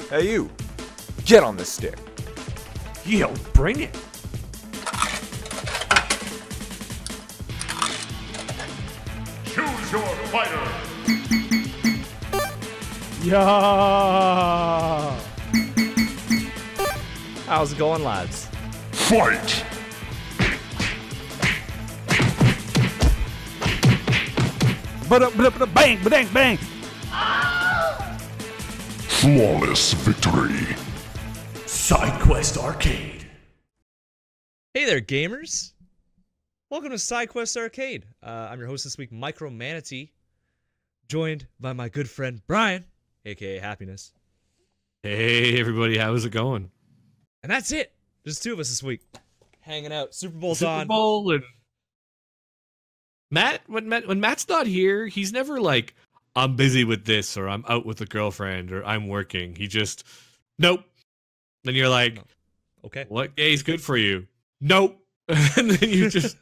Hey you, get on the stick. Yo, bring it. Choose your fighter. Yeah. How's it going, lads? Fight. Bang, bang, bang. Flawless victory. SideQuest Arcade. Hey there, gamers! Welcome to SideQuest Arcade. I'm your host this week, Micro Manatee, joined by my good friend Brian, aka Happiness. Hey, everybody, how's it going? And that's it. There's two of us this week, hanging out. Super Bowl's on. Super Bowl and Matt. When Matt's not here, he's never like, I'm busy with this, or I'm out with a girlfriend, or I'm working. He just, nope. Then you're like, No. Okay, what day is good for you? Nope. And then you just,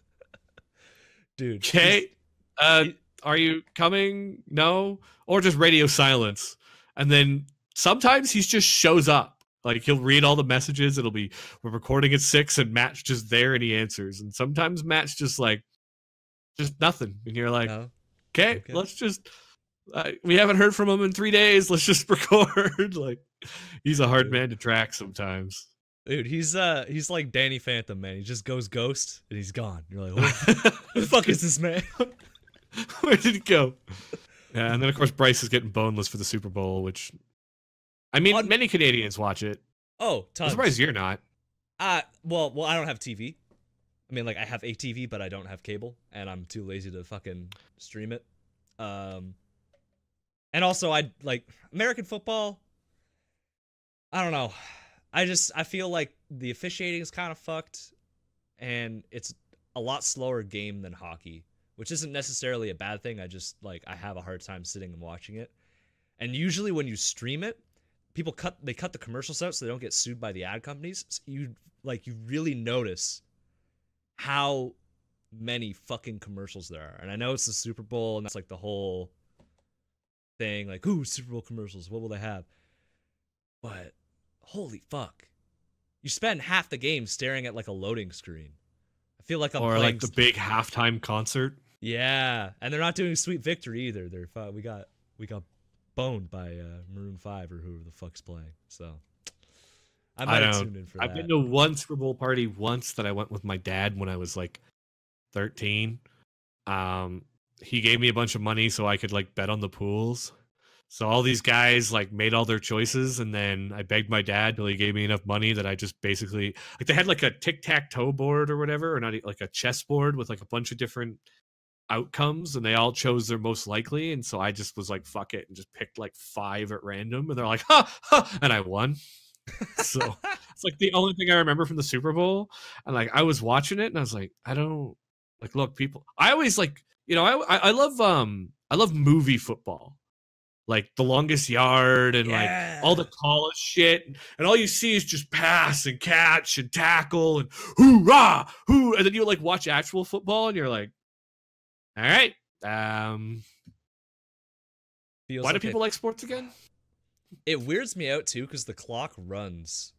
dude. okay, are you coming? No. Or just radio silence. And then sometimes he just shows up. Like, he'll read all the messages. It'll be, we're recording at 6 and Matt's just there and he answers. And sometimes Matt's just like, just nothing. And you're like, No. okay, Okay. let's just, we haven't heard from him in 3 days. Let's just record. Like, he's a hard Dude. man to track sometimes. Dude, he's like Danny Phantom, man. He just goes ghost and he's gone. You're like, who the fuck is this man? Where did it go? Yeah, and then of course Bryce is getting boneless for the Super Bowl, which, I mean, many Canadians watch it. Oh, I'm tons. surprised you're not. Well, I don't have TV. I mean, like, I have a TV, but I don't have cable, and I'm too lazy to fucking stream it. And also, I like American football. I don't know. I feel like the officiating is kind of fucked, and it's a lot slower game than hockey, which isn't necessarily a bad thing. I just, like, I have a hard time sitting and watching it. And usually when you stream it, people cut the commercials out so they don't get sued by the ad companies. So you really notice how many fucking commercials there are. And I know it's the Super Bowl and that's like the whole thing, like, ooh, Super Bowl commercials, what will they have? But holy fuck. You spend half the game staring at like a loading screen. I feel like I'm Or playing like the big halftime concert. Yeah, and they're not doing Sweet Victory either. We got boned by Maroon 5 or whoever the fuck's playing. So I might have tuned in for I've that. been to one Super Bowl party once that I went with my dad when I was like 13. He gave me a bunch of money so I could like bet on the pools. So all these guys like made all their choices, and then I begged my dad till he gave me enough money that I just basically, like, they had like a tic-tac-toe board or whatever, or not, like a chess board with like a bunch of different outcomes, and they all chose their most likely, and so I just was like, fuck it, and just picked like 5 at random, and they're like, ha ha, and I won. So it's like the only thing I remember from the Super Bowl. And like, I was watching it and I was like, I don't, like, look, people, I always like, you know, I love movie football, like The Longest Yard and like all the college shit, and all you see is just pass and catch and tackle and hoorah, hoo, and then you like watch actual football and you're like, all right, Feels why do like people like sports again? It weirds me out too because the clock runs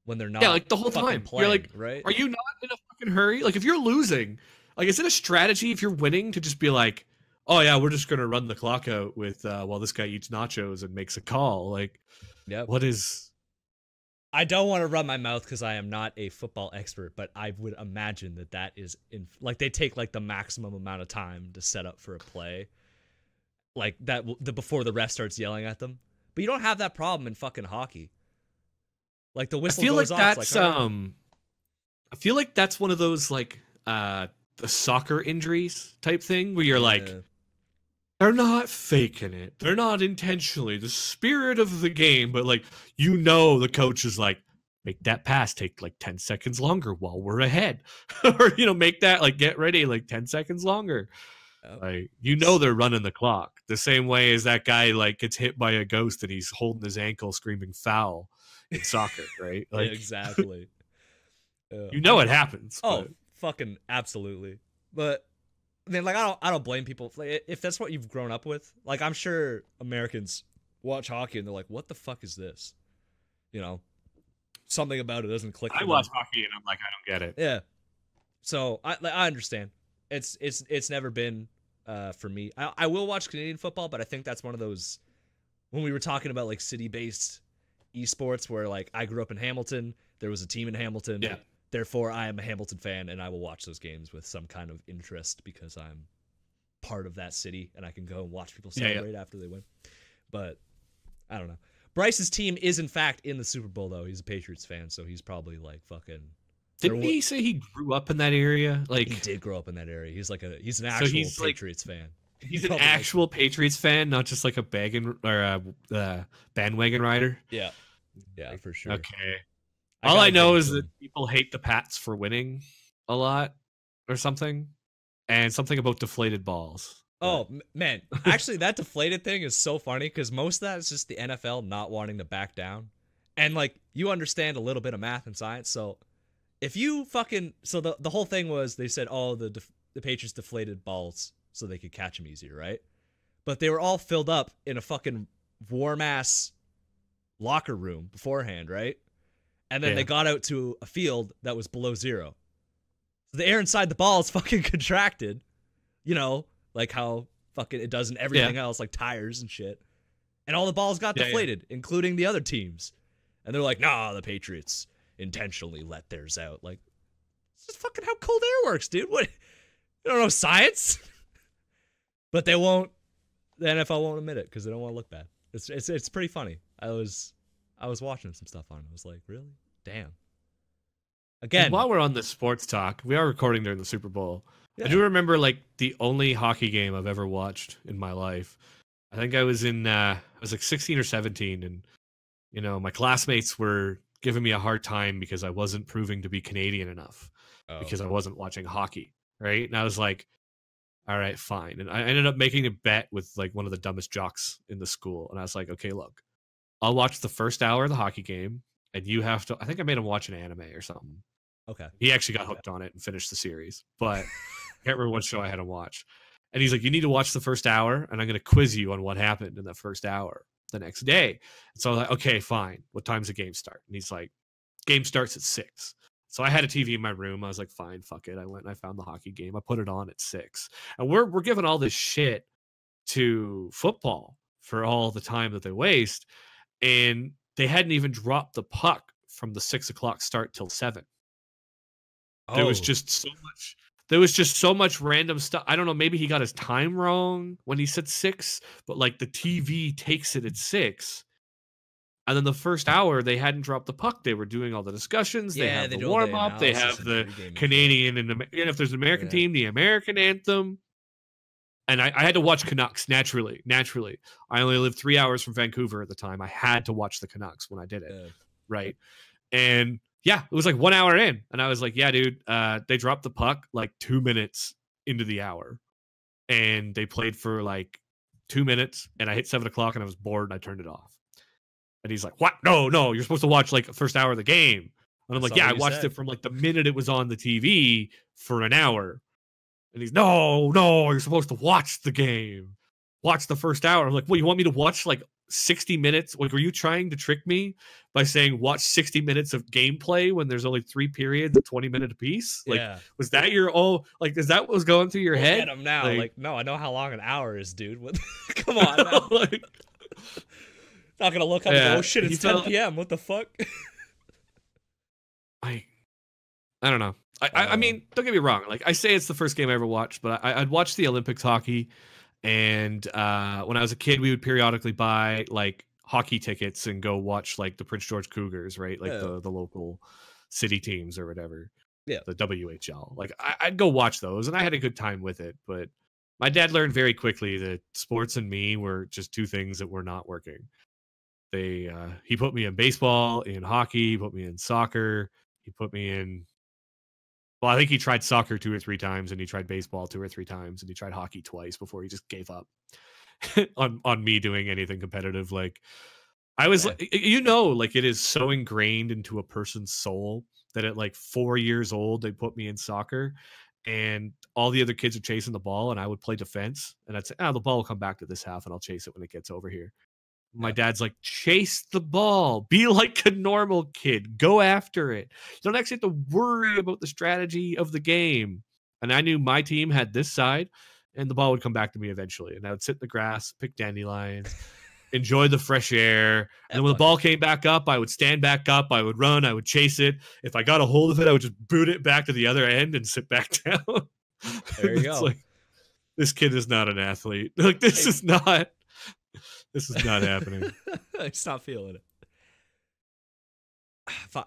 when they're not. Yeah, like the whole fucking time. playing, You're like, right? are you not in a fucking hurry? Like, if you're losing, like, is it a strategy if you're winning to just be like, oh yeah, we're just gonna run the clock out with while this guy eats nachos and makes a call? Like, Yeah. what is? I don't want to run my mouth because I am not a football expert, but I would imagine that is like they take like the maximum amount of time to set up for a play, like that before the ref starts yelling at them. But you don't have that problem in fucking hockey. Like the whistle goes off. That's it's like, all right. I feel like that's one of those like the soccer injuries type thing where you're like, Yeah. they're not faking it, they're not intentionally, the spirit of the game, but like, you know, the coach is like, make that pass take like 10 seconds longer while we're ahead, or, you know, make that, like, get ready like 10 seconds longer. Like, you know, they're running the clock the same way as that guy like gets hit by a ghost and he's holding his ankle screaming foul in soccer, right? Like, Yeah, exactly. you know it happens. Oh, but fucking absolutely. But I mean, like, I don't blame people like, if that's what you've grown up with. Like, I'm sure Americans watch hockey and they're like, "What the fuck is this?" something about it doesn't click. I watch hockey and I'm like, I don't get it. Yeah. So I understand. It's never been for me. I will watch Canadian football, but I think that's one of those when we were talking about like city-based esports where like I grew up in Hamilton, there was a team in Hamilton. Yeah. Therefore, I am a Hamilton fan and I will watch those games with some kind of interest because I'm part of that city and I can go and watch people celebrate after they win. But I don't know. Bryce's team is in fact in the Super Bowl though. He's a Patriots fan, so he's probably like fucking. Didn't he say he grew up in that area? Like he did grow up in that area. He's an actual Patriots fan. He's an actual Patriots fan, not just like a bandwagon rider. Yeah, for sure. Okay. All I know is that people hate the Pats for winning a lot or something, and something about deflated balls. Oh, man. Actually, that deflated thing is so funny because most of that is just the NFL not wanting to back down. And, like, you understand a little bit of math and science. So, if you fucking... So, the whole thing was they said, oh, the Patriots deflated balls so they could catch them easier, right? But they were all filled up in a fucking warm-ass locker room beforehand, right? And then they got out to a field that was below zero. So, the air inside the balls fucking contracted, like how fucking it does in everything else, like tires and shit. And all the balls got deflated, including the other teams. And they're like, nah, the Patriots intentionally let theirs out. Like, this is fucking how cold air works, dude. What? You don't know science? But they won't, the NFL won't admit it because they don't want to look bad. It's pretty funny. I was watching some stuff on it. I was like, really? Damn. Again. And while we're on the sports talk, we are recording during the Super Bowl. Yeah. I do remember like the only hockey game I've ever watched in my life. I think I was I was like 16 or 17 and my classmates were giving me a hard time because I wasn't proving to be Canadian enough because I wasn't watching hockey, right? And I was like, all right, fine. And I ended up making a bet with like one of the dumbest jocks in the school and I was like, okay, look, I'll watch the first hour of the hockey game and you have to I think I made him watch an anime or something. Okay. He actually got hooked on it and finished the series, but I can't remember what show I had him watch. And he's like, you need to watch the first hour, and I'm going to quiz you on what happened in that first hour the next day. And so I was like, okay, fine. What time's the game start? And he's like, game starts at 6. So I had a TV in my room. I was like, fine, fuck it. I went and I found the hockey game. I put it on at 6. And we're giving all this shit to football for all the time that they waste. And they hadn't even dropped the puck from the 6 o'clock start till 7. There was just so much random stuff. I don't know, maybe he got his time wrong when he said 6, but like the TV takes it at 6. And then the first hour they hadn't dropped the puck. They were doing all the discussions, they have the warm up, they have the Canadian and if there's an American team, the American anthem. And I had to watch Canucks naturally. I only lived 3 hours from Vancouver at the time. I had to watch the Canucks when I did it. Right. And yeah, it was like 1 hour in. And I was like, yeah, dude, they dropped the puck like 2 minutes into the hour. And they played for like 2 minutes. And I hit 7 o'clock and I was bored and I turned it off. And he's like, what? No, you're supposed to watch like the first hour of the game. And I'm like, yeah, I watched it from like the minute it was on the TV for an hour. And he's, no, you're supposed to watch the game. Watch the first hour. I'm like, what, you want me to watch like 60 minutes? Like, were you trying to trick me by saying watch 60 minutes of gameplay when there's only 3 periods of 20 minutes apiece? Like, was that is that what was going through your head? Get him now. Like, no, I know how long an hour is, dude. What? Come on now. Like, not going to look up and go, oh shit, it's 10 p.m. What the fuck? I don't know. I mean, don't get me wrong. Like, I say it's the first game I ever watched, but I'd watched the Olympics hockey. And when I was a kid, we would periodically buy like hockey tickets and go watch like the Prince George Cougars, right? Like the local city teams or whatever. Yeah. The WHL. Like I'd go watch those and I had a good time with it. But my dad learned very quickly that sports and me were just two things that were not working. He put me in baseball, in hockey, he put me in soccer, he put me in. Well, I think he tried soccer 2 or 3 times, and he tried baseball 2 or 3 times, and he tried hockey twice before he just gave up on me doing anything competitive. Like I was, like, like it is so ingrained into a person's soul that at like 4 years old, they put me in soccer, and all the other kids are chasing the ball, and I would play defense, and I'd say, the ball will come back to this half, and I'll chase it when it gets over here. My dad's like, chase the ball. Be like a normal kid. Go after it. You don't actually have to worry about the strategy of the game. And I knew my team had this side, and the ball would come back to me eventually. And I would sit in the grass, pick dandelions, enjoy the fresh air. And then when the ball came back up, I would stand back up. I would run. I would chase it. If I got a hold of it, I would just boot it back to the other end and sit back down. There you go. Like, this kid is not an athlete. Like, this is not happening. He's not feeling it.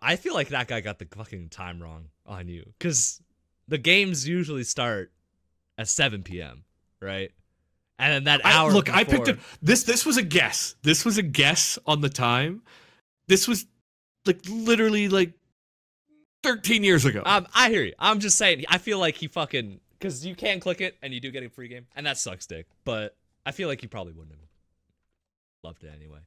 I feel like that guy got the fucking time wrong on you, because the games usually start at 7 p.m., right? And then that hour. Look, before, I picked it. This was a guess. This was a guess on the time. This was like literally like 13 years ago. I hear you. I'm just saying. I feel like he fucking, because you can click it and you do get a free game, and that sucks dick. But I feel like he probably wouldn't have loved it anyway.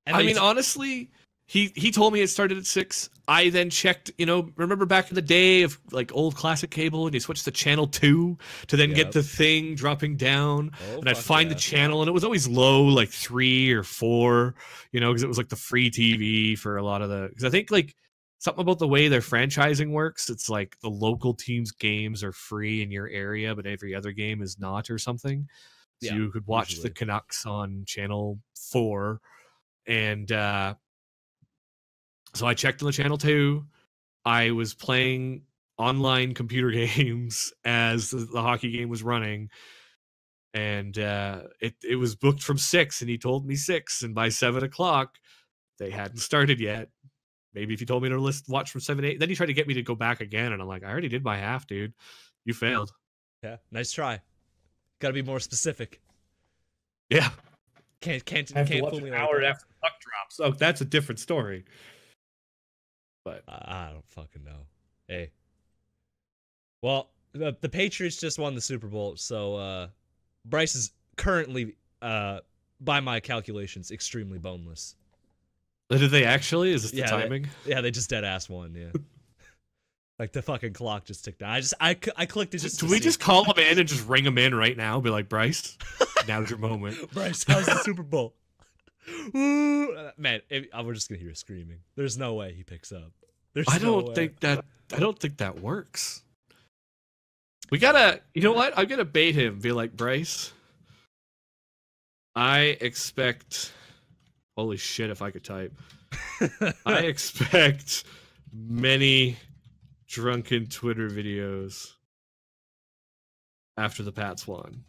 And I mean, honestly, he told me it started at 6. I then checked, remember back in the day of like old classic cable, and you switched to channel 2 to then get the thing dropping down, and I'd find the channel, and it was always low, like 3 or 4, because it was like the free TV for a lot of because I think like something about the way their franchising works. It's like the local team's games are free in your area, but every other game is not, or something. So you could watch the Canucks on channel 4, and so I checked on the channel 2. I was playing online computer games as the hockey game was running, and it was booked from 6, and he told me 6, and by 7 o'clock they hadn't started yet. Maybe if you told me to watch from 7 to 8, then he tried to get me to go back again, and I'm like, I already did my half, dude. You failed. Yeah, nice try. Got to be more specific. Yeah. Can't fool me an hour after the puck drops. Oh, that's a different story. But I don't fucking know. Hey. Well, the Patriots just won the Super Bowl, so Bryce is currently, by my calculations, extremely boneless. Did they actually? Is this the timing? They just dead ass won. Yeah. Like the fucking clock just ticked down. I clicked it just. Do we just call him in and just ring him in right now? Be like, Bryce, now's your moment. Bryce, how's the Super Bowl? Woo! Man, we're just gonna hear screaming. There's no way he picks up. I don't think that works. We gotta. You know what? I'm gonna bait him. Be like, Bryce, I expect. Holy shit! If I could type, I expect many drunken Twitter videos after the Pats won.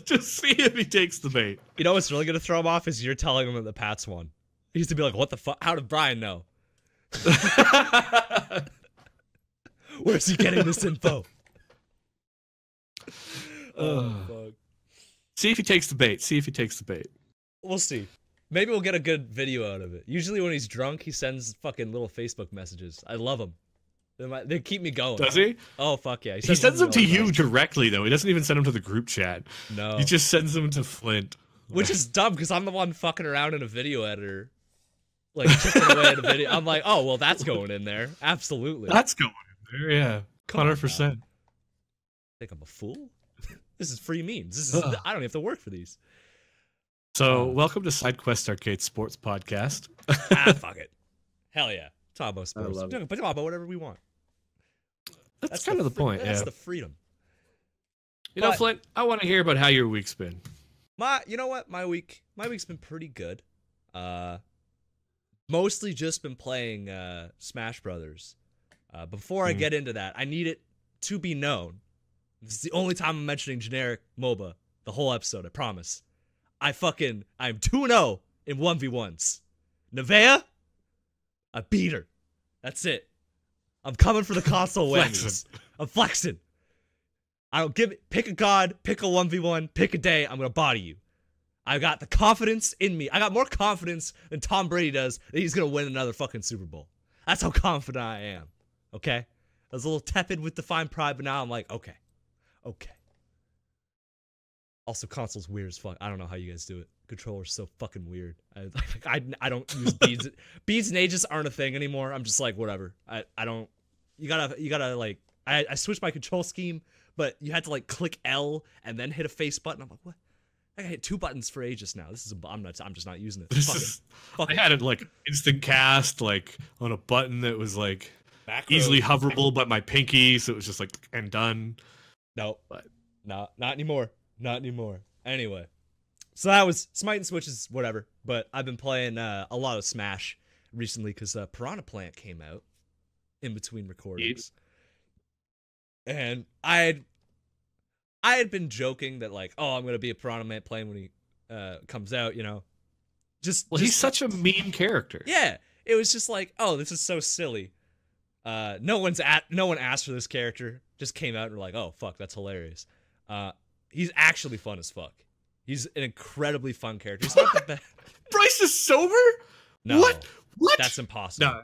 Just see if he takes the bait. You know what's really gonna throw him off is you're telling him that the Pats won. He used to be like, "What the fuck? How did Brian know? Where's he getting this info?" Oh fuck! See if he takes the bait. We'll see. Maybe we'll get a good video out of it. Usually when he's drunk, he sends fucking little Facebook messages. I love them. They keep me going. Does he? Oh, fuck yeah. He sends them to you directly, though. He doesn't even send them to the group chat. No. He just sends them to Flint. Which is dumb, because I'm the one fucking around in a video editor. Like, chipping away at a video. I'm like, oh, well, that's going in there. Absolutely. That's going in there, yeah. 100%. Think I'm a fool? This is free memes. I don't have to work for these. So, welcome to SideQuest Arcade Sports Podcast. Fuck it. Hell yeah. Talk about sports. Talk about whatever we want. That's kind of the point, That's the freedom. You know, Flint, I want to hear about how your week's been. You know what? My week's been pretty good. Mostly just been playing Smash Brothers. Before I get into that, I need it to be known. This is the only time I'm mentioning generic MOBA the whole episode, I promise. I'm 2-0 in 1v1s. Nevea, I beat her. That's it. I'm coming for the console wins. I'm flexing. I don't pick a god, pick a 1v1, pick a day, I'm gonna body you. I got the confidence in me. I got more confidence than Tom Brady does that he's gonna win another fucking Super Bowl. That's how confident I am. Okay? I was a little tepid with Divine Pride, but now I'm like, okay. Also, console's weird as fuck. I don't know how you guys do it. Controller's so fucking weird. I don't use beads. Beads and ages aren't a thing anymore. I'm just like, whatever. I don't. You gotta like. I switched my control scheme, but you had to like click L and then hit a face button. I'm like, what? I hit 2 buttons for ages now. This is I'm just not using it. I had it like instant cast, like on a button that was like Macro. easily hoverable by my pinky, so it was just like and done. No, But not anymore. Not anymore. Anyway, so that was Smite and Switch is whatever. But I've been playing a lot of Smash recently because Piranha Plant came out in between recordings, and I had been joking that like, oh, I'm gonna be a Piranha Plant playing when he comes out, you know. he's such a meme character. Yeah, it was just like, oh, this is so silly. No one asked for this character. Just came out and were like, oh fuck, that's hilarious. He's actually fun as fuck. He's an incredibly fun character. He's not the best. Bryce is sober? No, What? That's impossible. No,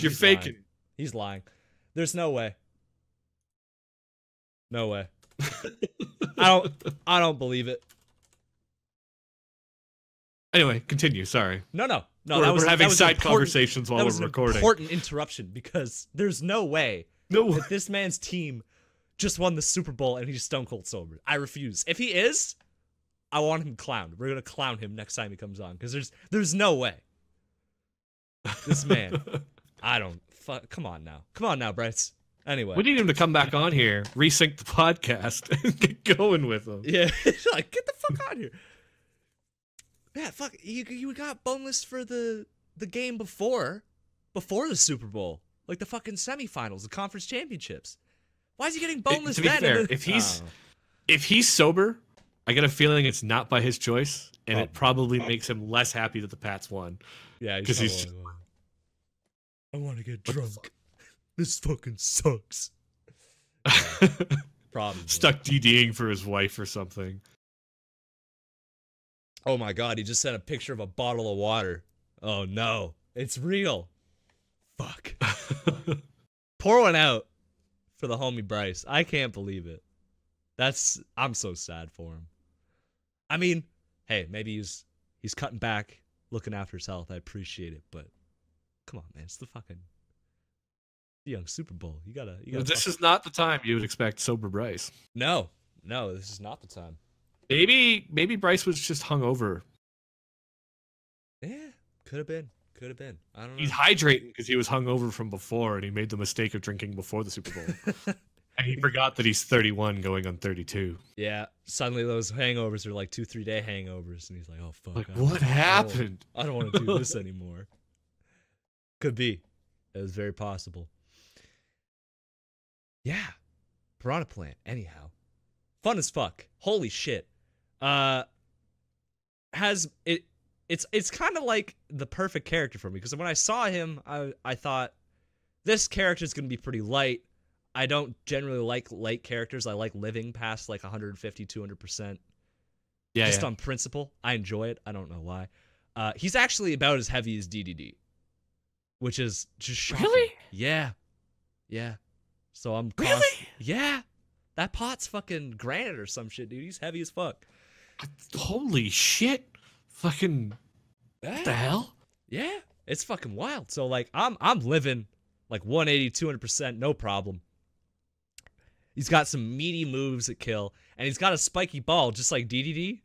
you're he's faking. Lying. He's lying. There's no way. No way. I don't believe it. Anyway, continue. Sorry. No. We're having side important- conversations while that we're was an recording. Important interruption because there's no way No. that this man's team just won the Super Bowl and he's stone cold sober. I refuse. If he is, I want him clowned. We're gonna clown him next time he comes on because there's no way. This man, I don't. Come on now, Bryce. Anyway, We need him to come back on here, resync the podcast, and get going with him. yeah, like get the fuck out here. Yeah, fuck. You got boneless for the game before the Super Bowl, like the fucking semifinals, the conference championships. Why is he getting boneless To be then? fair, if he's sober, I get a feeling it's not by his choice, and it probably makes him less happy that the Pats won. Yeah, because he's I want to get drunk. This fucking sucks. Probably stuck DDing for his wife or something. Oh my god, he just sent a picture of a bottle of water. Oh no, it's real. Fuck. Pour one out for the homie Bryce. I can't believe it. I'm so sad for him. I mean, hey, maybe he's cutting back, looking after his health. I appreciate it, but come on, man, it's the young Super Bowl. You gotta. This is not the time you would expect sober Bryce. No, this is not the time. Maybe Bryce was just hungover. Yeah, could have been. I don't know. He's hydrating because he was hungover from before, and he made the mistake of drinking before the Super Bowl. And he forgot that he's 31 going on 32. Yeah, suddenly those hangovers are like 2-3 day hangovers, and he's like, "Oh fuck, Like, what happened? I don't want to do this anymore." Could be. It was very possible. Yeah, Piranha Plant. Anyhow, fun as fuck. Holy shit. It's kind of like the perfect character for me because when I saw him, I thought this character is gonna be pretty light. I don't generally like light characters. I like living past like 150, 200%. Yeah, just on principle. I enjoy it. I don't know why. He's actually about as heavy as DDD, which is just shocking. Really? Yeah. So I'm Really? Yeah. That pot's fucking granite or some shit, dude. He's heavy as fuck. Holy shit! Fucking what the hell? Yeah, it's fucking wild. So like I'm living like 180, 200%, no problem. He's got some meaty moves that kill, and he's got a spiky ball just like DDD,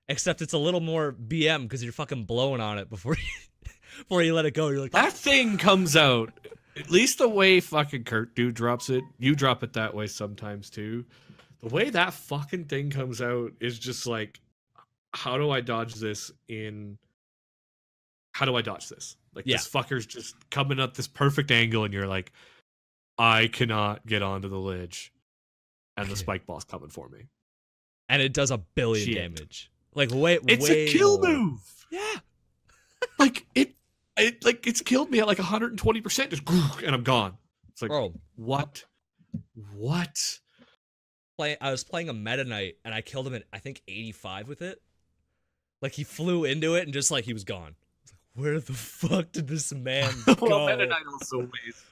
except it's a little more BM because you're fucking blowing on it before you let it go. You're like, That thing comes out, at least the way fucking Kurt dude drops it, you drop it that way sometimes too. The way that fucking thing comes out is just like, how do I dodge this Like, Yeah. this fucker's just coming up this perfect angle, and you're like, I cannot get onto the ledge, and the spike ball's coming for me. and it does 1 billion Shit. damage. Like way It's way a kill more. move. Yeah. Like it's killed me at like 120%, just and I'm gone. It's like, Bro, what? I was playing a Meta Knight and I killed him at I think 85 with it. Like he flew into it and just like he was gone. I was like, where the fuck did this man go? Well, Meta Knight also weighs.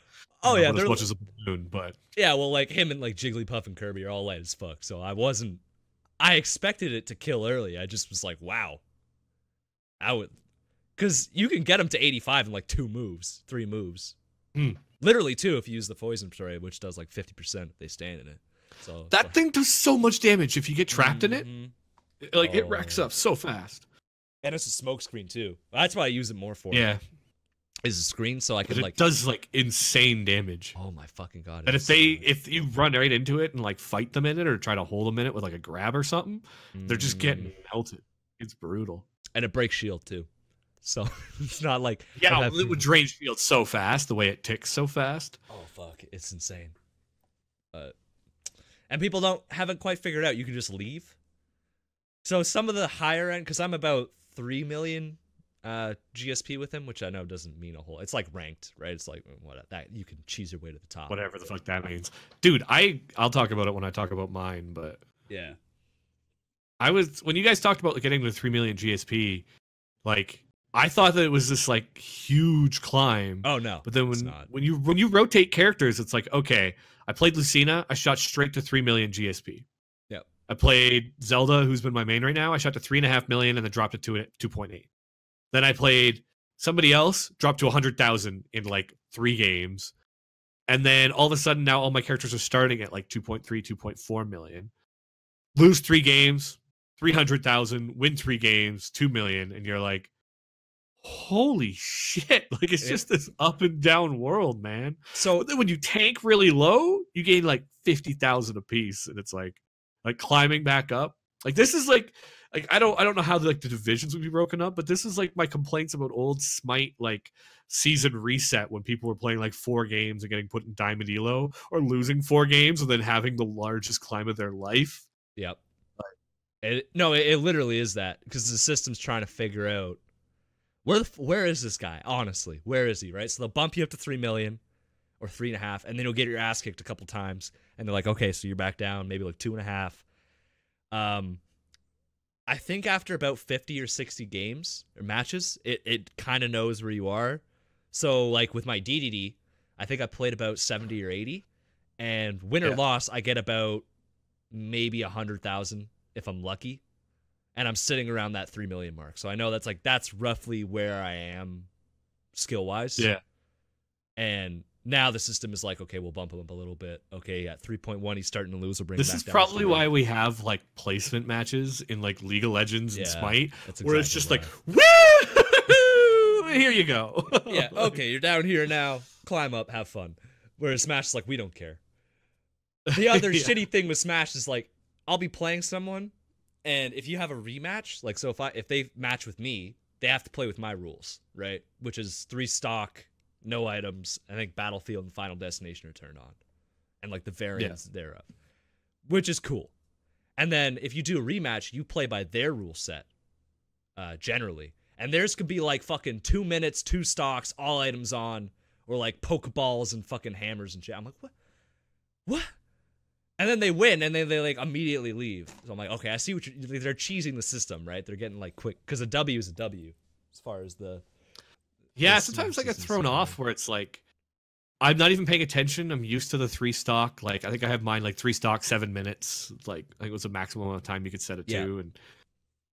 Oh yeah, not as they're much as a balloon, but yeah. Well, like him and like Jigglypuff and Kirby are all light as fuck. So I expected it to kill early. I just was like, wow. Because you can get him to 85 in like 3 moves. Literally 2 if you use the poison spray, which does like 50% if they stand in it. So that thing does so much damage if you get trapped in it. Like it racks up so fast. And it's a smoke screen too. That's why I use it more for. Yeah. Is a screen so I can It does like insane damage. Oh my fucking god! And if you run right into it and like fight them in it or try to hold them in it with like a grab or something, they're just getting melted. It's brutal. And it breaks shield too, so it's not like it would drain shield so fast the way it ticks so fast. Oh fuck! It's insane. And people haven't quite figured out you can just leave. So some of the higher end, because I'm about 3 million GSP with him, which I know doesn't mean a whole. It's like ranked, right? It's like what that you can cheese your way to the top. Whatever the fuck that means, dude. I'll talk about it when I talk about mine, but yeah. When you guys talked about like, getting to 3 million GSP, like I thought that it was this like huge climb. Oh no! But then when you rotate characters, it's like okay, I played Lucina, I shot straight to 3 million GSP. Yep. I played Zelda, who's been my main right now. I shot to 3.5 million and then dropped it to 2.8. Then I played somebody else, dropped to 100,000 in like 3 games. And then all of a sudden now all my characters are starting at like 2.3, 2.4 million. Lose 3 games, 300,000, win 3 games, 2 million. And you're like, holy shit. Like it's just this up and down world, man. So then when you tank really low, you gain like 50,000 a piece. And it's like climbing back up. Like this is like I don't know how the divisions would be broken up, but this is like my complaints about old Smite like season reset when people were playing like 4 games and getting put in Diamond Elo or losing 4 games and then having the largest climb of their life. Yep. It literally is that because the system's trying to figure out where is this guy? Honestly, where is he? Right. So they'll bump you up to 3 million or 3.5, and then you'll get your ass kicked a couple times, and they're like, okay, so you're back down, maybe like 2.5. I think after about 50 or 60 games or matches, it kind of knows where you are. So like with my DDD, I think I played about 70 or 80, and win or loss, I get about maybe 100,000 if I'm lucky, and I'm sitting around that 3 million mark. So I know that's roughly where I am skill wise. Yeah. And now the system is like, okay, we'll bump him up a little bit. Okay, at 3.1, he's starting to lose. We'll bring this him back is down probably why we have like placement matches in like League of Legends and Smite, where it's just like, woo! Here you go. Yeah, okay, you're down here now. Climb up, have fun. Whereas Smash is like, we don't care. The other shitty thing with Smash is like, I'll be playing someone, and if you have a rematch, like so if they match with me, they have to play with my rules, right? Which is 3 stock. No items. I think Battlefield and Final Destination are turned on. And like the variants thereof. Which is cool. And then if you do a rematch, you play by their rule set. Generally. And theirs could be like fucking 2 minutes, 2 stocks, all items on. Or like Pokeballs and fucking hammers and shit. I'm like, what? What? And then they win and then they like immediately leave. So I'm like, okay, I see what they're cheesing the system, right? They're getting like quick. Because a W is a W. As far as the... Yeah, sometimes I get thrown off where it's like, I'm not even paying attention. I'm used to the 3 stock. Like, I think I have mine like 3 stock, 7 minutes. Like, I think it was the maximum amount of time you could set it to. And,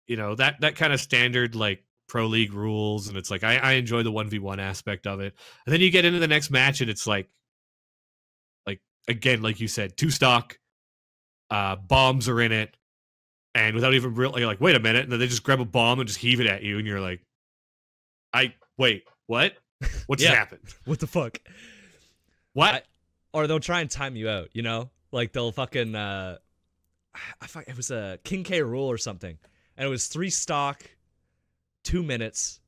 you know, that kind of standard, like, Pro League rules. And it's like, I enjoy the 1v1 aspect of it. And then you get into the next match and it's like, again, like you said, 2 stock, bombs are in it. And without even you're like, wait a minute. And then they just grab a bomb and just heave it at you. And you're like, wait, what? What just happened? What the fuck? What? Or they'll try and time you out, you know? Like they'll fucking it was a King K rule or something. And it was 3 stock, 2 minutes,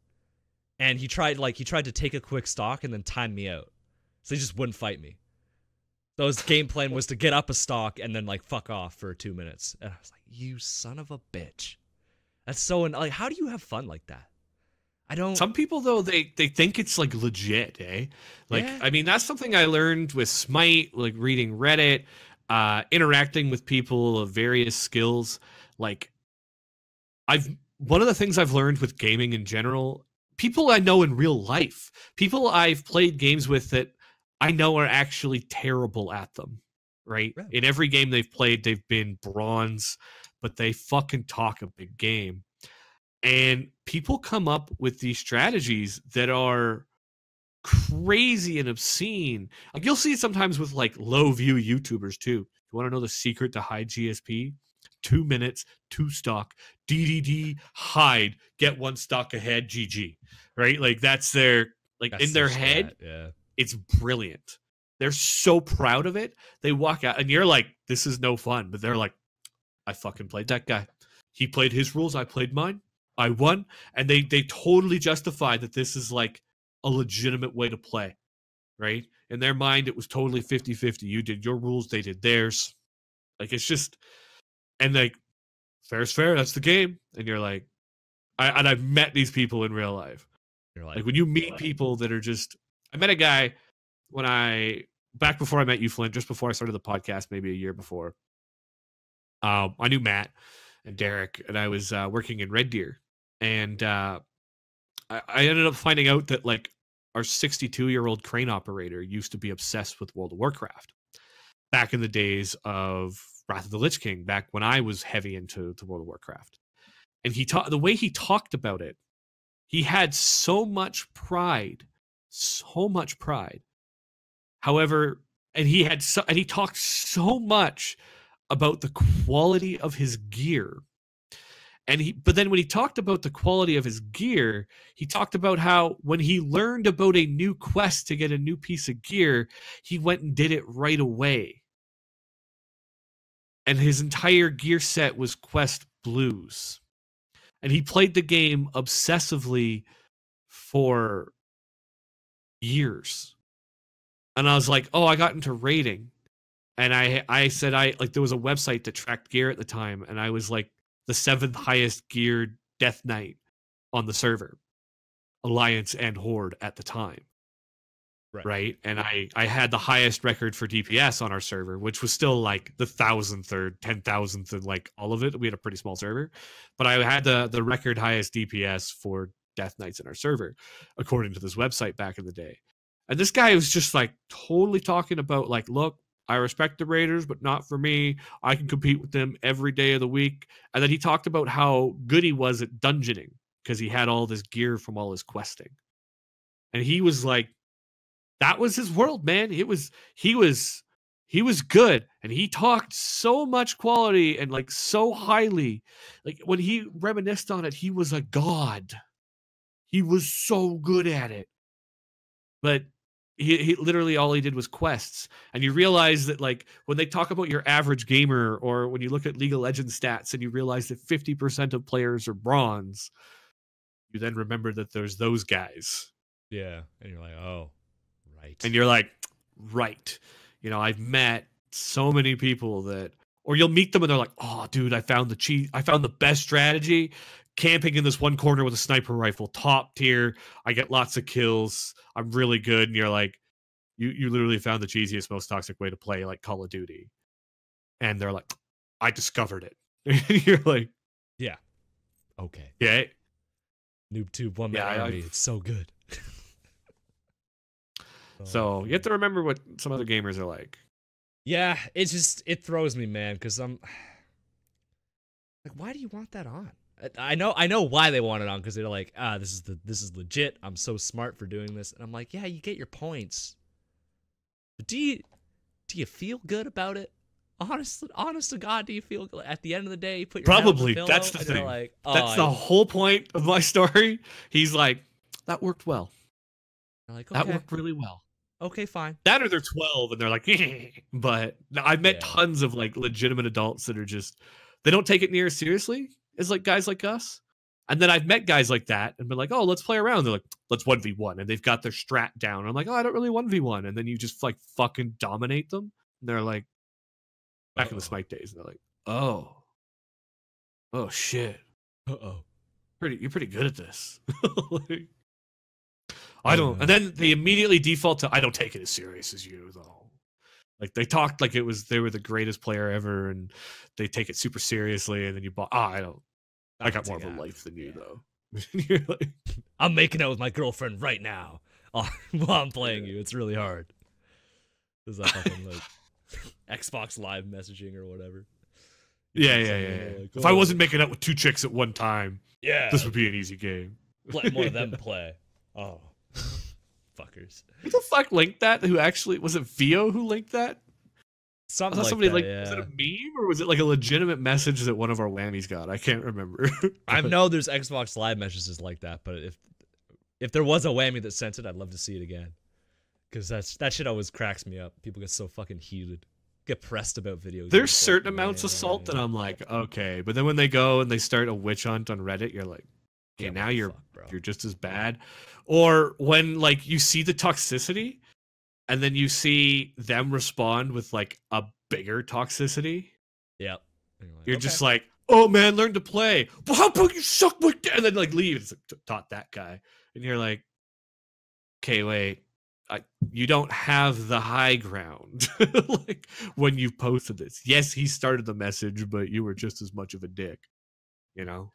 and he tried to take a quick stock and then time me out. So he just wouldn't fight me. So his game plan was to get up a stock and then like fuck off for 2 minutes. And I was like, you son of a bitch. That's so like how do you have fun like that? I don't. Some people though they think it's like legit, eh? Like I mean that's something I learned with Smite, like reading Reddit, interacting with people of various skills. Like one of the things I've learned with gaming in general, people I know in real life, people I've played games with that I know are actually terrible at them, right? In every game they've played, they've been bronze, but they fucking talk a big game. And people come up with these strategies that are crazy and obscene. Like you'll see it sometimes with like low view YouTubers too. You want to know the secret to high GSP? 2 minutes, 2 stock, DDD, hide, get 1 stock ahead, GG. Right? Like that's their in their head. Yeah. It's brilliant. They're so proud of it. They walk out and you're like, this is no fun. But they're like, I fucking played that guy. He played his rules. I played mine. I won. And they totally justify that this is like a legitimate way to play. Right? In their mind, it was totally 50-50. You did your rules. They did theirs. Like, it's just, and like, fair is fair. That's the game. And you're like, I've met these people in real life. You're Like when you meet people that are just, I met a guy back before I met you, Flint, just before I started the podcast, maybe a year before. I knew Matt and Derek, and I was working in Red Deer, and I ended up finding out that like our 62-year-old crane operator used to be obsessed with World of Warcraft back in the days of Wrath of the Lich King, back when I was heavy into World of Warcraft. And the way he talked about it, he had so much pride. However, and he talked so much about the quality of his gear. But then when he talked about the quality of his gear, he talked about how when he learned about a new quest to get a new piece of gear, he went and did it right away. And his entire gear set was Quest Blues. And he played the game obsessively for years. And I was like, oh, I got into raiding. And I said there was a website that tracked gear at the time, and I was like the 7th highest geared Death Knight on the server, Alliance and Horde at the time. Right. And I had the highest record for DPS on our server, which was still like the 1,000th or 10,000th and like all of it. We had a pretty small server, but I had the record highest DPS for Death Knights in our server, according to this website back in the day. And this guy was just like totally talking about like, look, I respect the Raiders, but not for me. I can compete with them every day of the week. And then he talked about how good he was at dungeoning because he had all this gear from all his questing. And he was like, that was his world, man. He was good, and he talked so much quality and like so highly. Like when he reminisced on it, he was a god. He was so good at it. But he literally all he did was quests, and you realize that like when they talk about your average gamer, or when you look at League of Legends stats and you realize that 50% of players are bronze, you then remember that there's those guys. Yeah, and you're like, oh. And you're like, right. You know, I've met so many people that, or you'll meet them and they're like, oh, dude, I found the best strategy. Camping in this one corner with a sniper rifle, top tier. I get lots of kills. I'm really good. And you're like, you literally found the cheesiest, most toxic way to play like Call of Duty. And they're like, I discovered it. And you're like, yeah. Okay. Yeah. NoobTube one man army. It's so good. So you have to remember what some other gamers are like. Yeah, it throws me, man, because I'm like, why do you want that on? I know why they want it on, because they're like, this is legit. I'm so smart for doing this, and I'm like, yeah, you get your points. But do you feel good about it? Honest to God, do you feel good? At the end of the day, you put your probably head on the pillow, that's the thing. Like, that's the whole point of my story. He's like, that worked well. Like, okay. That worked really well. Okay, fine. That or they're 12 and they're like, but I've met tons of like legitimate adults that are just, they don't take it near as seriously as like guys like us. And then I've met guys like that and been like, oh, let's play around. They're like, let's 1v1. And they've got their strat down. And I'm like, oh, I don't really 1v1. And then you just like fucking dominate them. And they're like, back in the Smite days. And they're like, oh shit. You're pretty good at this. Like, I don't, and then they immediately default to, I don't take it as serious as you, though. Like they talked like they were the greatest player ever, and they take it super seriously. And then you bought, I got more of a life than you, though. You're like, I'm making out with my girlfriend right now while I'm playing you. It's really hard. Is that fucking like Xbox Live messaging or whatever? Yeah. Like, if I wasn't making out with 2 chicks at one time, this would be an easy game. Let more of them play. Oh. Fuckers. Who the fuck linked that? Who actually was it? Vio who linked that? Something thought like somebody that, was it a yeah. meme or was it like a legitimate message that one of our whammies got? I can't remember. I know there's Xbox Live messages like that, but if there was a whammy that sent it, I'd love to see it again. Because that shit always cracks me up. People get so fucking heated, get pressed about video games. There's certain amounts of salt that I'm like, okay, but then when they go and they start a witch hunt on Reddit, you're like, okay, now you're just as bad. Or when like you see the toxicity, and then you see them respond with like a bigger toxicity. Yep. You're just like, oh man, learn to play. Well, how about you suck my dick? And then like leave. It's like, taught that guy, and you're like, okay, wait. You don't have the high ground like when you posted this. Yes, he started the message, but you were just as much of a dick, you know?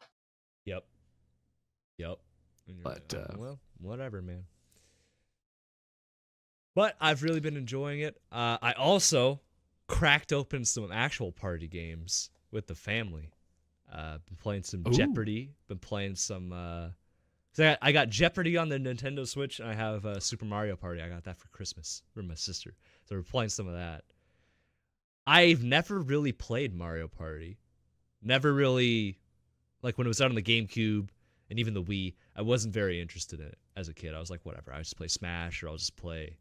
Yep. But well, whatever, man. But I've really been enjoying it. I also cracked open some actual party games with the family. Been playing some Jeopardy. Been playing some so I got Jeopardy on the Nintendo Switch, and I have Super Mario Party. I got that for Christmas from my sister. So we're playing some of that. I've never really played Mario Party. Never really, like when it was out on the GameCube and even the Wii, I wasn't very interested in it as a kid. I was like, whatever, I'll just play Smash or I'll just play.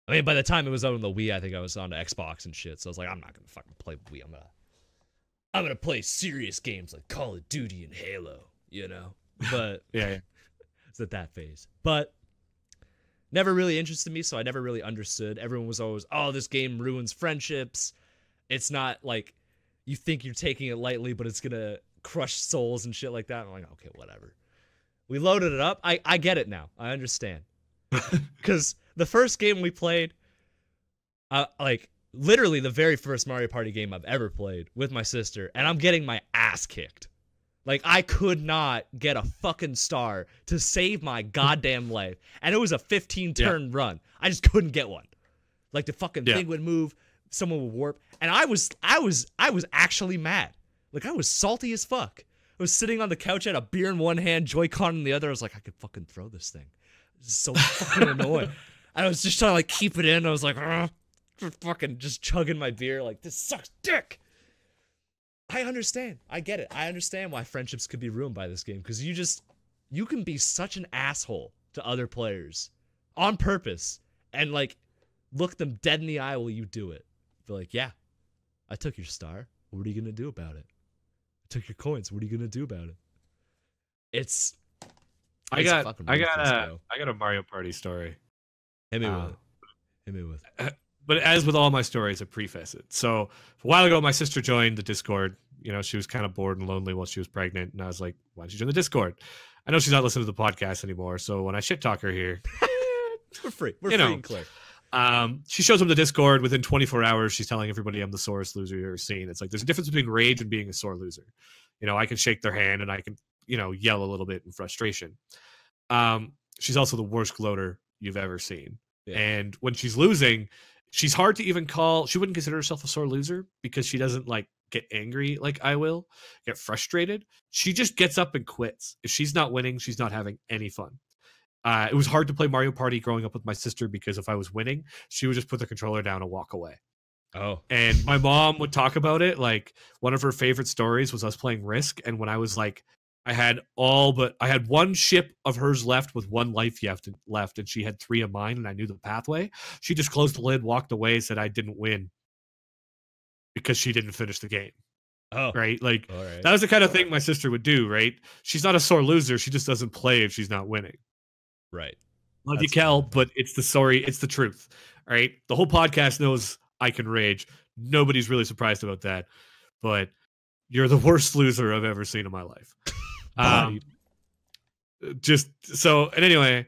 I mean, by the time it was out on the Wii, I think I was on the Xbox and shit. So I was like, I'm not gonna fucking play Wii. I'm gonna play serious games like Call of Duty and Halo, you know? But yeah. It's at that phase. But never really interested me, so I never really understood. Everyone was always, oh, this game ruins friendships. It's not like you think you're taking it lightly, but it's gonna crush souls and shit like that. I'm like, okay, whatever. We loaded it up. I get it now. I understand. Because the first game we played, like literally the very first Mario Party game I've ever played with my sister, and I'm getting my ass kicked. Like, I could not get a fucking star to save my goddamn life. And it was a 15-turn run. I just couldn't get one. Like, the fucking thing would move, someone would warp. And I was actually mad. Like, I was salty as fuck. I was sitting on the couch, had a beer in one hand, Joy-Con in the other. I was like, I could fucking throw this thing. This is so fucking annoying. And I was just trying to, like, keep it in. I was like, fucking just chugging my beer. Like, this sucks dick. I understand. I get it. I understand why friendships could be ruined by this game, because you can be such an asshole to other players on purpose and like look them dead in the eye while you do it. Be like, yeah, I took your star. What are you gonna do about it? I took your coins. What are you gonna do about it? I got a Mario Party story. Hit me with it. But as with all my stories, I preface it. So a while ago, my sister joined the Discord. You know, she was kind of bored and lonely while she was pregnant. And I was like, why don't you join the Discord? I know she's not listening to the podcast anymore. So when I shit talk her here, we're free. We're free and clear. She shows up the Discord. Within 24 hours, she's telling everybody I'm the sorest loser you've ever seen. It's like there's a difference between rage and being a sore loser. You know, I can shake their hand and I can, yell a little bit in frustration. She's also the worst gloater you've ever seen. Yeah. And when she's losing, she's hard to even call. She wouldn't consider herself a sore loser because she doesn't like get angry like I will, get frustrated. She just gets up and quits. If she's not winning, she's not having any fun. It was hard to play Mario Party growing up with my sister because if I was winning, she would just put the controller down and walk away. Oh. And my mom would talk about it. Like one of her favorite stories was us playing Risk. And when I was like, I had one ship of hers left with one life left, and she had 3 of mine, and I knew the pathway. She just closed the lid, walked away, said I didn't win because she didn't finish the game. Oh, right. Like right. That was the kind of thing my sister would do. Right. She's not a sore loser. She just doesn't play if she's not winning. Right. Love you, Kel, but it's the truth. All right. The whole podcast knows I can rage. Nobody's really surprised about that, but you're the worst loser I've ever seen in my life. Just so, and anyway,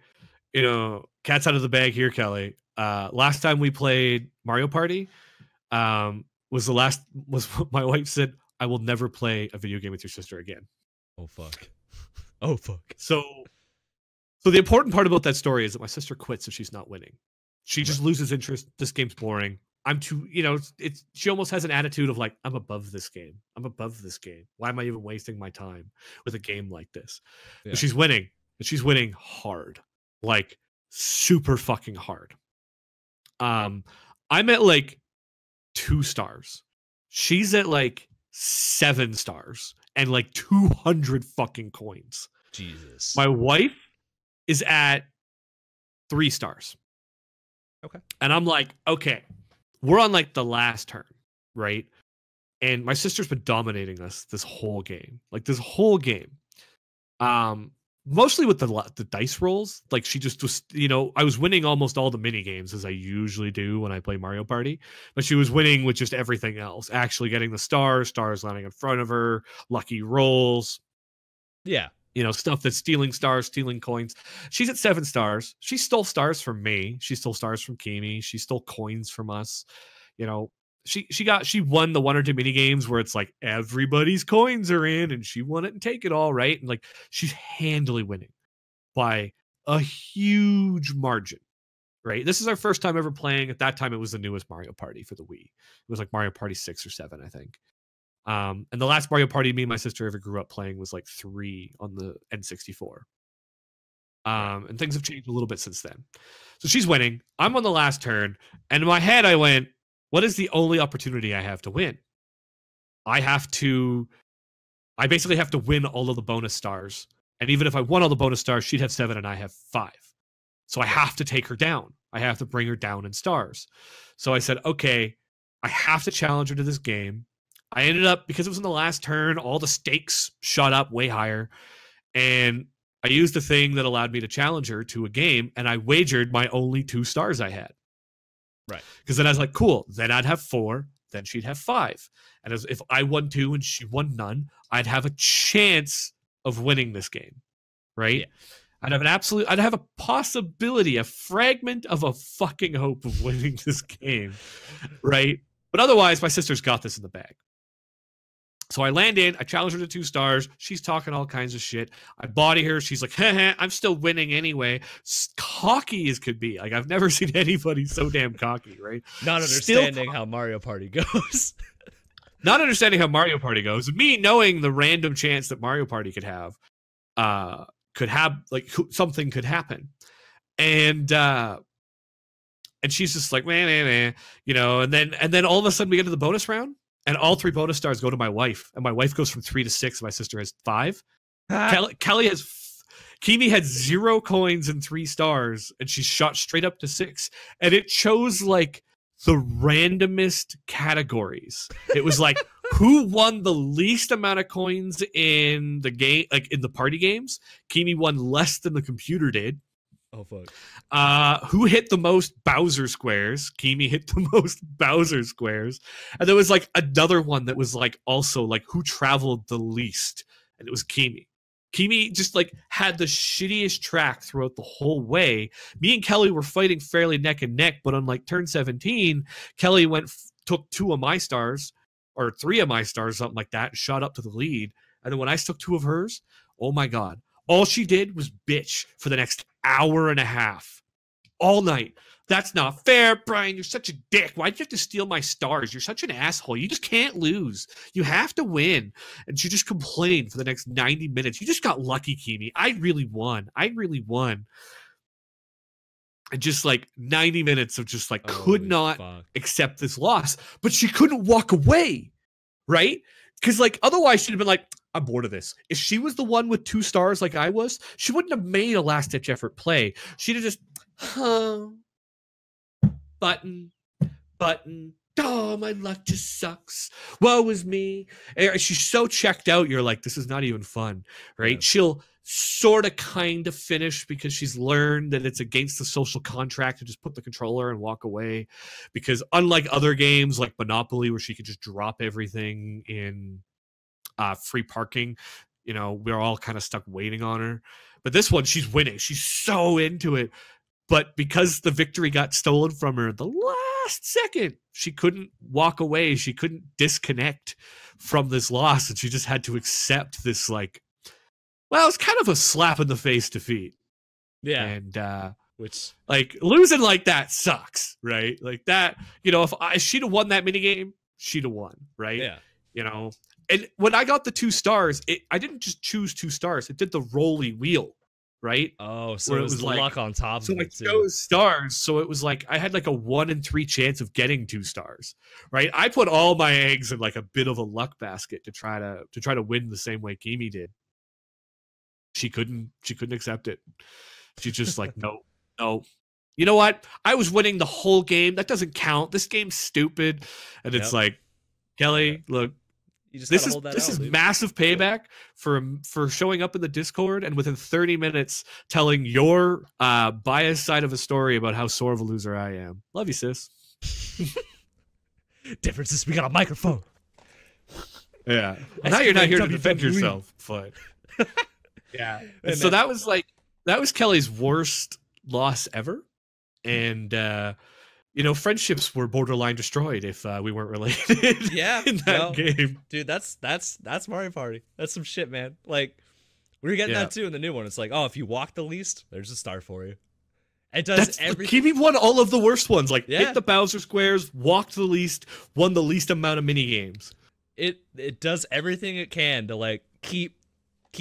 cat's out of the bag here, Kelly. Last time we played Mario Party, was my wife said, I will never play a video game with your sister again. Oh, fuck. Oh, fuck. So the important part about that story is that my sister quits if she's not winning. She just loses interest. This game's boring. I'm too, she almost has an attitude of like, I'm above this game. I'm above this game. Why am I even wasting my time with a game like this? Yeah. But she's winning, and she's winning hard, like super fucking hard. I'm at like 2 stars. She's at like 7 stars and like 200 fucking coins. Jesus. My wife is at 3 stars. Okay. And I'm like, okay, we're on like the last turn, right? And my sister's been dominating us this whole game. Like this whole game. Mostly with the dice rolls. Like she just was, I was winning almost all the mini games as I usually do when I play Mario Party, but she was winning with just everything else, actually getting the stars landing in front of her, lucky rolls. Yeah. Stuff that's stealing stars, stealing coins. She's at 7 stars. She stole stars from me. She stole stars from Kimi. She stole coins from us. She won the 1 or 2 mini games where it's like everybody's coins are in and she won it and take it all, right? And like she's handily winning by a huge margin, right? This is our first time ever playing. At that time, it was the newest Mario Party for the Wii. It was like Mario Party 6 or 7, I think. And the last Mario Party me and my sister ever grew up playing was like 3 on the N64. And things have changed a little bit since then. So she's winning. I'm on the last turn. And in my head, I went, what is the only opportunity I have to win? I basically have to win all of the bonus stars. And even if I won all the bonus stars, she'd have 7 and I have 5. So I have to take her down. I have to bring her down in stars. So I said, okay, I have to challenge her to this game. I ended up, because it was in the last turn, all the stakes shot up way higher. And I used the thing that allowed me to challenge her to a game, and I wagered my only 2 stars I had. Right. Because then I was like, cool, then I'd have 4, then she'd have 5. And if I won 2 and she won none, I'd have a chance of winning this game. Right? Yeah. I'd have a possibility, a fragment of a fucking hope of winning this game. Right? But otherwise, my sister's got this in the bag. So I land in, I challenge her to 2 stars. She's talking all kinds of shit. I body her. She's like, I'm still winning anyway. Cocky as could be. Like, I've never seen anybody so damn cocky, right? Not understanding how Mario Party goes. Not understanding how Mario Party goes. Me knowing the random chance that Mario Party could have, like, something could happen. And she's just like, man, and then all of a sudden we get to the bonus round. And all 3 bonus stars go to my wife. And my wife goes from 3 to 6. And my sister has 5. Kimi had 0 coins and 3 stars. And she shot straight up to 6. And it chose like the randomest categories. It was like, who won the least amount of coins in the game, like in the party games? Kimi won less than the computer did. Oh, fuck. Who hit the most Bowser squares? Kimi hit the most Bowser squares. And there was like another one that was like also like who traveled the least. And it was Kimi. Kimi just like had the shittiest track throughout the whole way. Me and Kelly were fighting fairly neck and neck, but on like turn 17, Kelly took 2 of my stars or 3 of my stars, something like that, and shot up to the lead. And then when I took 2 of hers, oh my God. All she did was bitch for the next hour and a half. All night. That's not fair, Brian. You're such a dick. Why'd you have to steal my stars? You're such an asshole. You just can't lose. You have to win. And she just complained for the next 90 minutes. You just got lucky, Kimi. I really won. And just like 90 minutes of just like could not accept this loss. But she couldn't walk away. Right? Because like otherwise she'd have been like, I'm bored of this. If she was the one with 2 stars like I was, she wouldn't have made a last-ditch effort play. She'd have just, button. Oh, my luck just sucks. Woe is me. And she's so checked out, you're like, this is not even fun, right? Yeah. She'll sort of kind of finish because she's learned that it's against the social contract to just put the controller and walk away. Because unlike other games like Monopoly where she could just drop everything in free parking, we're all kind of stuck waiting on her. But this one, she's winning. She's so into it. But because the victory got stolen from her at the last second, she couldn't walk away. She couldn't disconnect from this loss. And she just had to accept this, like, well, it's kind of a slap in the face defeat. Yeah. And, which, like, losing like that sucks, right? Like that, if she'd have won that minigame, she'd have won, right? Yeah. And when I got the 2 stars, I didn't just choose 2 stars. It did the rolly wheel, right? Oh, so Where it was the luck on top so of I it too. chose stars, so it was like I had like a 1 in 3 chance of getting 2 stars, right? I put all my eggs in like a bit of a luck basket to try to win the same way Kimi did. She couldn't accept it. She's just like, no. You know what? I was winning the whole game. That doesn't count. This game's stupid. And it's like, Kelly, look, You just this gotta is hold that this out, is dude. massive payback for showing up in the Discord and within 30 minutes telling your biased side of a story about how sore of a loser I am. Love you, sis. Difference is we got a microphone. Yeah. Well, now you're not here to defend WWE. yourself, but yeah. Hey, So man. that was Kelly's worst loss ever, and friendships were borderline destroyed if we weren't related. Yeah, in that no. game. Dude, that's Mario Party. That's some shit, man. Like, we were getting Yeah. that too in the new one. It's like, oh, if you walk the least, there's a star for you. It does everything. Kimi won all of the worst ones. Like Yeah. hit the Bowser squares, walked the least, won the least amount of mini games. It does everything it can to like keep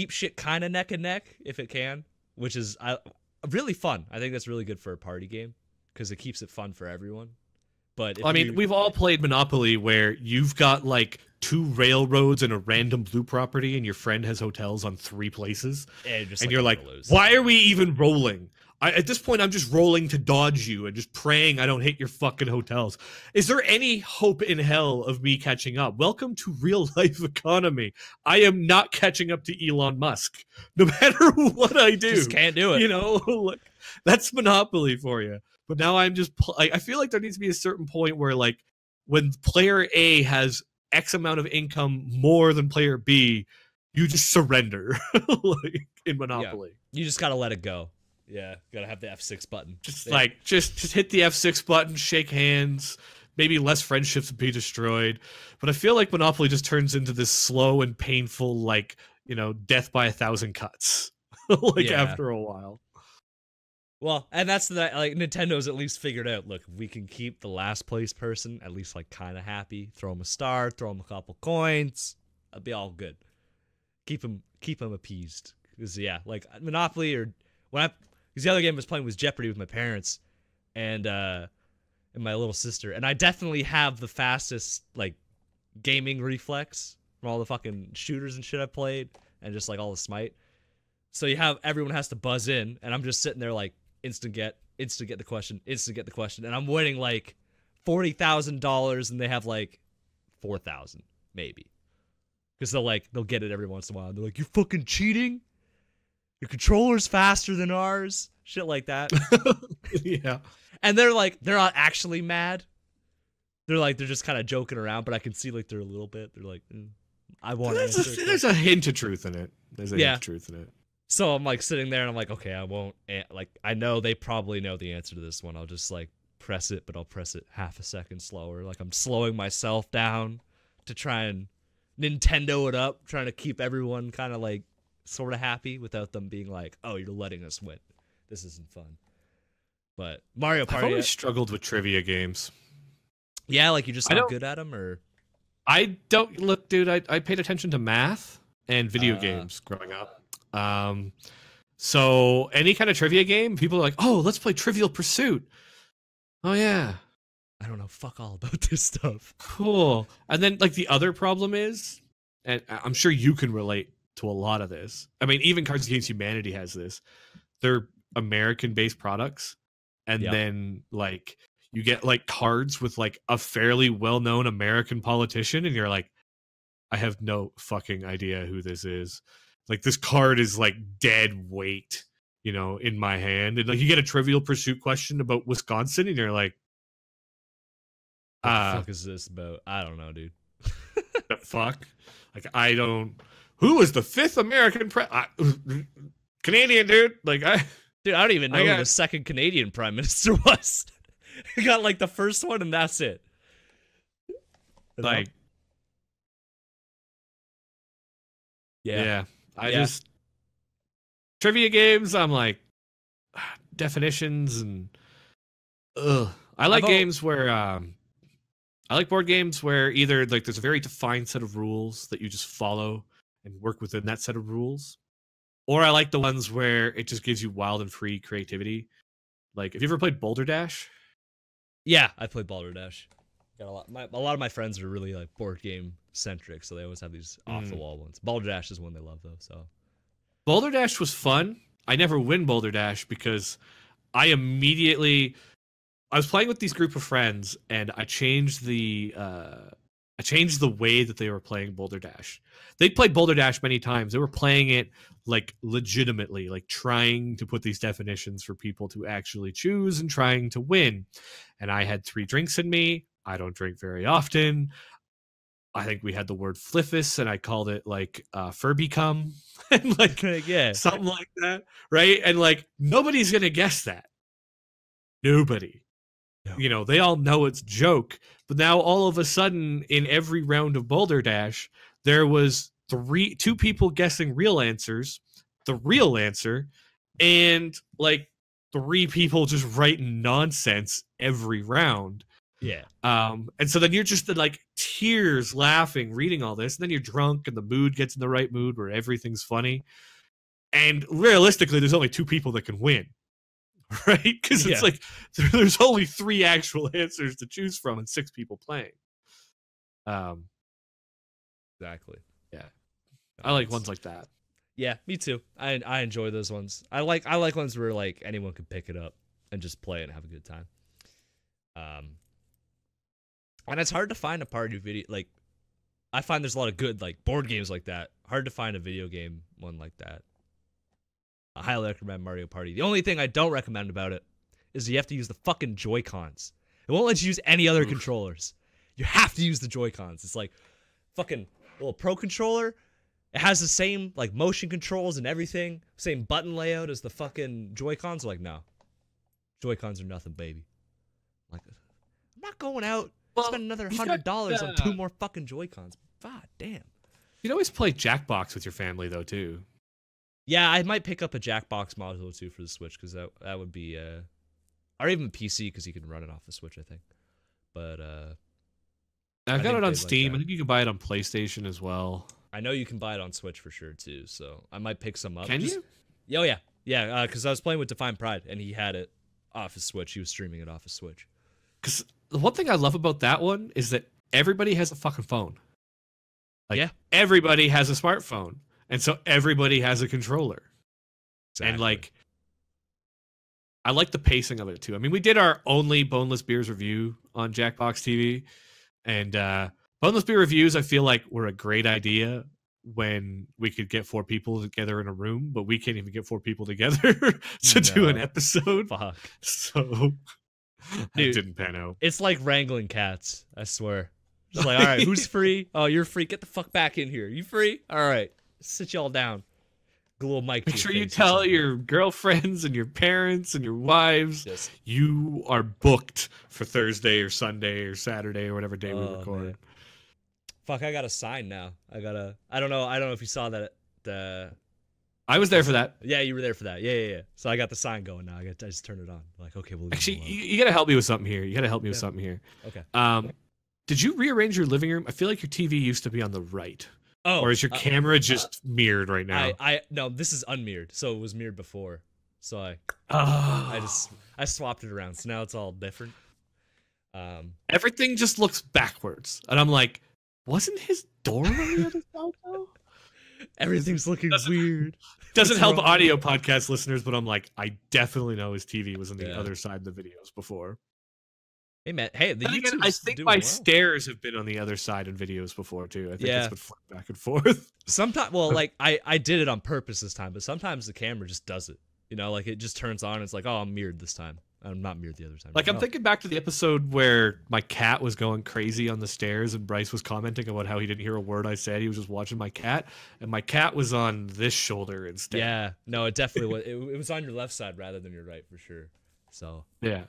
shit kind of neck and neck if it can, which is really fun. I think that's really good for a party game because it keeps it fun for everyone. But if I mean, we've all played Monopoly where you've got like 2 railroads and a random blue property, and your friend has hotels on 3 places, and you're like, why are we even rolling? At this point, I'm just rolling to dodge you and just praying I don't hit your fucking hotels. Is there any hope in hell of me catching up? Welcome to real life economy. I am not catching up to Elon Musk, no matter what I do. Just can't do it. Look, that's Monopoly for you. But now I'm just, I feel like there needs to be a certain point where, like, when player A has X amount of income more than player B, you just surrender, like in Monopoly. You just gotta let it go. Yeah, gotta have the F6 button. Just hit the F6 button, shake hands. Maybe less friendships would be destroyed. But I feel like Monopoly just turns into this slow and painful, like, death by 1,000 cuts. After a while. Well, and that's like Nintendo's at least figured out. Look, if we can keep the last place person at least like kind of happy. Throw him a star, throw him a couple coins. That'll be all good. Keep him appeased. Because like Monopoly because the other game I was playing was Jeopardy with my parents and my little sister, and I definitely have the fastest like gaming reflex from all the fucking shooters and shit I played, and just like all the Smite. So everyone has to buzz in, and I'm just sitting there like instant get the question, and I'm winning like $40,000, and they have like 4,000 maybe, because they'll get it every once in a while. They're like, "You're fucking cheating. Your controller's faster than ours." Shit like that. Yeah. And they're not actually mad. They're just kind of joking around, but I can see like they're a little bit. They're like, I want to answer. There's a hint of truth in it. Hint of truth in it. So I'm like sitting there and I'm like, okay, I won't. Like, I know they probably know the answer to this one. I'll just like press it, but I'll press it half a second slower. Like I'm slowing myself down to try and Nintendo it up, trying to keep everyone kind of like sort of happy without them being like, oh, you're letting us win. This isn't fun. But Mario Party, I've always struggled with trivia games. Yeah, like you're just not good at them, or I don't look, dude. I paid attention to math and video games growing up. So any kind of trivia game, people are like, "Oh, let's play Trivial Pursuit." Oh yeah, I don't know fuck all about this stuff. Cool. And then like the other problem is, and I'm sure you can relate to a lot of this. I mean, even Cards Against Humanity has this. They're American-based products, and then like you get like cards with like a fairly well-known American politician, and you're like, I have no fucking idea who this is. Like this card is like dead weight, in my hand. And like you get a Trivial Pursuit question about Wisconsin, and you're like, what the fuck is this about? I don't know, dude. The fuck? Like I don't. Who was the 5th American Canadian dude? Like I don't even know who the 2nd Canadian Prime Minister was. I got like the first one, and that's it. Like, yeah. I just trivia games. I'm like definitions and I like games where I like board games where either like there's a very defined set of rules that you just follow and work within that set of rules, Or I like the ones where it just gives you wild and free creativity. Like, have you ever played Boulder Dash? Yeah, I played Boulder Dash. Got a lot of my friends are really like board game centric, so they always have these off the wall ones. Boulder Dash is one they love though. So Boulder Dash was fun. I never win Boulder Dash because I was playing with these group of friends and I changed the way that they were playing Boulder Dash. They played Boulder Dash many times. They were playing it like legitimately, like trying to put these definitions for people to actually choose and trying to win. And I had 3 drinks in me. I don't drink very often. I think we had the word fliffus and I called it like Furby cum and like yeah, something like that. Right. And like nobody's going to guess that. Nobody. No. You know, they all know it's a joke, but now all of a sudden in every round of Boulder Dash, there was 2 people guessing real answers, the real answer, and like 3 people just writing nonsense every round. Yeah. And so then you're just in like tears laughing, reading all this, and then you're drunk and the mood gets in the right mood where everything's funny. And realistically, there's only 2 people that can win. Right? Because it's like there's only 3 actual answers to choose from and 6 people playing. Exactly. Yeah. I like ones like that. Yeah, me too. I enjoy those ones. I like ones where like anyone can pick it up and just play it and have a good time. And it's hard to find a party video like I find there's a lot of good like board games like that. Hard to find a video game one like that. I highly recommend Mario Party. The only thing I don't recommend about it is you have to use the fucking Joy-Cons. It won't let you use any other controllers. You have to use the Joy-Cons. It's like fucking little Pro controller. It has the same like motion controls and everything, same button layout as the fucking Joy-Cons. Like, no, Joy-Cons are nothing, baby. Like, I'm not going out spend another $100 on 2 more fucking Joy-Cons. God damn. You'd always play Jackbox with your family though too. Yeah, I might pick up a Jackbox module too for the Switch because that would be or even PC because you can run it off the Switch, I think. But I've got it on Steam. I think you can buy it on PlayStation as well. I know you can buy it on Switch for sure too, so I might pick some up. Can you? Oh yeah, yeah. Because I was playing with Define Pride and he had it off his Switch. He was streaming it off his Switch. Because the one thing I love about that one is that everybody has a fucking phone. Like, everybody has a smartphone, and so everybody has a controller. Exactly. And like, I like the pacing of it too. I mean, we did our only Boneless Beers review on Jackbox TV, and Boneless Beer reviews I feel like were a great idea when we could get 4 people together in a room, but we can't even get 4 people together to do an episode. Fuck. So it didn't pan out. It's like wrangling cats, I swear. Just like, all right, who's free? Oh, you're free. Get the fuck back in here. You free? All right. Sit y'all down. Get a little mic. Make sure you tell your girlfriends and your parents and your wives you are booked for Thursday or Sunday or Saturday or whatever day we record. Man. Fuck, I got a sign now. I don't know if you saw that. I was there for that. Yeah, you were there for that. Yeah. So I got the sign going now. I just turn it on. Like, okay, we'll actually, you got to help me with something here. Okay. Did you rearrange your living room? I feel like your TV used to be on the right. Oh. Or is your camera just mirrored right now? No, this is unmirrored. So it was mirrored before. So I swapped it around. So now it's all different. Everything just looks backwards. And I'm like, wasn't his door on the other side though? Everything's looking weird. Doesn't help audio podcast listeners, but I'm like, I definitely know his TV was on the other side of the videos before. Hey, Matt. Hey, I think my stairs have been on the other side in videos before too. I think it's been flipped back and forth. Sometimes, well, like I did it on purpose this time, but sometimes the camera just does it. You know, like it just turns on. And it's like, oh, I'm mirrored this time. I'm not mirrored the other time. Like I'm thinking back to the episode where my cat was going crazy on the stairs, and Bryce was commenting about how he didn't hear a word I said. He was just watching my cat, and my cat was on this shoulder instead. Yeah, no, it definitely was. It was on your left side rather than your right for sure. So yeah.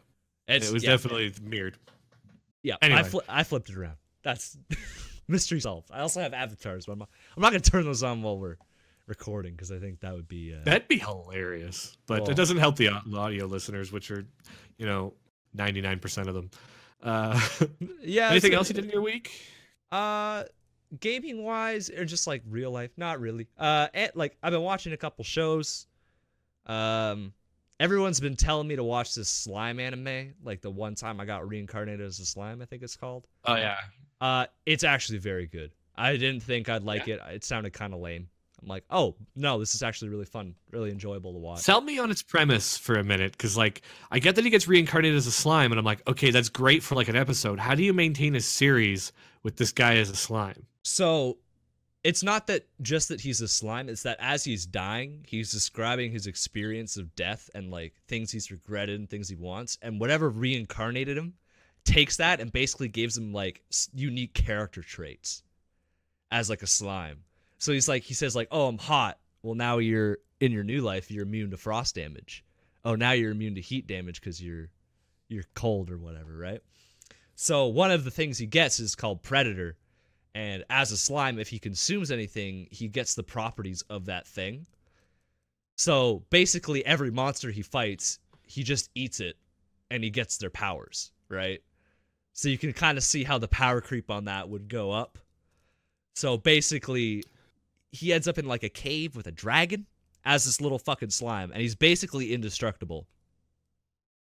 It was definitely mirrored. Yeah, anyway. I flipped it around. That's mystery solved. I also have avatars, but I'm not going to turn those on while we're recording because I think that would be... That'd be hilarious. But it doesn't help the audio listeners, which are, 99% of them. Yeah. Anything else you did in your week? gaming wise or just like real life, not really. Like I've been watching a couple shows. Everyone's been telling me to watch this slime anime. Like the one time I got reincarnated as a slime, I think it's called. Oh yeah. It's actually very good. I didn't think I'd like it. It sounded kind of lame. I'm like, oh no, this is actually really fun, really enjoyable to watch. Sell me on its premise for a minute, because like I get that he gets reincarnated as a slime, and I'm like, okay, that's great for like an episode. How do you maintain a series with this guy as a slime? So it's not that just that he's a slime, it's that as he's dying, he's describing his experience of death and like things he's regretted and things he wants, and whatever reincarnated him takes that and basically gives him like unique character traits as like a slime. So he's like, he says like, oh, I'm hot. Well, now you're in your new life, you're immune to frost damage. Oh, now you're immune to heat damage because you're cold or whatever, right? So one of the things he gets is called Predator. And as a slime, if he consumes anything, he gets the properties of that thing. So basically every monster he fights, he just eats it and he gets their powers, right? So you can kind of see how the power creep on that would go up. So basically, he ends up in like a cave with a dragon as this little fucking slime, and he's basically indestructible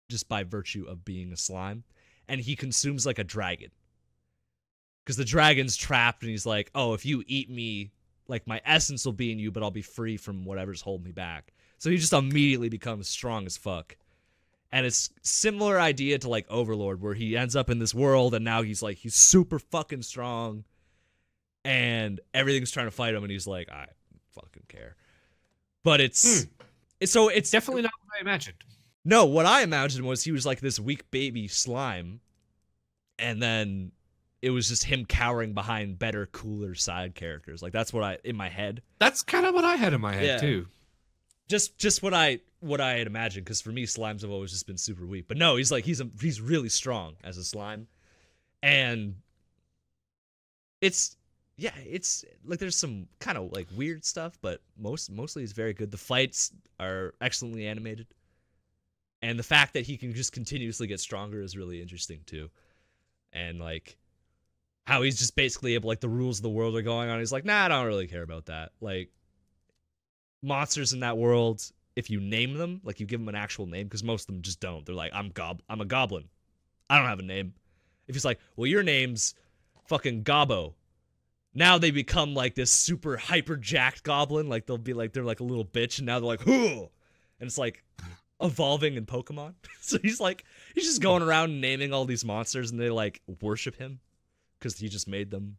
just by virtue of being a slime. And he consumes like a dragon because the dragon's trapped, and he's like, oh, if you eat me, like my essence will be in you, but I'll be free from whatever's holding me back. So he just immediately becomes strong as fuck. And it's similar idea to like Overlord, where he ends up in this world and now he's like, he's super fucking strong and everything's trying to fight him, and he's like, I fucking care. But it's Definitely not what I imagined. No, what I imagined was he was like this weak baby slime, and then it was just him cowering behind better, cooler side characters. Like that's what in my head. That's kind of what I had in my head too. Just what I had imagined, because for me slimes have always just been super weak. But no, he's like he's really strong as a slime, and it's like there's some kind of like weird stuff, but mostly it's very good. The fights are excellently animated, and the fact that he can just continuously get stronger is really interesting too. And like how he's just basically able, like the rules of the world are going on, he's like, nah, I don't really care about that. Like monsters in that world, if you name them, like you give them an actual name, because most of them just don't. They're like, I'm a goblin, I don't have a name. If he's like, well, your name's fucking Gobbo, now they become like this super hyper jacked goblin. Like they'll be like, they're like a little bitch, and now they're like, whoo, and it's like evolving in Pokemon. So he's just going around naming all these monsters, and they like worship him because he just made them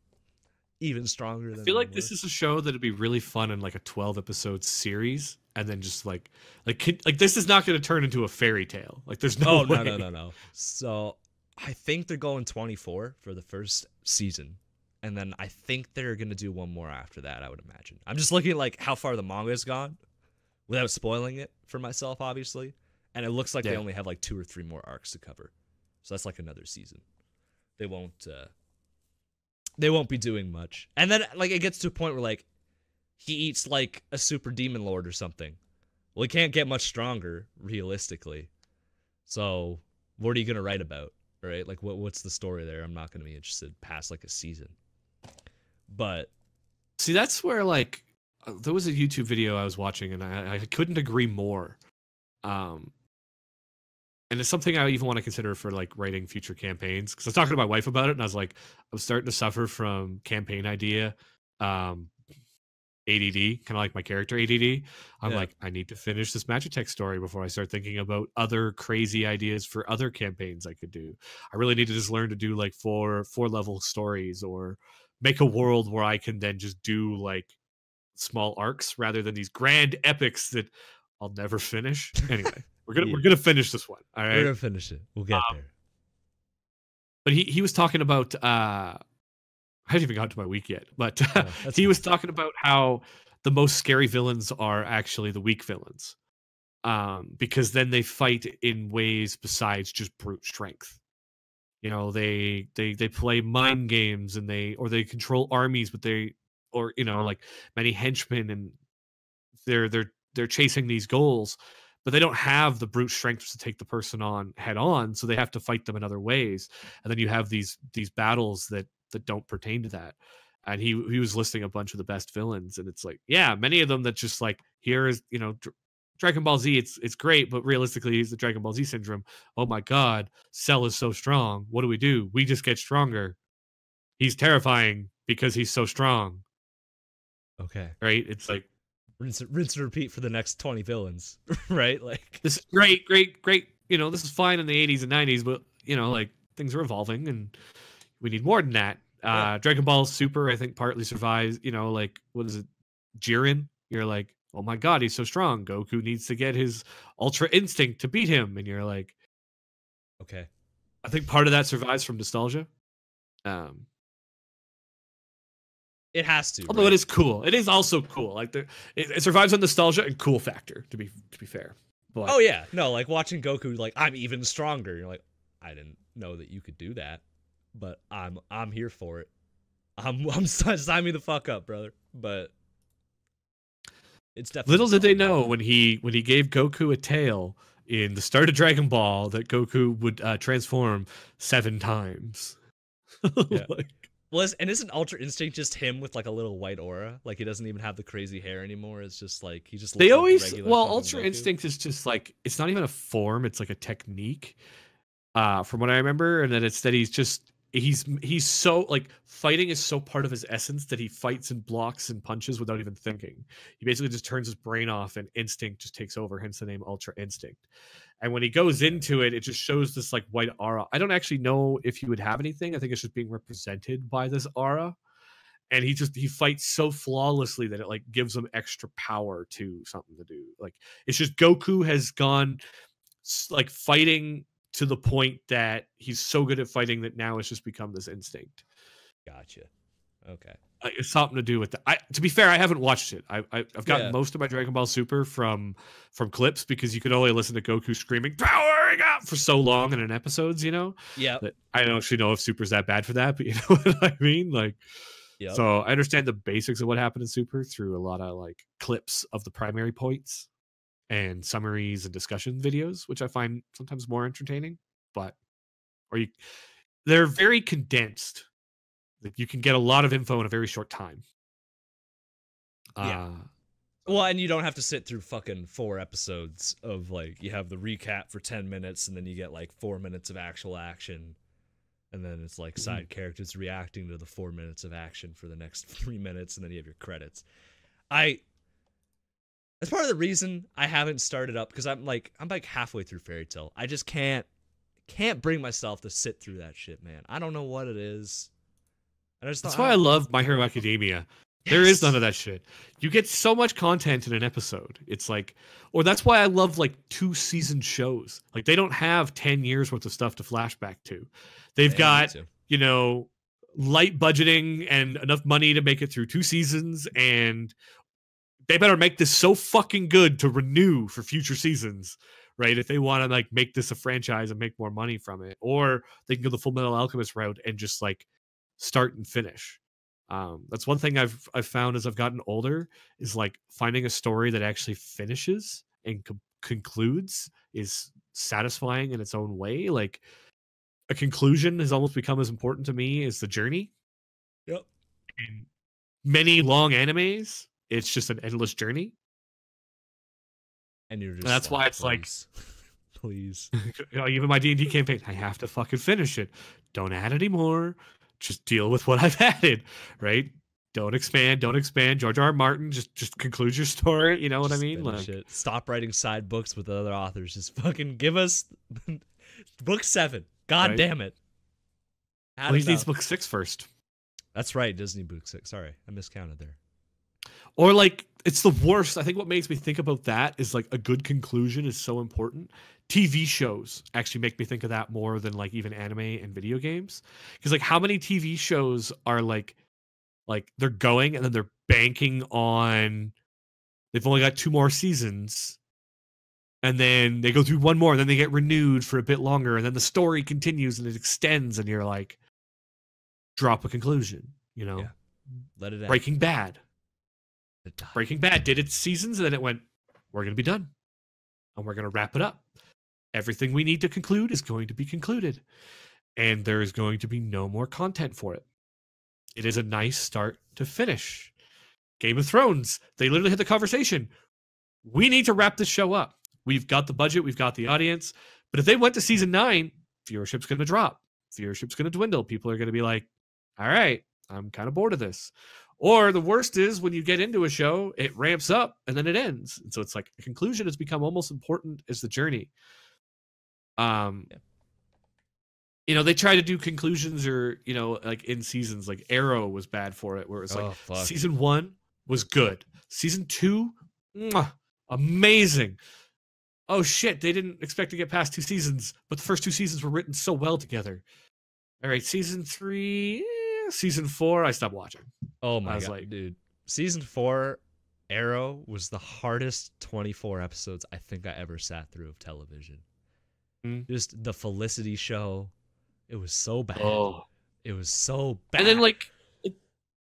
even stronger than I feel like this is a show that'd be really fun in like a 12 episode series, and then just like this is not going to turn into a fairy tale. Like there's no way. No. So I think they're going 24 for the first season, and then I think they're going to do one more after that, I would imagine. I'm just looking at like how far the manga's gone without spoiling it for myself, obviously, and it looks like they only have like 2 or 3 more arcs to cover. So that's like another season. They won't be doing much. And then like it gets to a point where like he eats like a super demon lord or something. Well, he can't get much stronger realistically. So what are you going to write about, right? Like what's the story there? I'm not going to be interested past like a season. But see, that's where like there was a YouTube video I was watching, and I couldn't agree more. And it's something I even want to consider for like writing future campaigns, because I was talking to my wife about it, and I was like, I'm starting to suffer from campaign idea ADD, kind of like my character ADD. I'm like, I need to finish this Magitech story before I start thinking about other crazy ideas for other campaigns I could do. I really need to just learn to do like four level stories, or make a world where I can then just do like small arcs rather than these grand epics that I'll never finish. Anyway, we're gonna finish this one. All right, we're gonna finish it. We'll get there. But he was talking about I haven't even got to my week yet, but he was talking about how the most scary villains are actually the weak villains, because then they fight in ways besides just brute strength. You know, they play mind games, and they control armies, but like many henchmen, and they're chasing these goals, but they don't have the brute strength to take the person on head on, so they have to fight them in other ways. And then you have these battles that don't pertain to that. and he was listing a bunch of the best villains, and it's like, yeah, many of them that just like, here is, you know, Dragon Ball Z, it's great, but realistically, it's the Dragon Ball Z syndrome. Oh my God, Cell is so strong. What do? We just get stronger. He's terrifying because he's so strong. Okay. Right? It's like rinse and repeat for the next 20 villains, right? Like, this is great. You know, this is fine in the 80s and 90s, but you know, like things are evolving and we need more than that. Dragon Ball Super, I think, partly survives, you know, like, what is it? Jiren? You're like, oh my God, he's so strong. Goku needs to get his Ultra Instinct to beat him. And you're like, okay. I think part of that survives from nostalgia. It has to. Although it is cool. It is also cool. Like it survives on nostalgia and cool factor, to be fair. But, oh yeah. No, like watching Goku, like, I'm even stronger. You're like, I didn't know that you could do that, but I'm here for it. I'm sign me the fuck up, brother. But it's definitely little did they know when he gave Goku a tail in the start of Dragon Ball that Goku would transform 7 times. Yeah. And isn't Ultra Instinct just him with like a little white aura? Like he doesn't even have the crazy hair anymore. It's just like he just. They looks always like regular Ultra Goku. Instinct is just like, it's not even a form. It's like a technique, from what I remember, and then it's that he's so like, fighting is so part of his essence that he fights and blocks and punches without even thinking. He basically just turns his brain off and instinct just takes over, hence the name Ultra Instinct. And when he goes into it, it just shows this like white aura. I don't actually know if he would have anything. I think it's just being represented by this aura. And he fights so flawlessly that it like gives him extra power to something to do. Like, it's just Goku has gone like fighting to the point that he's so good at fighting that now it's just become this instinct. Gotcha. Okay. It's something to do with that. To be fair, I haven't watched it. I've gotten most of my Dragon Ball Super from clips, because you could only listen to Goku screaming "powering up" for so long in an episodes. You know. Yeah. I don't actually know if Super's that bad for that, but you know what I mean. Like, so I understand the basics of what happened in Super through a lot of like clips of the primary points and summaries and discussion videos, which I find sometimes more entertaining. But they're very condensed. Like, you can get a lot of info in a very short time. Yeah. Well, and you don't have to sit through fucking 4 episodes of like, you have the recap for 10 minutes and then you get like 4 minutes of actual action. And then it's like side characters reacting to the 4 minutes of action for the next 3 minutes, and then you have your credits. That's part of the reason I haven't started up, because I'm like halfway through Fairy Tail. I just can't bring myself to sit through that shit, man. I don't know what it is. That's why I love My Hero Academia. Yes. There is none of that shit. You get so much content in an episode. It's like, or that's why I love like 2-season shows. Like, they don't have 10 years worth of stuff to flashback to. They've got, you know, light budgeting and enough money to make it through 2 seasons, and they better make this so fucking good to renew for future seasons, right? If they want to like make this a franchise and make more money from it, or they can go the Full Metal Alchemist route and just like start and finish. That's one thing I've found as I've gotten older, is like finding a story that actually finishes and concludes is satisfying in its own way. Like, a conclusion has almost become as important to me as the journey. Yep. In many long animes, it's just an endless journey. And you're just that's why it's please. Please. You know, even my D&D campaign, I have to fucking finish it. Don't add any more. Just deal with what I've added, right? Don't expand. George R. R. Martin, just conclude your story. You know what I mean? Like, stop writing side books with other authors. Just fucking give us book 7. God damn it. Well, he needs book 6 first. That's right, Disney book 6. Sorry, I miscounted there. Or like, it's the worst. I think what makes me think about that is like, a good conclusion is so important. TV shows actually make me think of that more than like even anime and video games. Because like, how many TV shows are like they're going and then they're banking on, they've only got 2 more seasons, and then they go through 1 more, and then they get renewed for a bit longer, and then the story continues and it extends, and you're like, drop a conclusion, you know? Yeah. Let it out. Breaking Bad did its seasons, and then it went, we're going to be done, and we're going to wrap it up. Everything we need to conclude is going to be concluded, and there is going to be no more content for it. it is a nice start to finish. Game of Thrones, they literally had the conversation. We need to wrap this show up. We've got the budget, we've got the audience. But if they went to season 9, viewership's going to drop. Viewership's going to dwindle. People are going to be like, all right, I'm kind of bored of this. Or the worst is when you get into a show, it ramps up and then it ends. And so it's like a conclusion has become almost important as the journey. You know, they try to do conclusions or, you know, like in seasons, like Arrow was bad for it, where it's like season 1 was good. Season 2, amazing. Oh shit, they didn't expect to get past 2 seasons, but the first 2 seasons were written so well together. All right, season 3, season 4, I stopped watching. Oh my god, dude. Season 4, Arrow was the hardest 24 episodes I think I ever sat through of television. Just the Felicity show. It was so bad. Oh. It was so bad. And then like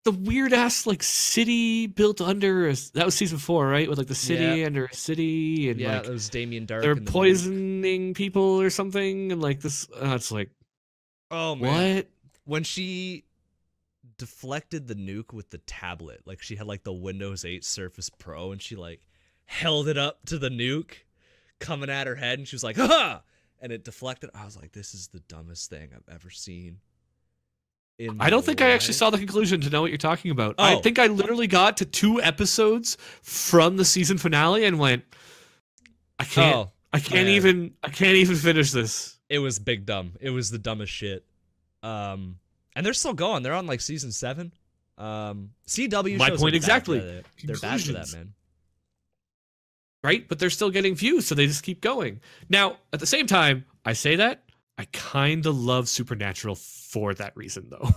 the weird ass like city built under that was season 4, right? With like the city under a city and like it was Damien Dark. They're poisoning people or something and like this. It's like, oh man, what? When she deflected the nuke with the tablet, like she had like the Windows 8 Surface Pro and she like held it up to the nuke coming at her head and she was like, ha! And it deflected. I was like, this is the dumbest thing I've ever seen. I don't think I actually saw the conclusion to know what you're talking about. Oh. I think I literally got to 2 episodes from the season finale and went, I can't even finish this. It was big dumb. It was the dumbest shit. And they're still going. They're on like season 7. CW. My point exactly. They're bad for that, man. Right, but they're still getting views, so they just keep going. Now, at the same time, I say that I kind of love Supernatural for that reason, though.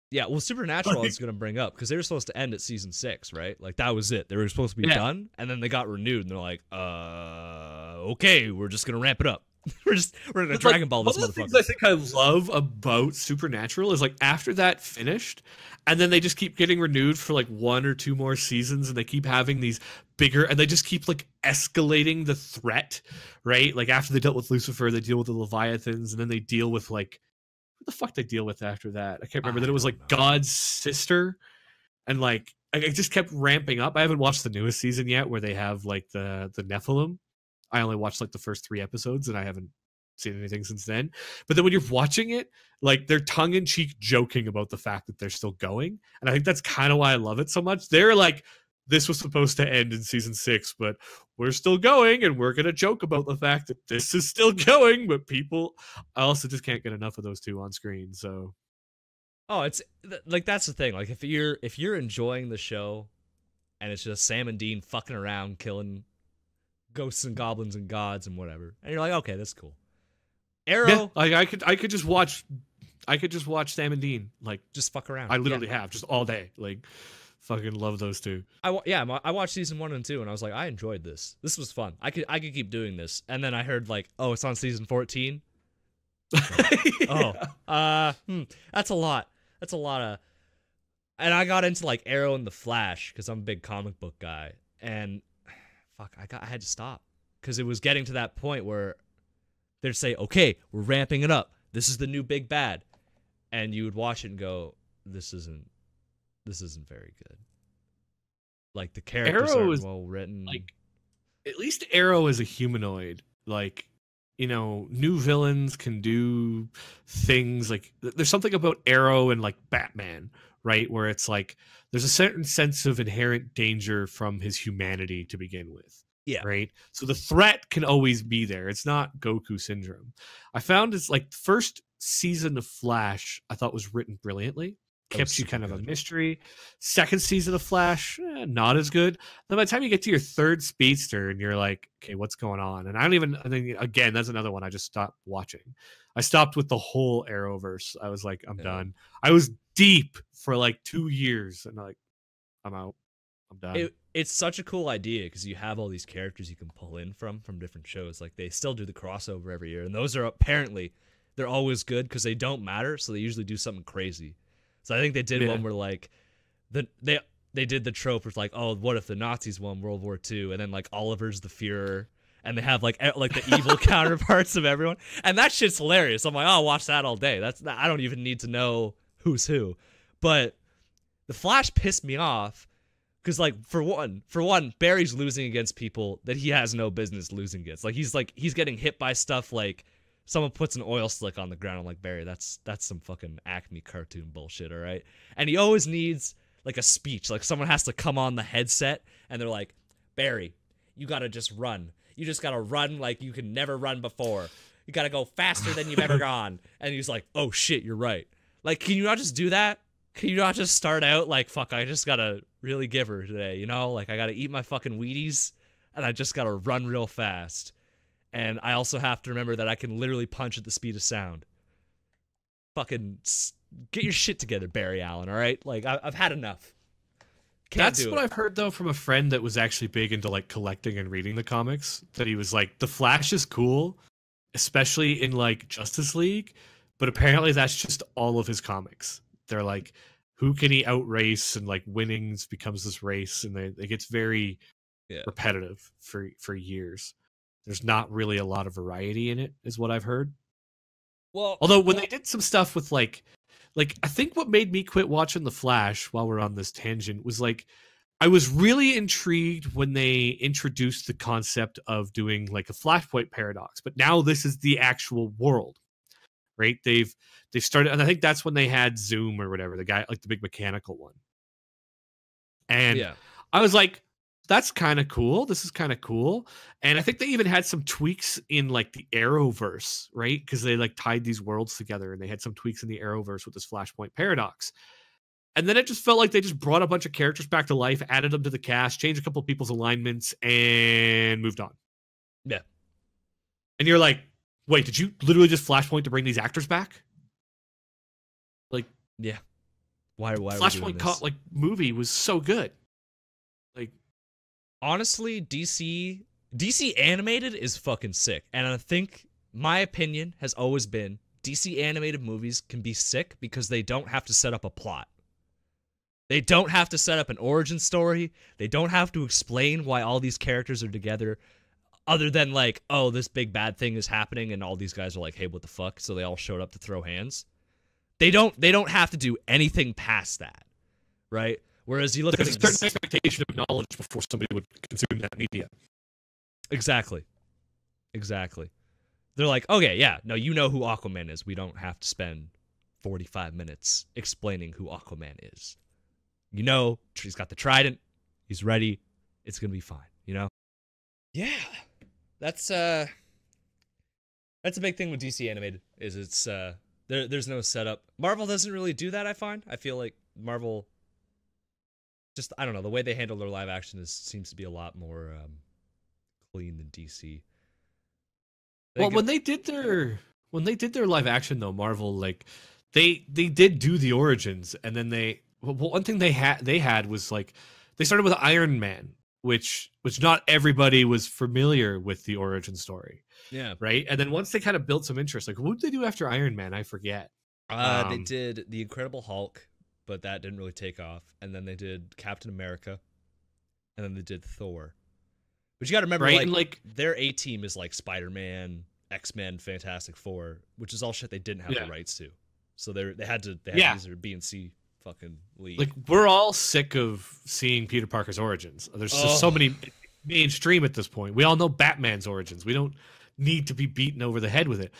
Yeah, well, Supernatural is going to bring up because they were supposed to end at season 6, right? Like that was it. They were supposed to be done, and then they got renewed, and they're like, okay, we're just going to ramp it up. we're going to Dragon Ball this motherfucker. One of the things I think I love about Supernatural is like after that finished, and then they just keep getting renewed for like 1 or 2 more seasons, and they keep having these bigger, and they just keep like escalating the threat, right? Like after they dealt with Lucifer, they deal with the Leviathans, and then they deal with like, what the fuck they deal with after that? I can't remember. That it was like God's sister, and like it just kept ramping up. I haven't watched the newest season yet, where they have like the Nephilim. I only watched like the first 3 episodes, and I haven't seen anything since then. But then when you're watching it, like they're tongue-in-cheek joking about the fact that they're still going, and I think that's kind of why I love it so much. They're like, this was supposed to end in season 6, but we're still going, and we're gonna joke about the fact that this is still going. But people, I also just can't get enough of those 2 on screen. So, it's like that's the thing. Like if you're enjoying the show, and it's just Sam and Dean fucking around, killing ghosts and goblins and gods and whatever, and you're like, okay, that's cool. Arrow, yeah, like I could just watch Sam and Dean, like just fuck around. I literally have just all day, like. Fucking love those 2. I watched season 1 and 2, and I was like, I enjoyed this. This was fun. I could keep doing this. And then I heard like, oh, it's on season 14. That's a lot. That's a lot of. And I got into like Arrow and the Flash because I'm a big comic book guy, and fuck, I had to stop because it was getting to that point where they'd say, okay, we're ramping it up. This is the new big bad, and you would watch it and go, this isn't very good. Like the characters aren't well written. Like at least Arrow is a humanoid. Like, you know, new villains can do things like there's something about Arrow and like Batman, right? Where it's like there's a certain sense of inherent danger from his humanity to begin with. Yeah. Right. So the threat can always be there. It's not Goku syndrome. I found it's like the first season of Flash I thought was written brilliantly. Kept you kind of a mystery. Second season of Flash, not as good. Then by the time you get to your 3rd speedster and you're like, okay, what's going on? And I think again, that's another one I just stopped watching. I stopped with the whole Arrowverse. I was like, I'm done. I was deep for like 2 years and like, I'm out. I'm done. It's such a cool idea because you have all these characters you can pull in from different shows. Like they still do the crossover every year. And those are apparently, they're always good because they don't matter. So they usually do something crazy. So I think they did one where like they did the trope with like, oh, what if the Nazis won World War II, and then like Oliver's the Führer, and they have like the evil counterparts of everyone, and that shit's hilarious. I'm like, oh, I'll watch that all day. I don't even need to know who's who, but The Flash pissed me off because, like, for one, Barry's losing against people that he has no business losing against. He's getting hit by stuff like someone puts an oil slick on the ground. I'm like, Barry, that's some fucking Acme cartoon bullshit, all right? And he always needs like a speech. Like someone has to come on the headset and they're like, Barry, you gotta just run. You just gotta run like you can never run before. You gotta go faster than you've ever gone. And he's like, oh shit, you're right. Like, can you not just do that? Can you not just start out like, fuck, I just gotta really give her today, you know? Like, I gotta eat my fucking Wheaties, and I just gotta run real fast. And I also have to remember that I can literally punch at the speed of sound. Fucking get your shit together, Barry Allen, all right? Like, I've had enough. That's what I've heard, though, from a friend that was actually big into, like, collecting and reading the comics, that he was like, the Flash is cool, especially in, like, Justice League, but apparently that's just all of his comics. They're like, who can he outrace, and like winnings becomes this race, and it gets very repetitive for years. There's not really a lot of variety in it, is what I've heard. Well, although when they did some stuff with like I think what made me quit watching The Flash while we're on this tangent was like I was really intrigued when they introduced the concept of doing like a Flashpoint paradox, but now this is the actual world. Right, they've started, and I think that's when they had Zoom or whatever, the guy, like the big mechanical one. And I was like, that's kind of cool. This is kind of cool. And I think they even had some tweaks in like the Arrowverse, right? Because they like tied these worlds together, and they had some tweaks in the Arrowverse with this Flashpoint paradox. And then it just felt like they just brought a bunch of characters back to life, added them to the cast, changed a couple of people's alignments, and moved on. Yeah. And you're like, wait, did you literally just Flashpoint to bring these actors back? Like, yeah. Why Flashpoint like movie was so good. Like, honestly, DC animated is fucking sick. And I think my opinion has always been DC animated movies can be sick because they don't have to set up a plot. They don't have to set up an origin story. They don't have to explain why all these characters are together. Other than like, oh, this big bad thing is happening, and all these guys are like, hey, what the fuck? So they all showed up to throw hands. They don't have to do anything past that, right? Whereas you look there's at a certain expectation of knowledge before somebody would consume that media. Exactly. They're like, okay, yeah, no, you know who Aquaman is. We don't have to spend 45 minutes explaining who Aquaman is. You know, he's got the trident. He's ready. It's gonna be fine. You know. Yeah. That's a big thing with DC animated is it's there's no setup. Marvel doesn't really do that, I find. I feel like Marvel just, I don't know, the way they handle their live action seems to be a lot more clean than DC. When they did their live action though, Marvel, like they did do the origins, and then one thing they had was like they started with Iron Man, which not everybody was familiar with the origin story. Yeah. Right? And then once they kind of built some interest, like what did they do after Iron Man? I forget. They did The Incredible Hulk, but that didn't really take off. And then they did Captain America, and then they did Thor. But you got to remember, right? like their A-team is like Spider-Man, X-Men, Fantastic Four, which is all shit they didn't have the rights to. So they had to use their B and C fucking league. Like we're all sick of seeing Peter Parker's origins. There's just so many mainstream at this point. We all know Batman's origins. We don't need to be beaten over the head with it.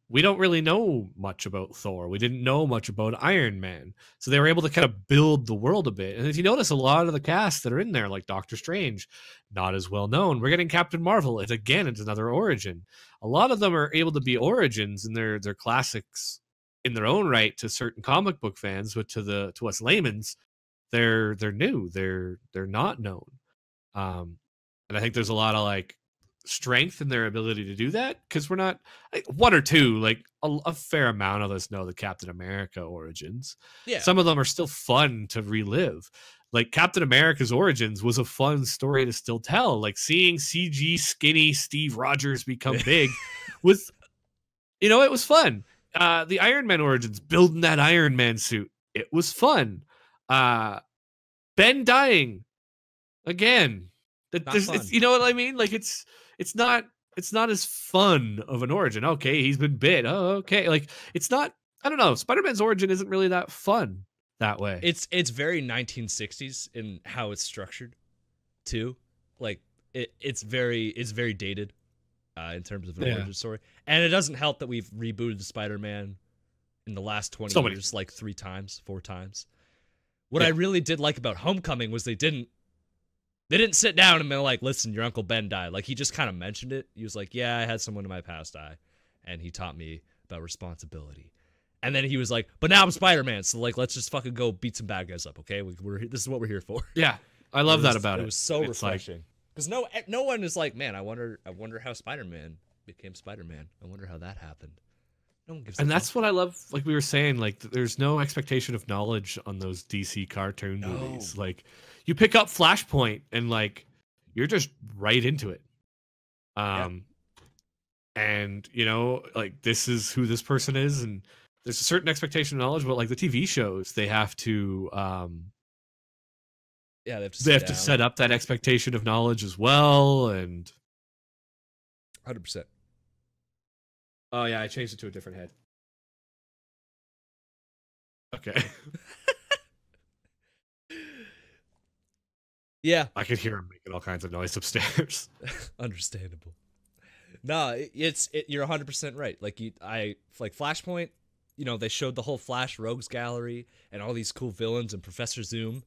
We don't really know much about Thor. We didn't know much about Iron Man. So they were able to kind of build the world a bit. And if you notice, a lot of the cast that are in there, like Doctor Strange, not as well known. We're getting Captain Marvel. It's another origin. A lot of them are able to be origins, and they're classics in their own right to certain comic book fans, but to us laymen's, they're new. They're not known. And I think there's a lot of like strength in their ability to do that, because we're not like, one or two, like a fair amount of us know the Captain America origins. Yeah. Some of them are still fun to relive. Like Captain America's origins was a fun story to still tell. Like seeing CG skinny Steve Rogers become big was, it was fun. The Iron Man origins, building that Iron Man suit, it was fun. Ben dying again. You know what I mean? Like it's not as fun of an origin. Okay, he's been bit. Oh, okay. Like it's not. I don't know. Spider-Man's origin isn't really that fun. that way. It's very 1960s in how it's structured, too. Like it's very dated, in terms of an origin story, and it doesn't help that we've rebooted Spider-Man in the last 20 years like 4 times. What I really did like about Homecoming was they didn't sit down and be like, listen, your Uncle Ben died. Like, he just kind of mentioned it. He was like, yeah, I had someone in my past die, and he taught me about responsibility. And then he was like, but now I'm Spider-Man, so like, let's just fucking go beat some bad guys up, okay? This is what we're here for. Yeah, I love that about it. It was so refreshing. Because no one is like, man, I wonder how Spider-Man became Spider-Man. I wonder how that happened. No one gives a fuck. That's what I love. Like we were saying, like there's no expectation of knowledge on those DC cartoon movies. Like you pick up Flashpoint and like you're just right into it. And you know, like this is who this person is, and there's a certain expectation of knowledge. But like the TV shows, they have to they have to set up that expectation of knowledge as well, and 100%. Oh yeah, I changed it to a different head. Okay. Yeah, I could hear him making all kinds of noise upstairs. Understandable. No, you're 100% right. Like like Flashpoint, you know, they showed the whole Flash Rogues gallery and all these cool villains and Professor Zoom.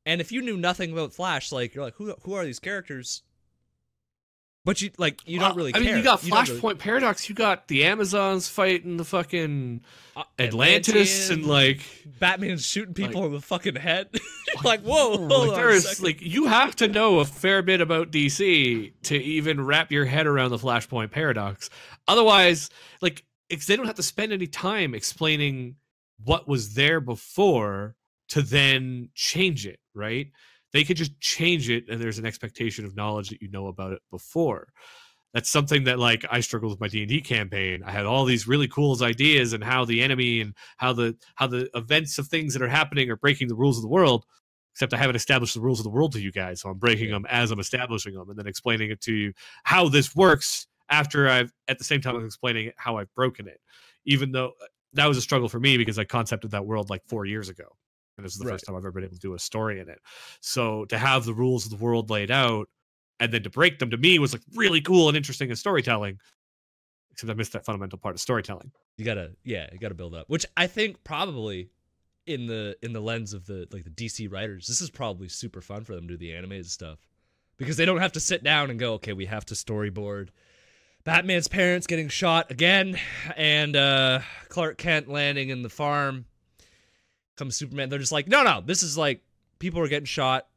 And if you knew nothing about Flash, like you're like, who are these characters? But you don't really care. I mean, you got Flashpoint Paradox. You got the Amazons fighting the fucking Atlantis, and like Batman's shooting people in the fucking head. You're like, whoa, hold on a second. Like you have to know a fair bit about DC to even wrap your head around the Flashpoint Paradox. Otherwise, like they don't have to spend any time explaining what was there before to then change it, right? They could just change it, and there's an expectation of knowledge that you know about it before. That's something that, like, I struggled with my D&D campaign. I had all these really cool ideas and how the enemy and how the events of things that are happening are breaking the rules of the world, except I haven't established the rules of the world to you guys, so I'm breaking them as I'm establishing them and then explaining it to you how this works after at the same time I'm explaining how I've broken it. Even though that was a struggle for me because I concepted that world like 4 years ago. And this is the first time I've ever been able to do a story in it. So to have the rules of the world laid out and then to break them to me was like really cool and interesting in storytelling. Except I missed that fundamental part of storytelling. You gotta build up. Which I think probably in the lens of the DC writers, this is probably super fun for them to do the animated stuff. Because they don't have to sit down and go, okay, we have to storyboard Batman's parents getting shot again and Clark Kent landing in the farm. Comes Superman, they're just like, no, this is like people are getting shot,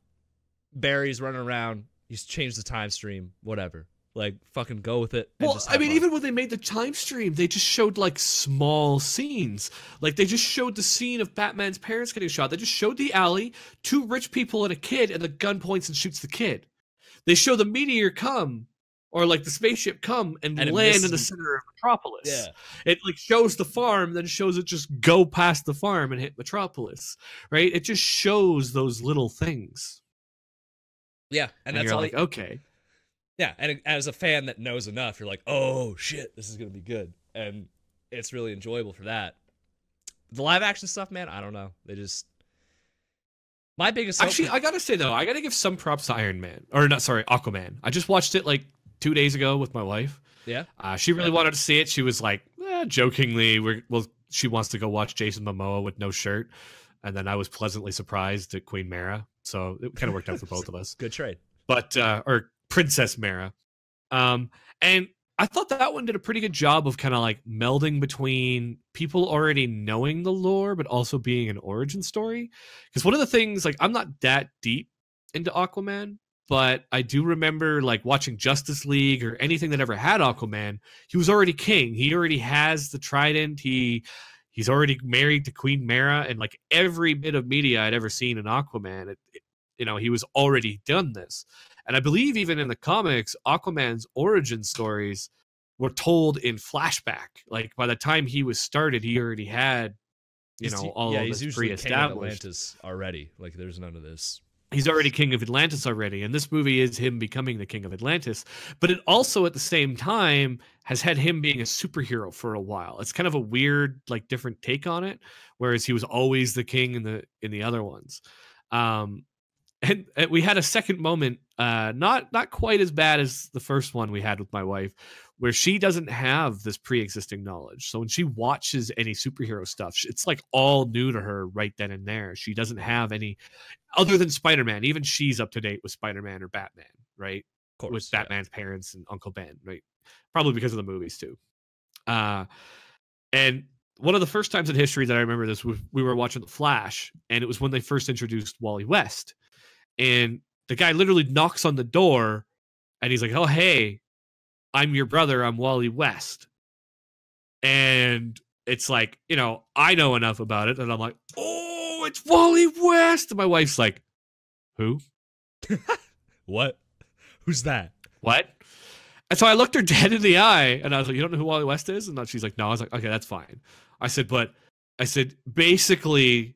Barry's running around, he's changed the time stream, whatever. Like, fucking go with it. Well, I mean, even when they made the time stream, they just showed like small scenes. Like they just showed the scene of Batman's parents getting shot. They just showed the alley, 2 rich people and a kid, and the gun points and shoots the kid. They show the meteor come, or like the spaceship come and land in the center of Metropolis. Yeah. It like shows the farm, then shows it just go past the farm and hit Metropolis. Right? It just shows those little things. Yeah, and that's you're all like, okay. Yeah, and as a fan that knows enough, you're like, oh shit, this is gonna be good. And it's really enjoyable for that. The live action stuff, man, I don't know. They just my biggest Actually, I gotta say though, I gotta give some props to Aquaman. I just watched it like 2 days ago with my wife. Yeah. She really wanted to see it. She was like, jokingly, she wants to go watch Jason Momoa with no shirt. And then I was pleasantly surprised at Queen Mara. So it kind of worked out for both of us. Good trade. But, or Princess Mara. And I thought that one did a pretty good job of kind of like melding between people already knowing the lore, but also being an origin story. Because one of the things, like, I'm not that deep into Aquaman, but I do remember like watching Justice League or anything that ever had Aquaman. He was already king. He already has the trident. He's already married to Queen Mara, and like every bit of media I'd ever seen in Aquaman, he was already done this. And I believe even in the comics, Aquaman's origin stories were told in flashback. Like by the time he was started, he already had, all of this he's pre-established. Atlantis already. Like there's none of this. he's already king of Atlantis already, and this movie is him becoming the king of Atlantis. But it also, at the same time, has had him being a superhero for a while. It's kind of a weird, like, different take on it, whereas he was always the king in the other ones. And we had a second moment, not quite as bad as the first one we had with my wife, where she doesn't have this pre-existing knowledge. So when she watches any superhero stuff, it's like all new to her right then and there. She doesn't have any other than Spider-Man. Even she's up to date with Spider-Man or Batman, right? Of course, With Batman's parents and Uncle Ben, right? Probably because of the movies too. And one of the first times in history that I remember this, we were watching The Flash, and it was when they first introduced Wally West. And the guy literally knocks on the door, and he's like, "Oh, hey, I'm your brother. I'm Wally West." And it's like, I know enough about it, and I'm like, "Oh, it's Wally West." And my wife's like, "Who? What? Who's that? What?" And so I looked her dead in the eye, and I was like, "You don't know who Wally West is?" And she's like, "No." I was like, "Okay, that's fine." I said, basically,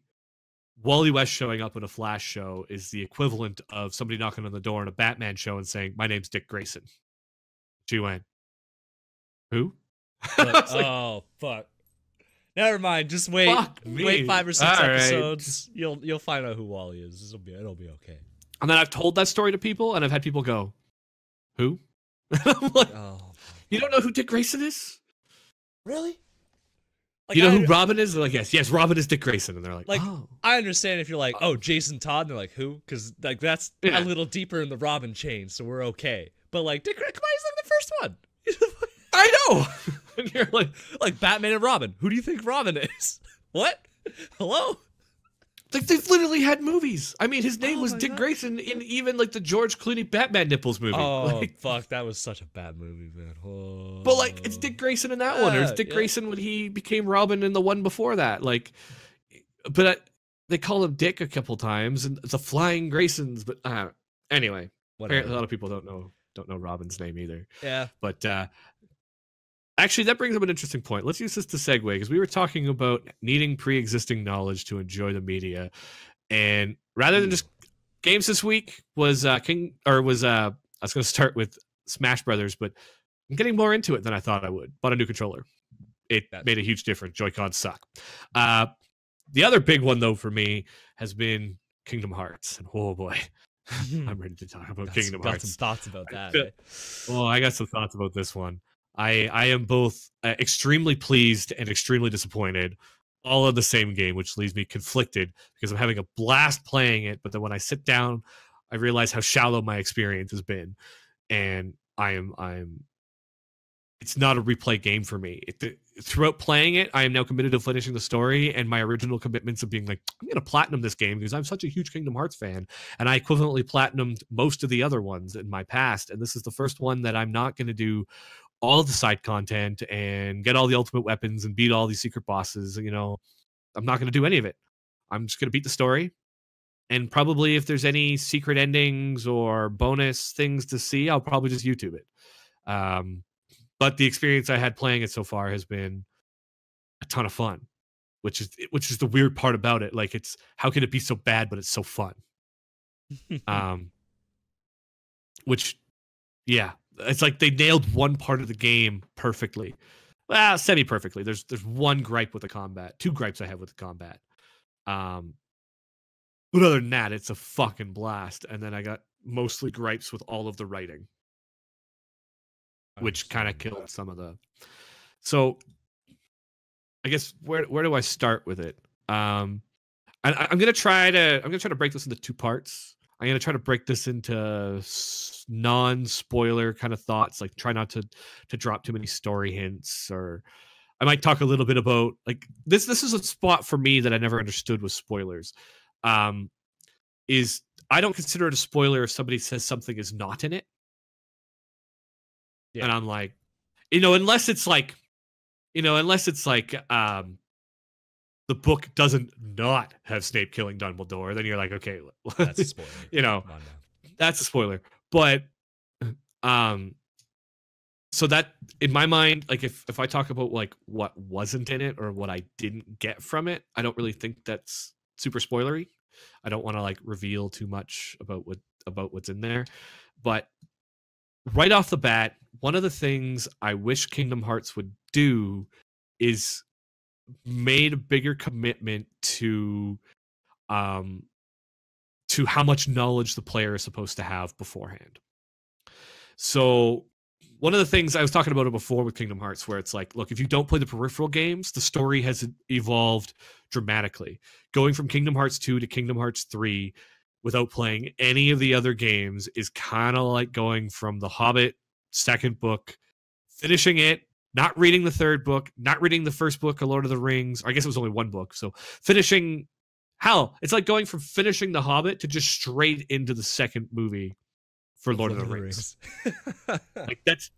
Wally West showing up in a Flash show is the equivalent of somebody knocking on the door in a Batman show and saying, "My name's Dick Grayson." She went, "Who?" Oh, fuck. Never mind. Just wait. Wait 5 or 6 episodes. Right. You'll find out who Wally is. It'll be okay. And then I've told that story to people, and I've had people go, "Who?" I'm like, "You don't know who Dick Grayson is? Really? Like, you know who Robin is?" They're like, yes, Robin is Dick Grayson. And they're like, "Oh." I understand if you're like, "Oh, Jason Todd," and they're like, "Who?" Because like that's a little deeper in the Robin chain, so we're okay. But like Dick Grayson, he's like the first one. I know. And you're like Batman and Robin. Who do you think Robin is? What? Hello? Like, they've literally had movies. I mean, his name was Dick Grayson in even like the George Clooney Batman Nipples movie. Oh, fuck, that was such a bad movie, man. Oh. But like, it's Dick Grayson in that one, or it's Dick Grayson when he became Robin in the one before that. Like, but they call him Dick a couple times, and the Flying Graysons. But anyway, apparently a lot of people don't know Robin's name either. Yeah. But actually, that brings up an interesting point. Let's use this to segue, because we were talking about needing pre-existing knowledge to enjoy the media, and rather than just games this week was I was going to start with Smash Brothers, but I'm getting more into it than I thought I would. Bought a new controller. It made a huge difference. Joy-Cons suck. The other big one though for me has been Kingdom Hearts, and oh boy, I'm ready to talk about Kingdom Hearts. Got some thoughts about that. Well, I got some thoughts about this one. I am both extremely pleased and extremely disappointed, all in the same game, which leaves me conflicted because I'm having a blast playing it. But then when I sit down, I realize how shallow my experience has been, and it's not a replay game for me. Throughout playing it, I am now committed to finishing the story, and my original commitments of being like, I'm going to platinum this game because I'm such a huge Kingdom Hearts fan, and I equivalently platinumed most of the other ones in my past, and this is the first one that I'm not going to do all of the side content and get all the ultimate weapons and beat all these secret bosses. I'm not going to do any of it. I'm just going to beat the story. And probably if there's any secret endings or bonus things to see, I'll probably just YouTube it. But the experience I had playing it so far has been a ton of fun, which is the weird part about it. Like, it's, how can it be so bad, but it's so fun? Which, yeah. It's like they nailed one part of the game perfectly. Well, semi-perfectly. There's one gripe with the combat. 2 gripes I have with the combat. But other than that, it's a fucking blast. And then I got mostly gripes with all of the writing, which kind of killed some of the... So, I guess where do I start with it? I'm gonna try to break this into 2 parts. I'm going to try to break this into non-spoiler kind of thoughts, like try not to drop too many story hints, or I might talk a little bit about, like, this is a spot for me that I never understood with spoilers. Is I don't consider it a spoiler if somebody says something is not in it. Yeah. And I'm like, unless it's like the book doesn't not have Snape killing Dumbledore, then you're like, okay, that's a spoiler. That's a spoiler. But so that, in my mind, like, if I talk about like what wasn't in it or what I didn't get from it, I don't really think that's super spoilery. I don't want to like reveal too much about what's in there, but right off the bat, one of the things I wish Kingdom Hearts would do is made a bigger commitment to how much knowledge the player is supposed to have beforehand. So one of the things I was talking about it before with Kingdom Hearts, where it's like, look, if you don't play the peripheral games, the story has evolved dramatically. Going from Kingdom Hearts 2 to Kingdom Hearts 3 without playing any of the other games is kind of like going from The Hobbit second book, finishing it, not reading the third book, not reading the first book of Lord of the Rings. I guess it was only one book. So finishing, hell, it's like going from finishing The Hobbit to just straight into the second movie for Lord of the Rings. Like that's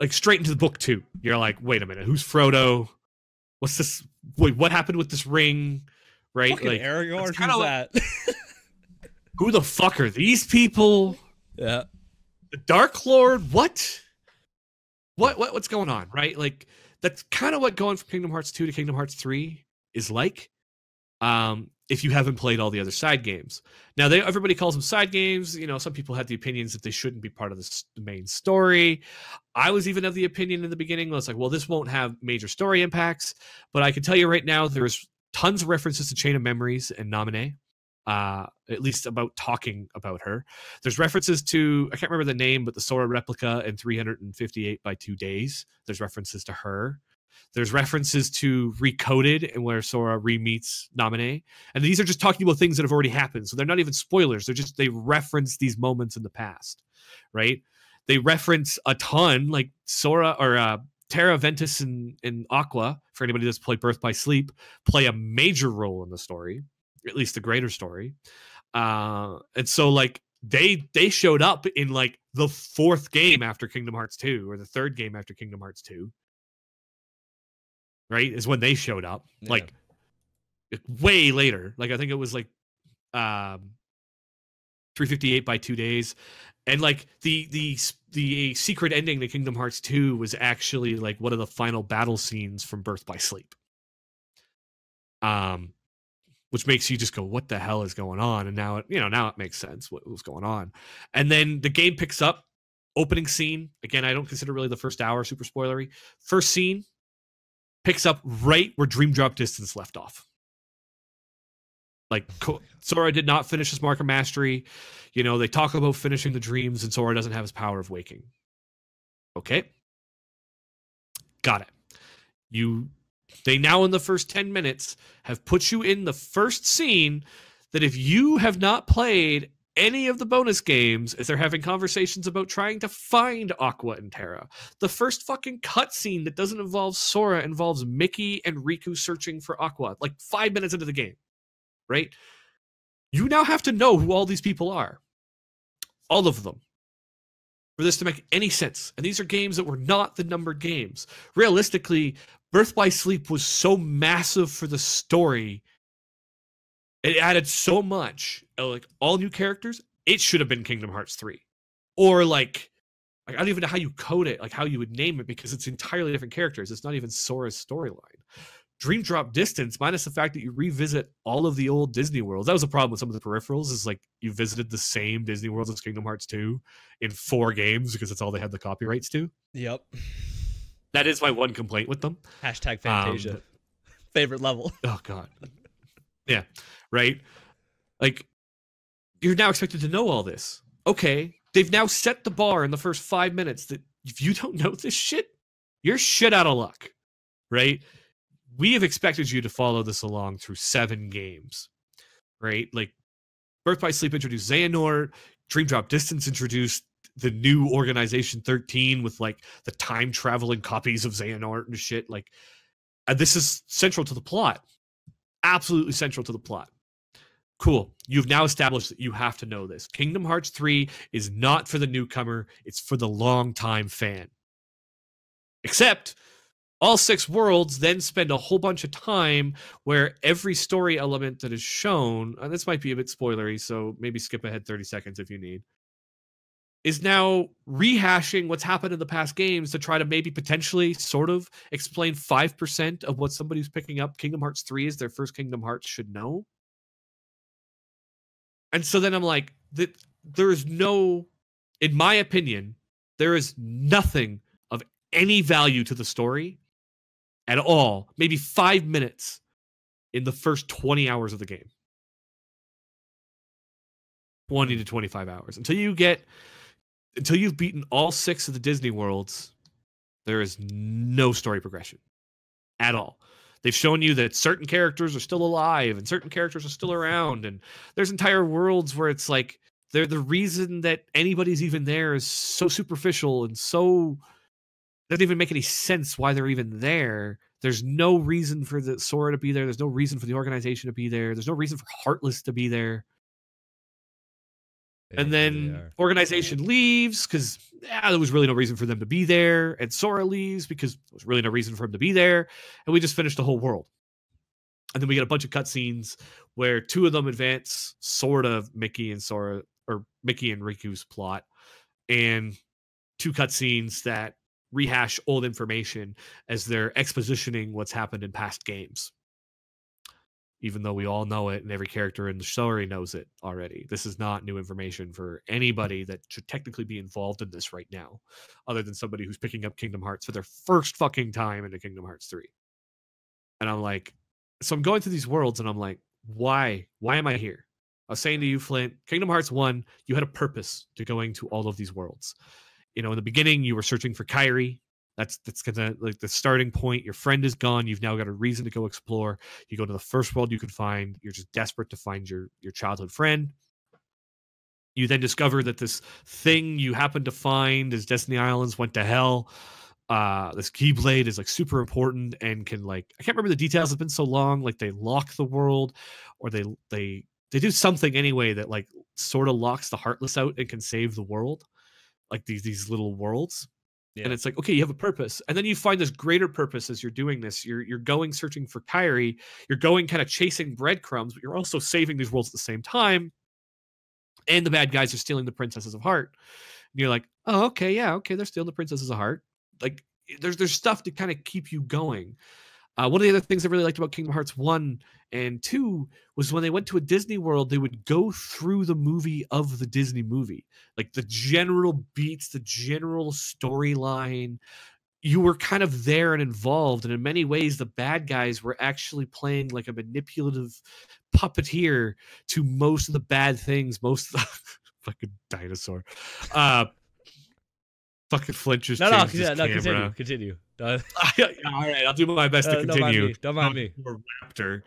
like straight into the book 2. You're like, wait a minute, who's Frodo? What's this? Wait, what happened with this ring? Right? Fucking like Aragorn, who's that? Who the fuck are these people? Yeah. The Dark Lord? What's going on? Right? Like that's kind of what going from Kingdom Hearts 2 to Kingdom Hearts 3 is like. If you haven't played all the other side games. Now, everybody calls them side games. You know, some people have the opinions that they shouldn't be part of the main story. I was even of the opinion in the beginning, I was like, well, this won't have major story impacts. But I can tell you right now, there's tons of references to Chain of Memories and Naminé, at least about talking about her. There's references to, I can't remember the name, but the Sora replica in 358 by 2 days. There's references to her. There's references to Recoded and where Sora re-meets Naminé. And these are just talking about things that have already happened. So they're not even spoilers. They reference these moments in the past, right? They reference a ton, like Sora or Terra, Ventus, and Aqua, for anybody that's played Birth by Sleep, play a major role in the story, at least the greater story. And so like they showed up in like the 4th game after Kingdom Hearts 2 or the 3rd game after Kingdom Hearts 2. Right, is when they showed up, like way later. Like I think it was like 358 by 2 days, and like the secret ending to Kingdom Hearts 2 was actually like one of the final battle scenes from Birth by Sleep. Which makes you just go, what the hell is going on? And now it makes sense what was going on. And then the game picks up. Opening scene, again, I don't consider really the first hour super spoilery. First scene picks up right where Dream Drop Distance left off. Like Sora did not finish his Mark of Mastery. You know, they talk about finishing the dreams and Sora doesn't have his power of waking. Okay. Got it. They now in the first 10 minutes have put you in the first scene that if you have not played any of the bonus games, as they're having conversations about trying to find Aqua and Terra. The first fucking cutscene that doesn't involve Sora involves Mickey and Riku searching for Aqua, like 5 minutes into the game, right? You now have to know who all these people are. All of them. For this to make any sense. And these are games that were not the numbered games. Realistically, Birth by Sleep was so massive for the story. It added so much, like all new characters. It should have been Kingdom Hearts 3, or like I don't even know how you code it, like how you would name it, because it's entirely different characters. It's not even Sora's storyline. Dream Drop Distance, minus the fact that you revisit all of the old Disney worlds. That was a problem with some of the peripherals. Is like you visited the same Disney worlds as Kingdom Hearts 2 in 4 games because that's all they had the copyrights to. Yep. That is my one complaint with them. Hashtag Fantasia. Favorite level. Oh God. Yeah. Right. Like you're now expected to know all this. Okay. They've now set the bar in the first 5 minutes that if you don't know this shit, you're shit out of luck. Right. We have expected you to follow this along through 7 games. Right. Like Birth by Sleep introduced Xehanort. Dream Drop Distance introduced the new Organization 13 with like the time traveling copies of Xehanort and shit. Like this is central to the plot. Absolutely central to the plot. Cool. You've now established that you have to know this. Kingdom Hearts 3 is not for the newcomer. It's for the longtime fan. Except all 6 worlds then spend a whole bunch of time where every story element that is shown, and this might be a bit spoilery, so maybe skip ahead 30 seconds if you need, is now rehashing what's happened in the past games to try to maybe potentially sort of explain 5% of what somebody who's picking up Kingdom Hearts 3 as their first Kingdom Hearts should know. And so then I'm like, there is no, in my opinion, there is nothing of any value to the story at all. Maybe 5 minutes in the first 20 hours of the game. 20 to 25 hours. Until you've beaten all 6 of the Disney worlds, there is no story progression at all. They've shown you that certain characters are still alive and certain characters are still around. And there's entire worlds where it's like, they're the reason that anybody's even there is so superficial and so doesn't even make any sense why they're even there. There's no reason for the Sora to be there. There's no reason for the organization to be there. There's no reason for Heartless to be there. And then organization leaves because there was really no reason for them to be there. And Sora leaves because there was really no reason for him to be there. And we just finished the whole world. And then we get a bunch of cutscenes where 2 of them advance sort of Mickey and Sora, or Mickey and Riku's plot, and 2 cutscenes that rehash old information as they're expositioning what's happened in past games. Even though we all know it and every character in the story knows it already. This is not new information for anybody that should technically be involved in this right now, other than somebody who's picking up Kingdom Hearts for their first fucking time into Kingdom Hearts 3. And I'm like, so I'm going through these worlds and I'm like, why? Why am I here? I was saying to you, Flint, Kingdom Hearts 1, you had a purpose to going to all of these worlds. You know, in the beginning, you were searching for Kairi. That's kind of like the starting point. Your friend is gone. You've now got a reason to go explore. You go to the first world you could find. You're just desperate to find your childhood friend. You then discover that this thing you happen to find is Destiny Islands went to hell. This Keyblade is like super important and can like, I can't remember the details. It's been so long. Like they lock the world, or they do something anyway that like sort of locks the Heartless out and can save the world. Like these little worlds. Yeah. And it's like, okay, you have a purpose. And then you find this greater purpose as you're doing this. You're going searching for Kairi. You're going kind of chasing breadcrumbs, but you're also saving these worlds at the same time. And the bad guys are stealing the Princesses of Heart. And you're like, oh, okay, yeah, okay, they're stealing the Princesses of Heart. Like, there's stuff to kind of keep you going. One of the other things I really liked about Kingdom Hearts 1 and 2 was when they went to a Disney world, they would go through the movie of the Disney movie. Like the general beats, the general storyline. You were kind of there and involved. And in many ways, the bad guys were actually playing like a manipulative puppeteer to most of the bad things, most of the fucking dinosaur. Fucking Flint just changed his camera. Continue. All right, I'll do my best to continue. Don't mind me. Raptor.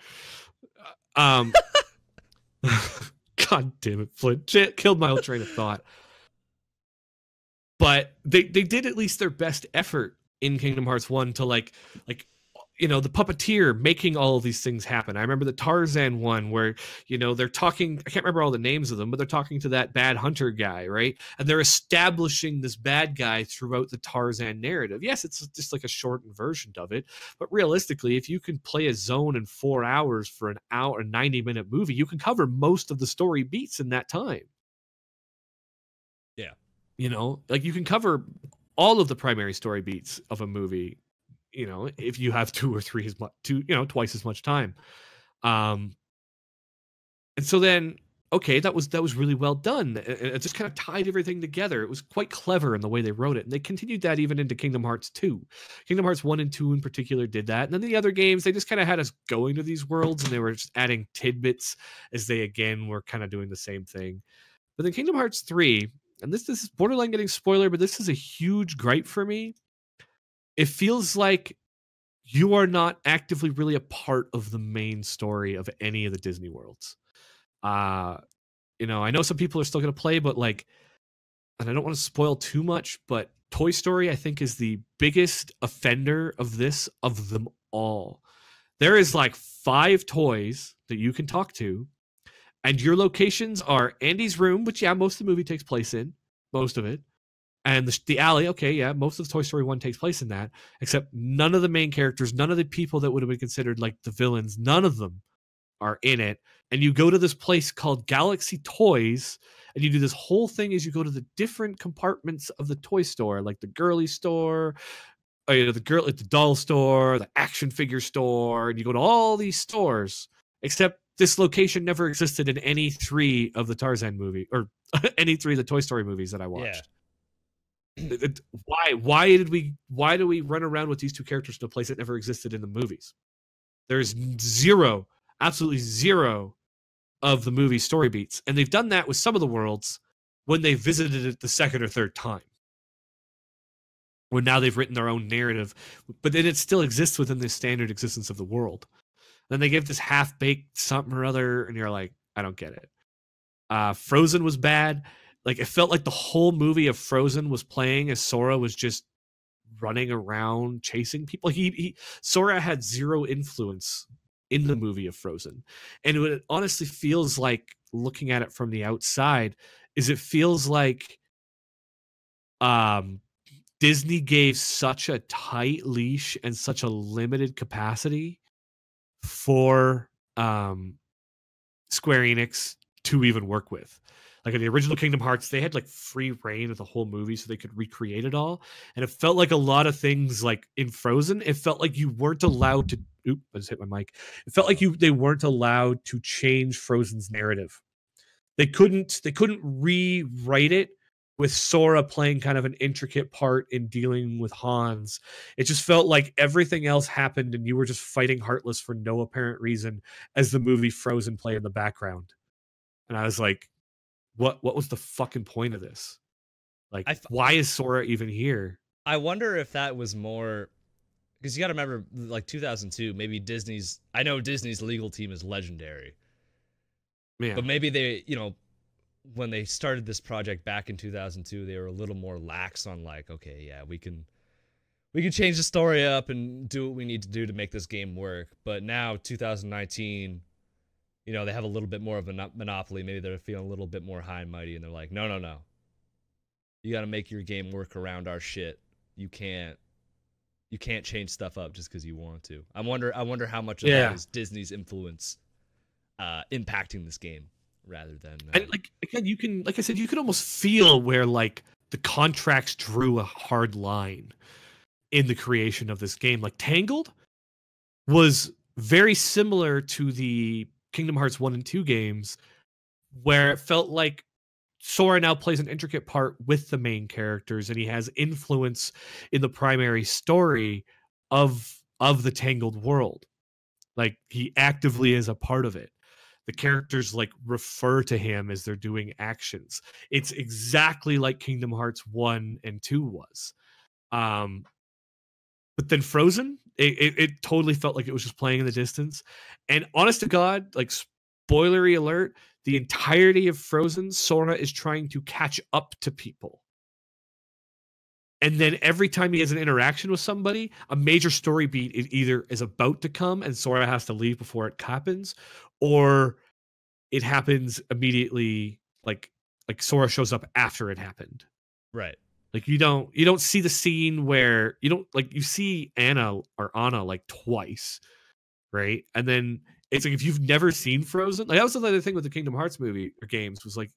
God damn it, Flint. Killed my whole train of thought. But they did at least their best effort in Kingdom Hearts 1 to like you know, the puppeteer making all of these things happen. I remember the Tarzan one where, you know, they're talking, I can't remember all the names of them, but they're talking to that bad hunter guy, right? And they're establishing this bad guy throughout the Tarzan narrative. Yes, it's just like a shortened version of it, but realistically, if you can play a zone in 4 hours for an hour, a 90-minute movie, you can cover most of the story beats in that time. Yeah. You know, like you can cover all of the primary story beats of a movie, you know, if you have twice as much time. And so then, okay, that was really well done. It just kind of tied everything together. It was quite clever in the way they wrote it. And they continued that even into Kingdom Hearts 2. Kingdom Hearts 1 and 2 in particular did that. And then the other games, they just kind of had us going to these worlds and they were just adding tidbits as they, again, were kind of doing the same thing. But then Kingdom Hearts 3, and this is borderline getting spoiler, but this is a huge gripe for me. It feels like you are not actively really a part of the main story of any of the Disney worlds. You know, I know some people are still going to play, but like, and I don't want to spoil too much, but Toy Story, I think, is the biggest offender of this of them all. There is like 5 toys that you can talk to, and your locations are Andy's room, which, yeah, most of the movie takes place in, most of it. And the alley, okay, yeah, most of the Toy Story 1 takes place in that, except none of the main characters, none of the people that would have been considered like the villains, none of them are in it. And you go to this place called Galaxy Toys, and you do this whole thing as you go to the different compartments of the toy store, like the girly store, or, you know, the doll store, the action figure store, and you go to all these stores, except this location never existed in any 3 of the Tarzan movie or any 3 of the Toy Story movies that I watched. Why do we run around with these 2 characters in a place that never existed in the movies? There's absolutely zero of the movie story beats. And they've done that with some of the worlds when they visited it the 2nd or 3rd time. Where now they've written their own narrative, but then it still exists within the standard existence of the world. Then they give this half-baked something or other, and you're like, I don't get it. Frozen was bad. Like, it felt like the whole movie of Frozen was playing as Sora was just running around chasing people. Sora had zero influence in the movie of Frozen. And what it honestly feels like, looking at it from the outside, is it feels like Disney gave such a tight leash and such a limited capacity for Square Enix to even work with. Like in the original Kingdom Hearts, they had like free reign of the whole movie so they could recreate it all. And it felt like a lot of things like in Frozen, it felt like you weren't allowed to I just hit my mic. It felt like they weren't allowed to change Frozen's narrative. They couldn't rewrite it with Sora playing kind of an intricate part in dealing with Hans. It just felt like everything else happened and you were just fighting Heartless for no apparent reason as the movie Frozen played in the background. And I was like, what was the fucking point of this? Like, why is Sora even here? I wonder if that was more... Because you got to remember, like 2002, maybe Disney's... I know Disney's legal team is legendary. Yeah. But maybe they, when they started this project back in 2002, they were a little more lax on like, okay, yeah, we can change the story up and do what we need to do to make this game work. But now 2019, they have a little bit more of a monopoly. Maybe they're feeling a little bit more high and mighty, and they're like, no. You got to make your game work around our shit. You can't change stuff up just because you want to. I wonder how much of that is Disney's influence impacting this game. Rather than and like again, you can, like I said, you can almost feel where like the contracts drew a hard line in the creation of this game. Like Tangled was very similar to the Kingdom Hearts 1 and 2 games, where it felt like Sora now plays an intricate part with the main characters, and he has influence in the primary story of the Tangled world. Like he actively is a part of it. The characters like refer to him as they're doing actions. It's exactly like Kingdom Hearts 1 and 2 was. But then Frozen, it totally felt like it was just playing in the distance. And honest to God, like spoilery alert, the entirety of Frozen, Sora is trying to catch up to people. And then every time he has an interaction with somebody, a major story beat is about to come and Sora has to leave before it happens, or it happens immediately, like Sora shows up after it happened. Right. Like you don't see the scene where you see Anna like twice, right? And then it's like if you've never seen Frozen, like that was another thing with the Kingdom Hearts movie or games, was like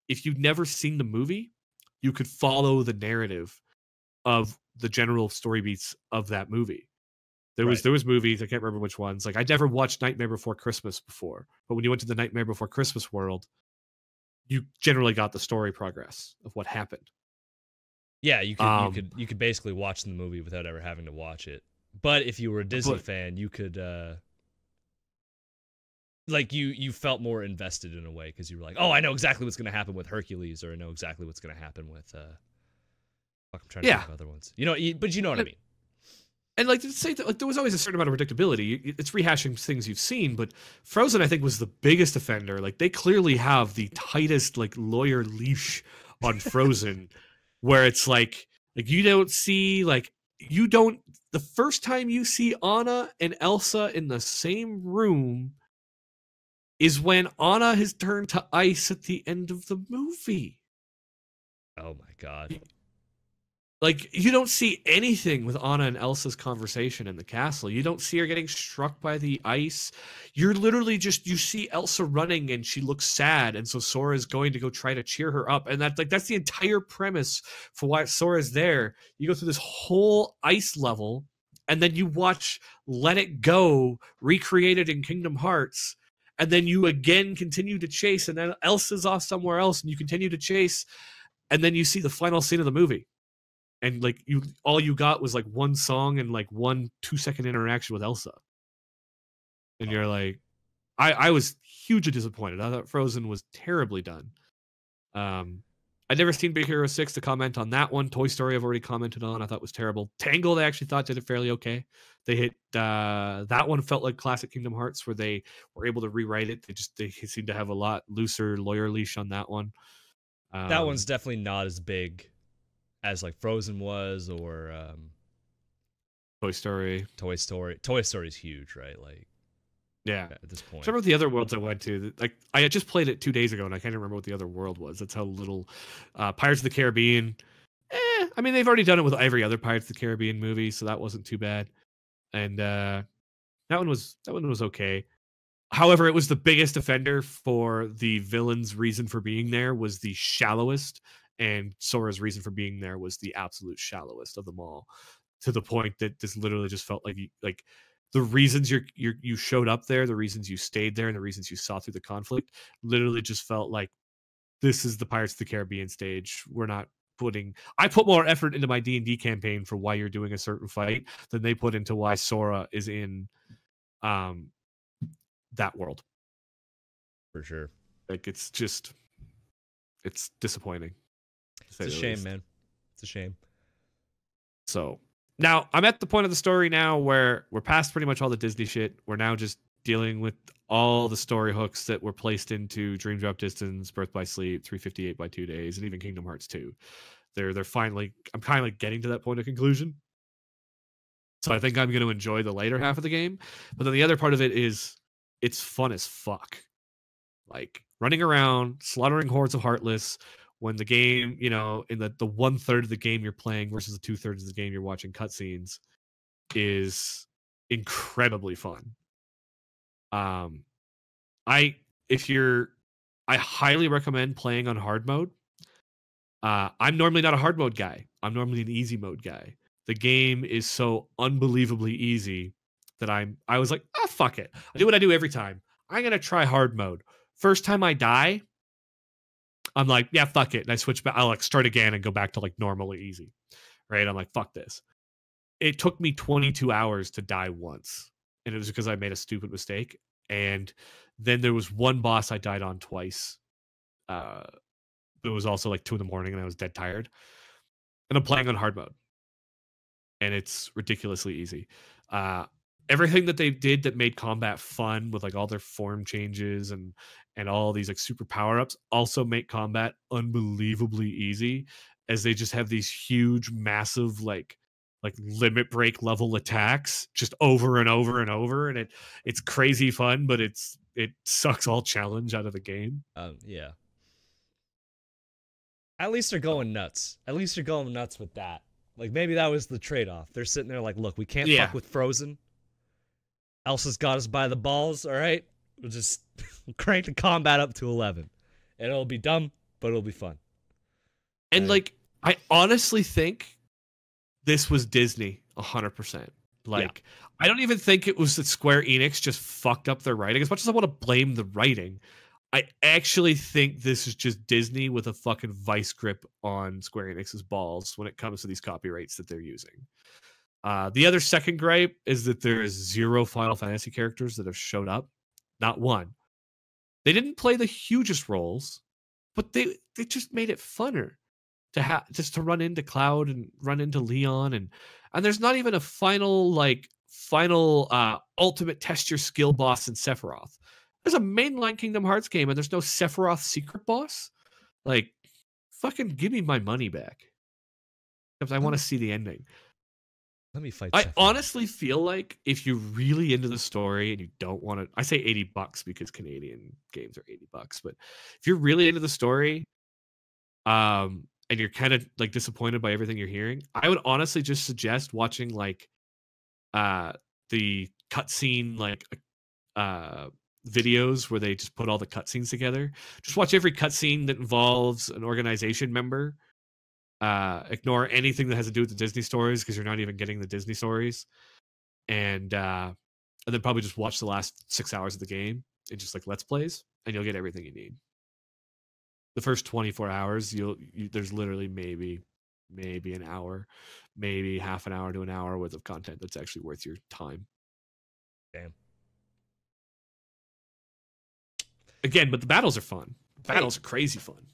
if you've never seen the movie, you could follow the narrative of the general story beats of that movie. There was movies, I can't remember which ones. Like I'd never watched Nightmare Before Christmas before, but when you went to the Nightmare Before Christmas world, you generally got the story progress of what happened. Yeah, you could basically watch the movie without ever having to watch it. But if you were a Disney fan, you could you felt more invested in a way because you were like, oh, I know exactly what's going to happen with Hercules, or I know exactly what's going to happen with I'm trying to think of other ones. But you know what I mean. And like to say that, like there was always a certain amount of predictability. It's rehashing things you've seen, but Frozen I think was the biggest offender. Like they clearly have the tightest like lawyer leash on Frozen, where it's like you don't see the first time you see Anna and Elsa in the same room is when Anna has turned to ice at the end of the movie. Oh my God. Like, you don't see anything with Anna and Elsa's conversation in the castle. You don't see her getting struck by the ice. You're literally you see Elsa running and she looks sad. And so Sora's going to go try to cheer her up. And that's the entire premise for why Sora's there. You go through this whole ice level and then you watch Let It Go recreated in Kingdom Hearts. and then you again continue to chase, and then Elsa's off somewhere else, and you continue to chase, and then you see the final scene of the movie, and like all you got was like one song and like 1 2-second interaction with Elsa, and you're like, I was hugely disappointed. I thought Frozen was terribly done. I'd never seen Big Hero 6 to comment on that one. Toy Story I've already commented on. I thought was terrible. Tangled I actually thought did it fairly okay. They hit that one felt like classic Kingdom Hearts where they were able to rewrite it. They seem to have a lot looser lawyer leash on that one. That one's definitely not as big as like Frozen was, or Toy Story. Toy Story is huge, right? Like, yeah, at this point. So I remember the other worlds I went to. Like I just played it 2 days ago, and I can't remember what the other world was. That's how little. Pirates of the Caribbean. I mean, they've already done it with every other Pirates of the Caribbean movie, so that wasn't too bad. And that one was okay. However, it was the biggest offender for the villain's reason for being there was the shallowest, and Sora's reason for being there was the absolute shallowest of them all. To the point that this literally just felt like the reasons you showed up there, the reasons you stayed there, and the reasons you saw through the conflict literally just felt like this is the Pirates of the Caribbean stage. We're not putting. I put more effort into my D&D campaign for why you're doing a certain fight than they put into why Sora is in that world. For sure. Like it's disappointing. It's a shame, man. It's a shame. So now I'm at the point of the story now where we're past pretty much all the Disney shit. We're now just dealing with all the story hooks that were placed into Dream Drop Distance, Birth by Sleep, 358 by 2 Days, and even Kingdom Hearts 2. They're finally, I'm kind of like getting to that point of conclusion. So I think I'm going to enjoy the later half of the game. But then the other part of it is it's fun as fuck. Like running around, slaughtering hordes of Heartless when the game, in the 1/3 of the game you're playing versus the 2/3 of the game you're watching cutscenes is incredibly fun. I highly recommend playing on hard mode. I'm normally not a hard mode guy. I'm normally an easy mode guy. The game is so unbelievably easy that I was like, fuck it. I do what I do every time. I'm going to try hard mode. First time I die, I'm like, yeah, fuck it. And I switch back. I'll like start again and go back to like normally easy. Right? I'm like, fuck this. It took me 22 hours to die once. And it was because I made a stupid mistake. And then there was one boss I died on twice. It was also like 2 a.m. and I was dead tired. And I'm playing on hard mode. And it's ridiculously easy. Everything that they did that made combat fun with like all their form changes and all these like super power-ups also make combat unbelievably easy, as they just have these huge, massive like limit break level attacks just over and over and over, and it's crazy fun, but it sucks all challenge out of the game. Yeah. At least they're going nuts. At least they're going nuts with that. Like maybe that was the trade-off. They're sitting there like, look, we can't fuck with Frozen. Elsa's got us by the balls, all right? We'll just crank the combat up to 11. And it'll be dumb, but it'll be fun. And like, I honestly think this was Disney 100%. Like, I don't even think it was that Square Enix just fucked up their writing. As much as I want to blame the writing, I actually think this is just Disney with a fucking vice grip on Square Enix's balls when it comes to these copyrights that they're using. The other second gripe is that there is 0 Final Fantasy characters that have showed up. Not one. They didn't play the hugest roles, but they just made it funner to run into Cloud and run into Leon, and there's not even a final ultimate test your skill boss in Sephiroth. There's a mainline Kingdom Hearts game and there's no Sephiroth secret boss. Like, fucking give me my money back. Because I want to see the ending. Let me fight. I honestly feel like if you're really into the story and you don't want to, I say $80 because Canadian games are $80, but if you're really into the story, and you're kind of like disappointed by everything you're hearing, I would honestly just suggest watching like the cutscene videos where they just put all the cutscenes together. Just watch every cutscene that involves an organization member. Ignore anything that has to do with the Disney stories because you're not even getting the Disney stories, and then probably just watch the last 6 hours of the game. just like Let's Plays, and you'll get everything you need. The first 24 hours, there's literally maybe an hour, maybe half an hour to an hour worth of content that's actually worth your time. Damn. Again, but the battles are fun. Battles are crazy fun.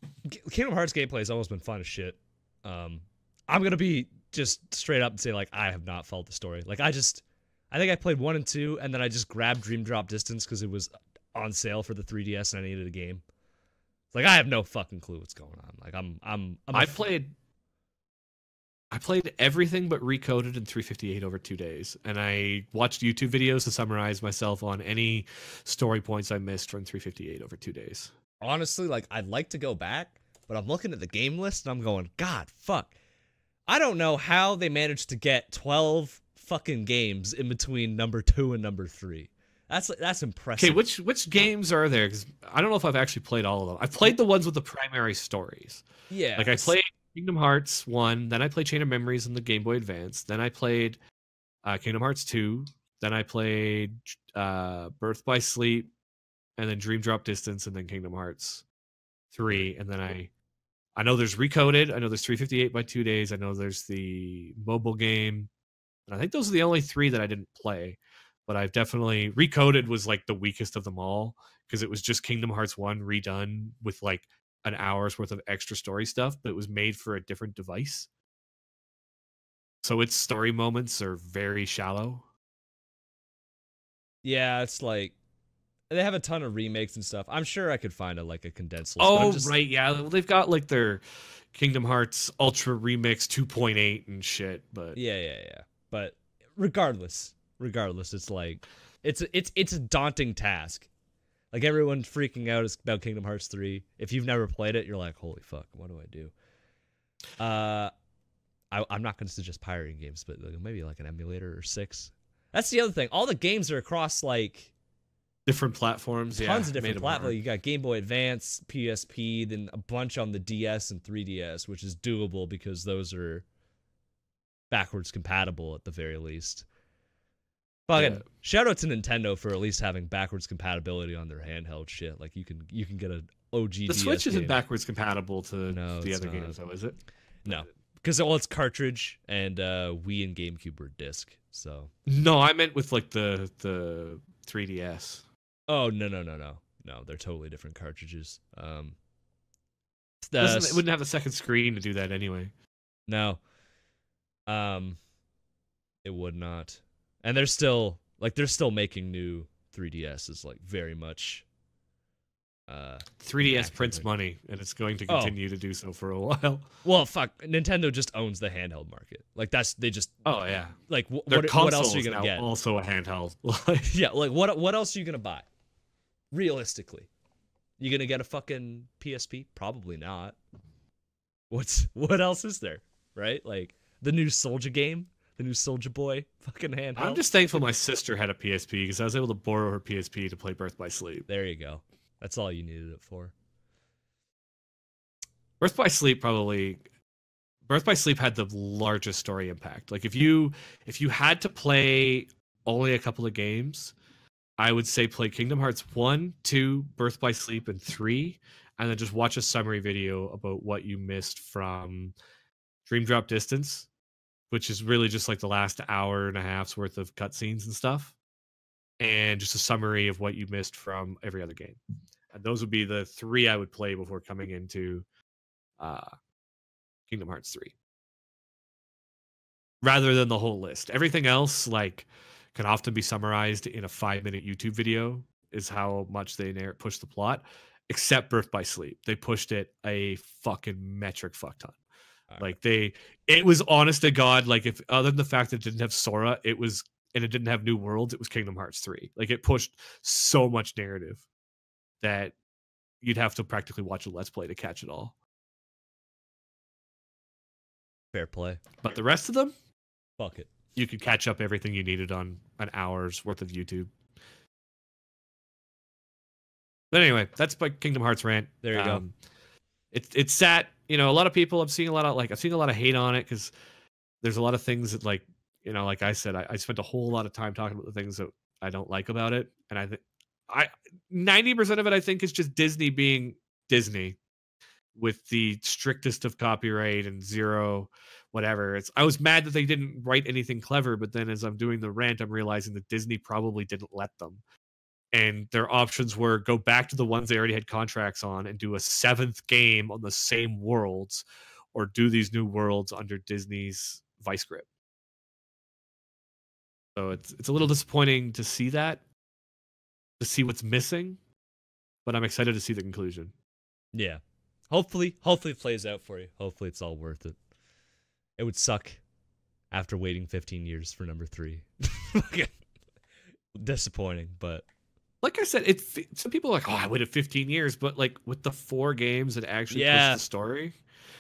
Kingdom Hearts gameplay has almost been fun as shit. I'm gonna be just straight up and say, like, I have not followed the story. Like, I think I played 1 and 2, and then I just grabbed Dream Drop Distance because it was on sale for the 3DS and I needed a game. It's like, I have no fucking clue what's going on. Like, I played everything but Recoded in 358 over 2 days, and I watched YouTube videos to summarize myself on any story points I missed from 358 over 2 days. Honestly, like, I'd like to go back, but I'm looking at the game list and I'm going, God, fuck. I don't know how they managed to get 12 fucking games in between number 2 and number 3. That's impressive. Okay, which games are there? Because I don't know if I've actually played all of them. I've played the ones with the primary stories. Yeah. Like, I played Kingdom Hearts 1, then I played Chain of Memories on the Game Boy Advance, then I played Kingdom Hearts 2, then I played Birth by Sleep, and then Dream Drop Distance, and then Kingdom Hearts 3, and then I know there's Recoded, I know there's 358 by 2 days, I know there's the mobile game, and I think those are the only 3 that I didn't play. But I've definitely Recoded was like the weakest of them all because it was just Kingdom Hearts 1 redone with like an hour's worth of extra story stuff, but it was made for a different device. So its story moments are very shallow. Yeah, it's like they have a ton of remakes and stuff. I'm sure I could find a condensed list. Oh, right, yeah. They've got like their Kingdom Hearts Ultra Remix 2.8 and shit, but yeah. But regardless, it's like it's a daunting task. Like, everyone's freaking out about Kingdom Hearts 3. If you've never played it, you're like, holy fuck, what do I do? I'm not going to suggest pirating games, but maybe like an emulator or 6. That's the other thing. All the games are across like different platforms. Tons of different platforms. You got Game Boy Advance, PSP, then a bunch on the DS and 3DS, which is doable because those are backwards compatible at the very least. Fucking shout out to Nintendo for at least having backwards compatibility on their handheld shit. Like, you can get an OG. The Switch isn't game. backwards compatible to the other games, though, is it? No, because it's cartridge, and Wii and GameCube were disc. So no, I meant with like the 3DS. Oh no, they're totally different cartridges. It wouldn't have a second screen to do that anyway. No, it would not. And they're still making new 3DSs, like, very much. 3DS prints money, and it's going to continue to do so for a while. Well, fuck, Nintendo just owns the handheld market. Like, they just. Oh yeah. Like, what else are you gonna get? Also a handheld. Yeah, like what else are you gonna buy? Realistically, you gonna get a fucking PSP? Probably not. What else is there? Right? Like, the new Soulja game. The new Soulja Boy fucking handheld. I'm just thankful my sister had a PSP because I was able to borrow her PSP to play Birth by Sleep. There you go. That's all you needed it for. Birth by Sleep had the largest story impact. Like, if you had to play only a couple of games, I would say play Kingdom Hearts 1, 2, Birth by Sleep, and 3, and then just watch a summary video about what you missed from Dream Drop Distance, which is really just like the last hour and a half's worth of cutscenes and stuff, and just a summary of what you missed from every other game. And those would be the 3 I would play before coming into Kingdom Hearts 3. Rather than the whole list. Everything else, like, can often be summarized in a 5-minute YouTube video, is how much they push the plot, except Birth by Sleep. They pushed it a fucking metric fuck ton. Like, it was honest to God, like, if other than the fact that it didn't have Sora, and it didn't have New Worlds, it was Kingdom Hearts 3. Like, it pushed so much narrative that you'd have to practically watch a Let's Play to catch it all. Fair play. But the rest of them, fuck it. You could catch up everything you needed on an hour's worth of YouTube. But anyway, that's my Kingdom Hearts rant. There you go. It's sat. A lot of people. I've seen a lot of hate on it because there's a lot of things that, like I said, I spent a whole lot of time talking about the things that I don't like about it, and I 90% of it I think is just Disney being Disney with the strictest of copyright and zero whatever. I was mad that they didn't write anything clever, but then as I'm doing the rant, I'm realizing that Disney probably didn't let them. And their options were go back to the ones they already had contracts on and do a 7th game on the same worlds, or do these new worlds under Disney's vice grip. So it's a little disappointing to see that, to see what's missing, but I'm excited to see the conclusion. Yeah. Hopefully it plays out for you. Hopefully it's all worth it. It would suck after waiting 15 years for number 3. Disappointing, but like I said, some people are like, oh, I waited 15 years, but like with the 4 games that actually pushed the story,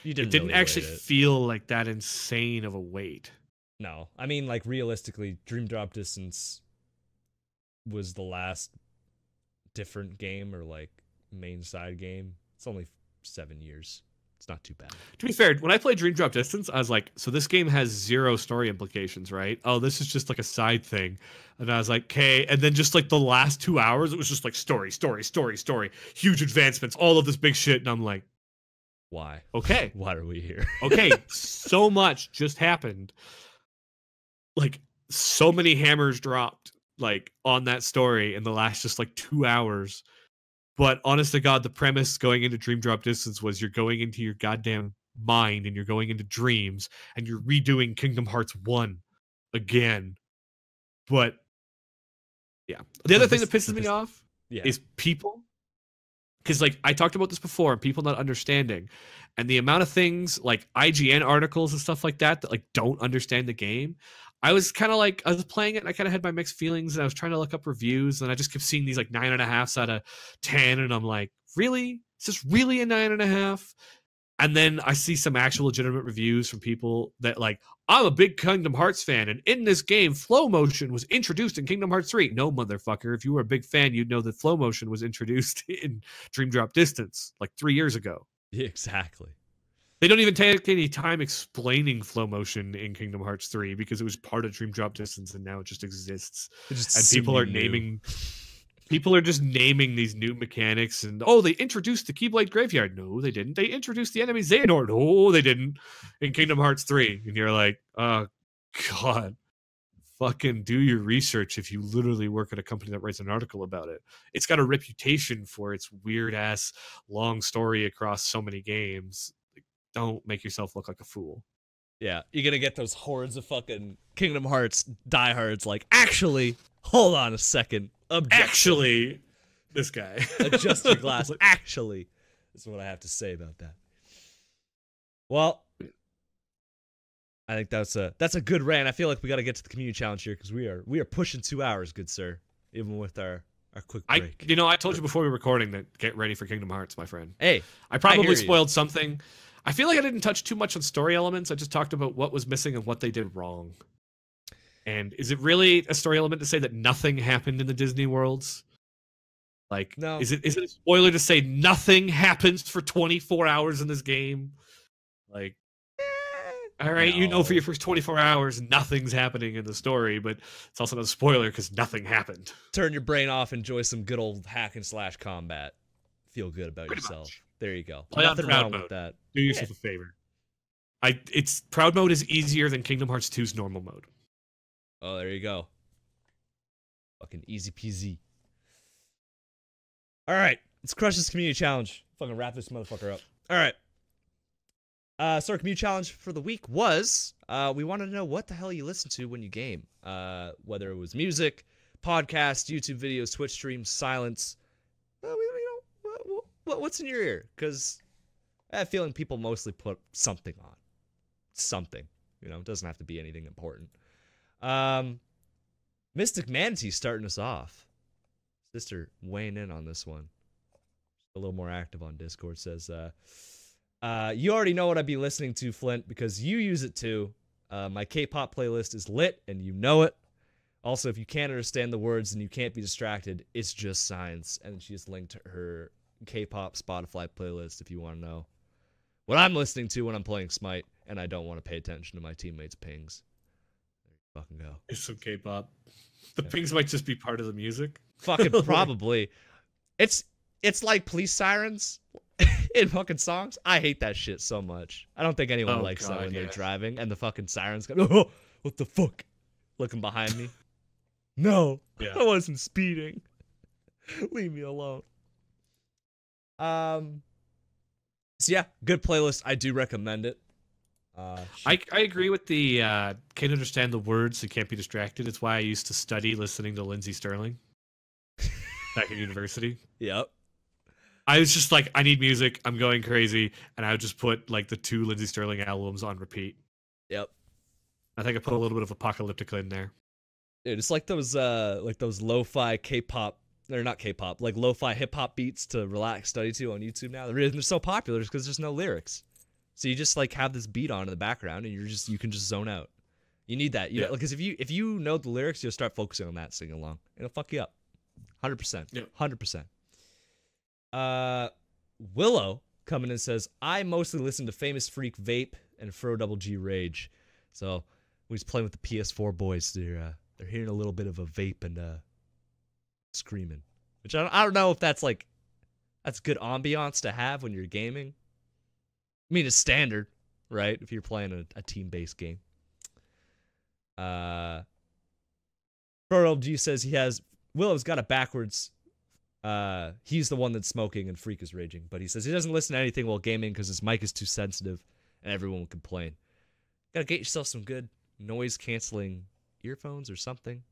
it didn't really actually feel like that insane of a wait. No, I mean, like, realistically, Dream Drop Distance was the last different game or like main side game. It's only 7 years. It's not too bad. To be fair, when I played Dream Drop Distance, I was like, so this game has 0 story implications, right? Oh, this is just like a side thing. And I was like, okay. And then just like the last 2 hours, it was just like story, huge advancements, all of this big shit. And I'm like, why? Okay. Why are we here? Okay. So much just happened. Like, so many hammers dropped like on that story in the last just like 2 hours. But honest to God, the premise going into Dream Drop Distance was you're going into your goddamn mind and you're going into dreams and you're redoing Kingdom Hearts 1 again. But yeah. The other thing that pisses me off is people. Because like I talked about this before, people not understanding. And the amount of things like IGN articles and stuff like that like don't understand the game. I was kind of like, I was playing it and I kind of had my mixed feelings and I was trying to look up reviews and I just kept seeing these like 9.5s out of 10 and I'm like, really? Is this really a 9.5? And then I see some actual legitimate reviews from people that like, I'm a big Kingdom Hearts fan and in this game, flow motion was introduced in Kingdom Hearts 3. No, motherfucker. If you were a big fan, you'd know that flow motion was introduced in Dream Drop Distance like 3 years ago. Yeah, exactly. They don't even take any time explaining flow motion in Kingdom Hearts 3 because it was part of Dream Drop Distance and now it just exists. And people are just naming these new mechanics and they introduced the Keyblade Graveyard. No, they didn't. They introduced the enemy Xehanort. No, they didn't. In Kingdom Hearts 3. And you're like, oh God. Fucking do your research if you literally work at a company that writes an article about it. It's got a reputation for its weird ass long story across so many games. Don't make yourself look like a fool. Yeah, you're gonna get those hordes of fucking Kingdom Hearts diehards like, actually, hold on a second. Actually, this guy. Adjust your glass. Actually, is what I have to say about that. Well, I think that's a good rant. I feel like we got to get to the community challenge here because we are pushing 2 hours, good sir, even with our quick break. I told you before we were recording that get ready for Kingdom Hearts, my friend. Hey, I probably spoiled something. I feel like I didn't touch too much on story elements. I just talked about what was missing and what they did wrong. And is it really a story element to say that nothing happened in the Disney worlds? Like, no. Is it a spoiler to say nothing happens for 24 hours in this game? Like, all right, no. For your first 24 hours, nothing's happening in the story, but it's also not a spoiler because nothing happened. Turn your brain off, enjoy some good old hack and slash combat. Feel good about Pretty yourself. much. There you go. Play Nothing on proud wrong mode. with that. Do yourself a favor. Proud mode is easier than Kingdom Hearts 2's normal mode. Oh, there you go. Fucking easy peasy. All right, let's crush this community challenge. Fucking wrap this motherfucker up. All right. So our community challenge for the week was we wanted to know what the hell you listen to when you game. Whether it was music, podcast, YouTube videos, Twitch streams, silence. What's in your ear? Because I have a feeling people mostly put something on. Something. It doesn't have to be anything important. Mystic Manatee starting us off. Sister weighing in on this one. A little more active on Discord. Says, you already know what I'd be listening to, Flint, because you use it too. My K-pop playlist is lit, and you know it. Also, if you can't understand the words and you can't be distracted, it's just science. And she just linked her K-pop Spotify playlist if you want to know what I'm listening to when I'm playing Smite and I don't want to pay attention to my teammates' pings. There you fucking go. It's some K-pop. The pings might just be part of the music. Fucking probably. It's like police sirens in fucking songs. I hate that shit so much. I don't think anyone likes that when they're driving and the fucking sirens go, oh, what the fuck? Looking behind me. No, I wasn't speeding. Leave me alone. So yeah, good playlist. I do recommend it. I agree with the can't understand the words, so can't be distracted. It's why I used to study listening to Lindsey Sterling back in university. Yep. I was just like, I need music. I'm going crazy, and I would just put like the 2 Lindsey Sterling albums on repeat. Yep. I think I put a little bit of Apocalyptica in there. Dude, it's like those lo-fi K-pop, or not K-pop, like lo-fi hip-hop beats to relax, study to on YouTube now. They're so popular because there's no lyrics. So you just like have this beat on in the background, and you can just zone out. You need that, because if you know the lyrics, you'll start focusing on that, singing along. It'll fuck you up, 100%, 100%. Willow coming in says, I mostly listen to Famous Freak Vape and Fro Double G Rage. So when he's playing with the PS4 boys, they're hearing a little bit of a vape and screaming, which I don't know if that's good ambiance to have when you're gaming. I mean, it's standard, right? If you're playing a team-based game. ProLG says Willow's got it backwards. He's the one that's smoking and Freak is raging, but he says he doesn't listen to anything while gaming because his mic is too sensitive and everyone will complain. Gotta get yourself some good noise-canceling earphones or something,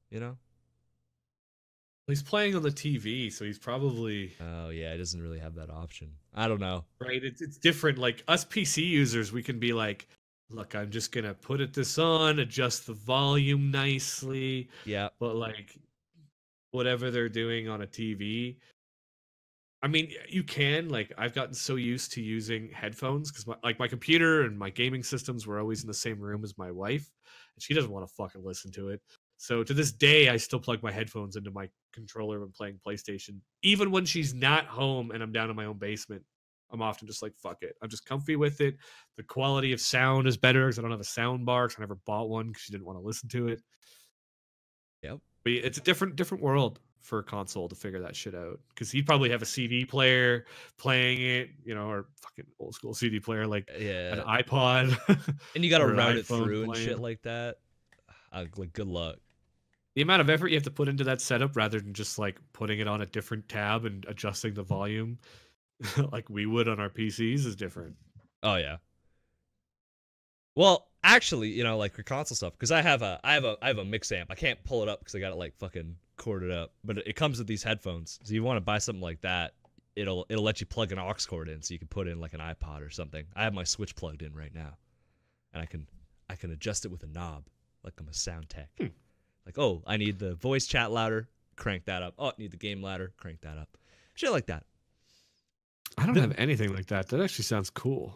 you know? He's playing on the TV, so he's probably... Oh, yeah, he doesn't really have that option. I don't know. Right, it's different. Like, us PC users, we can be like, look, I'm just going to put this on, adjust the volume nicely. Yeah. But, like, whatever they're doing on a TV... I mean, you can. Like, I've gotten so used to using headphones, because my computer and my gaming systems were always in the same room as my wife, and she doesn't want to fucking listen to it. So to this day, I still plug my headphones into my controller when playing PlayStation. Even when she's not home and I'm down in my own basement, I'm often just like, fuck it. I'm just comfy with it. The quality of sound is better because I don't have a sound bar, because I never bought one because she didn't want to listen to it. Yep. But it's a different world for a console to figure that shit out, because he'd probably have a CD player playing it, or fucking old school CD player, like an iPod. And you got to route it through and shit like that. Like, good luck. The amount of effort you have to put into that setup, rather than just like putting it on a different tab and adjusting the volume like we would on our PCs, is different. Oh yeah. Well, actually, like for console stuff, because I have a mix amp. I can't pull it up because I got it like fucking corded up, but it comes with these headphones. So you want to buy something like that, it'll let you plug an aux cord in, so you can put in like an iPod or something. I have my Switch plugged in right now, and I can adjust it with a knob, like I'm a sound tech. Like, oh, I need the voice chat louder, crank that up. Oh, I need the game louder, crank that up. Shit like that. I don't have anything like that. That actually sounds cool.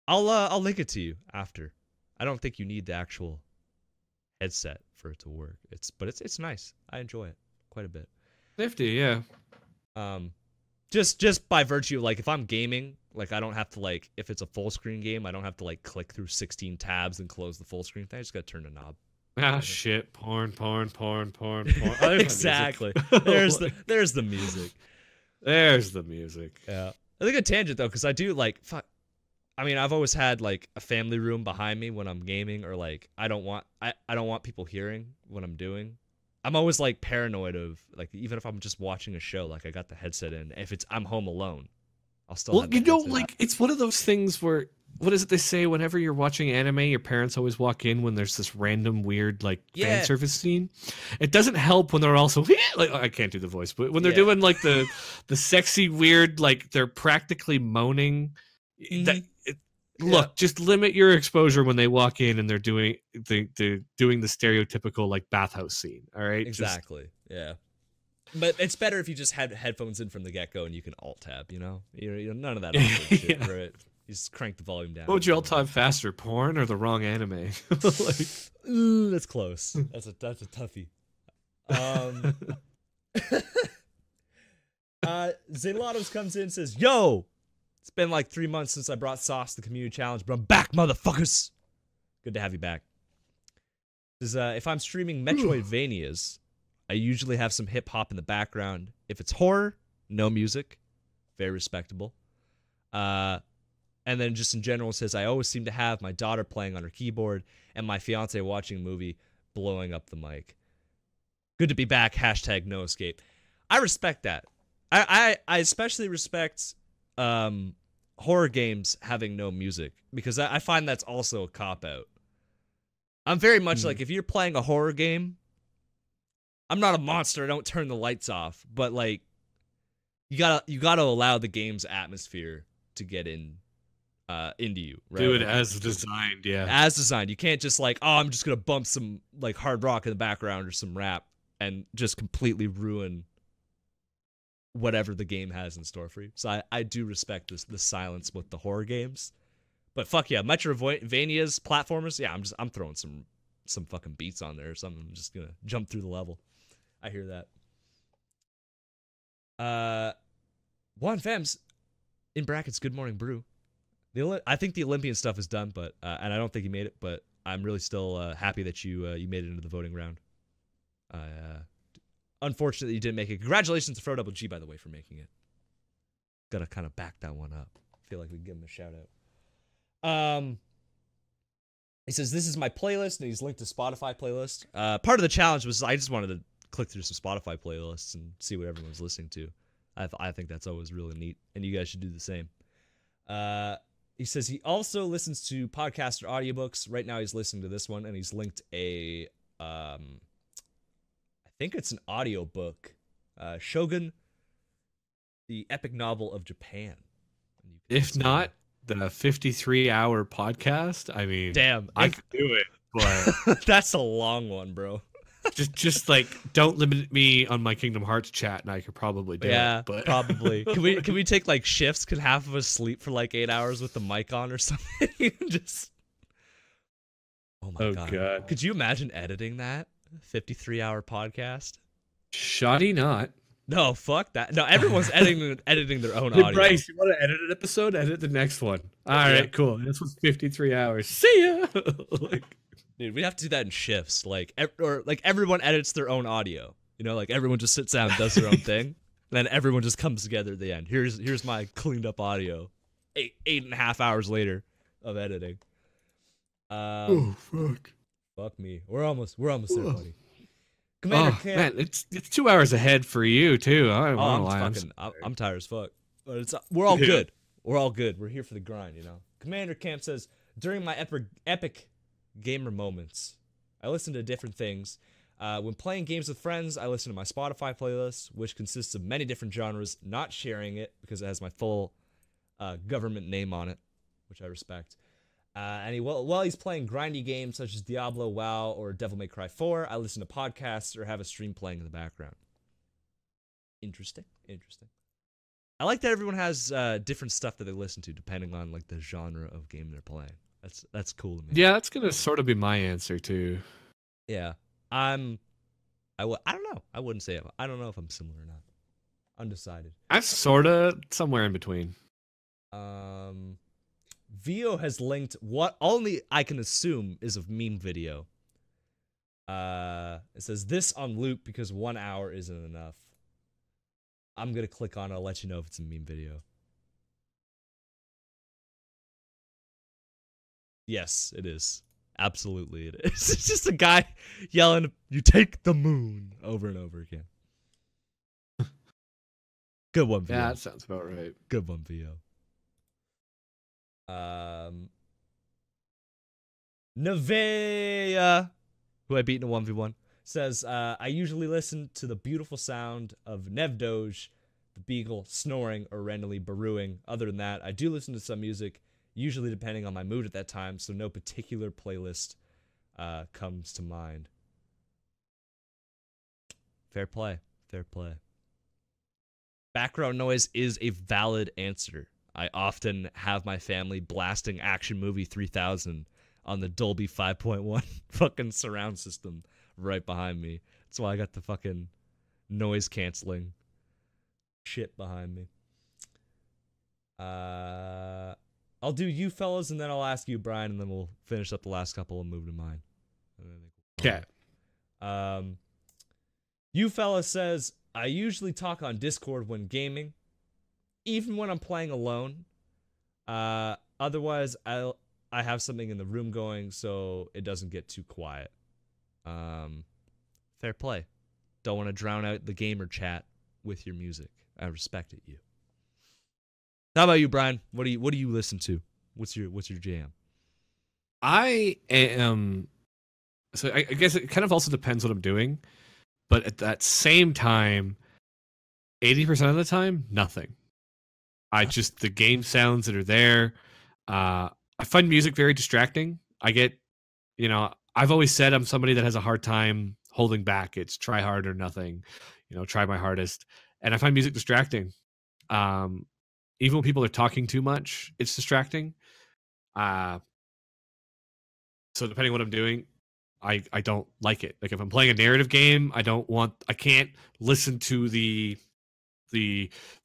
I'll link it to you after. I don't think you need the actual headset for it to work. But it's nice. I enjoy it quite a bit. Nifty, yeah. Just by virtue of, like, if I'm gaming, like, I don't have to, like, if it's a full screen game, I don't have to like click through 16 tabs and close the full screen thing. I just gotta turn the knob. Ah, shit. Porn. Oh, exactly. There's the music. There's the music. Yeah. I think a tangent though, because I do like I mean, I've always had like a family room behind me when I'm gaming, or like I don't want people hearing what I'm doing. I'm always like paranoid of, like, even if I'm just watching a show, like I got the headset in. If I'm home alone, I'll still have the headset. Like, it's one of those things where, what is it they say, whenever you're watching anime, your parents always walk in when there's this random weird like fan service scene. It doesn't help when they're also like, I can't do the voice, but when they're doing like the sexy weird, like they're practically moaning. Look, just limit your exposure when they walk in and they're doing the stereotypical like bathhouse scene. All right, exactly. Yeah, but it's better if you just had headphones in from the get go and you can alt tab. None of that shit, right? You just crank the volume down. What would you alt tab faster, porn or the wrong anime? Ooh, that's close. That's a toughie. Zaylatos comes in and says, "Yo, it's been like 3 months since I brought Sauce to the community challenge, but I'm back, motherfuckers. Good to have you back." Says, if I'm streaming Metroidvanias, I usually have some hip hop in the background. If it's horror, no music. Very respectable. And then just in general says, I always seem to have my daughter playing on her keyboard and my fiance watching a movie, blowing up the mic. Good to be back. Hashtag no escape. I respect that. I especially respect horror games having no music, because I find that's also a cop-out. I'm very much like, if you're playing a horror game, I'm not a monster, I don't turn the lights off, but like, you gotta allow the game's atmosphere to get into you, right? Do it as designed, yeah. As designed. You can't just like, oh, I'm just gonna bump some like hard rock in the background or some rap and just completely ruin whatever the game has in store for you. So I do respect the silence with the horror games. But fuck yeah, Metroidvania's platformers, yeah, I'm throwing some fucking beats on there or something. I'm just gonna jump through the level. I hear that. Juan Fems, in brackets, good morning, brew. I think the Olympian stuff is done, but and I don't think you made it, but I'm really still happy that you made it into the voting round. Unfortunately, you didn't make it. Congratulations to Fro Double G, by the way, for making it. Gotta kind of back that one up. I feel like we can give him a shout out. He says, this is my playlist, and he's linked to Spotify playlist. Part of the challenge was I just wanted to click through some Spotify playlists and see what everyone's listening to. I think that's always really neat, and you guys should do the same. He says he also listens to podcasts or audiobooks. Right now he's listening to this one, and he's linked a, I think it's an audiobook, Shogun, the epic novel of Japan. If not, the 53-hour podcast, I mean, damn, I could do it, but that's a long one, bro. just like, don't limit me on my Kingdom Hearts chat, and I could probably do it. But probably. Can we take like shifts? Could half of us sleep for like 8 hours with the mic on or something? Just. Oh my god. Could you imagine editing that 53-hour podcast? Shoddy not. No, fuck that. No, everyone's editing their own audio. Bryce, you want to edit an episode? Edit the next one. All right, cool. This was 53 hours. See ya. Dude, we have to do that in shifts. Like, or like everyone edits their own audio. You know, like everyone just sits down and does their own thing. And then everyone just comes together at the end. Here's my cleaned up audio. 8.5 hours later of editing. Oh fuck. Fuck me. We're almost there, buddy. Commander Camp. Man, it's 2 hours ahead for you too. I'm tired as fuck. But we're all good. We're all good. We're here for the grind, you know. Commander Camp says, during my epic gamer moments, I listen to different things. When playing games with friends, I listen to my Spotify playlist, which consists of many different genres, not sharing it because it has my full government name on it, which I respect. And while he's playing grindy games such as Diablo, WoW, or Devil May Cry 4, I listen to podcasts or have a stream playing in the background. Interesting. I like that everyone has different stuff that they listen to depending on like the genre of game they're playing. That's cool to me. Yeah, that's gonna sort of be my answer too. Yeah, I don't know. I wouldn't say I don't know if I'm similar or not. Undecided. I'm sort of somewhere in between. Vio has linked what only I can assume is a meme video. It says this on loop because 1 hour isn't enough. I'm gonna click on it. I'll let you know if it's a meme video. Yes, it is. Absolutely it is. It's just a guy yelling, "You take the moon," over and over again. Good one, Vio. Yeah, that sounds about right. Good one, Vio. Nevea, who I beat in a 1v1, says, I usually listen to the beautiful sound of Nevdoge, the beagle, snoring or randomly burrowing. Other than that, I do listen to some music, usually depending on my mood at that time, so no particular playlist comes to mind. Fair play. Background noise is a valid answer. I often have my family blasting Action Movie 3000 on the Dolby 5.1 fucking surround system right behind me. That's why I got the fucking noise canceling shit behind me. I'll do you fellas and then I'll ask you, Brian, and then we'll finish up the last couple and move to mine. Okay. You fella says, I usually talk on Discord when gaming, even when I'm playing alone. Otherwise, I have something in the room going so it doesn't get too quiet. Fair play. Don't want to drown out the gamer chat with your music. I respect it, you. How about you, Brian? What do you listen to? What's your jam? I am. So I guess it kind of also depends what I'm doing, but at that same time, 80% of the time, nothing. The game sounds that are there. I find music very distracting. I've always said I'm somebody that has a hard time holding back. It's try hard or nothing, try my hardest. And I find music distracting. Even when people are talking too much, it's distracting. So depending on what I'm doing, I don't like it. Like if I'm playing a narrative game, I can't listen to the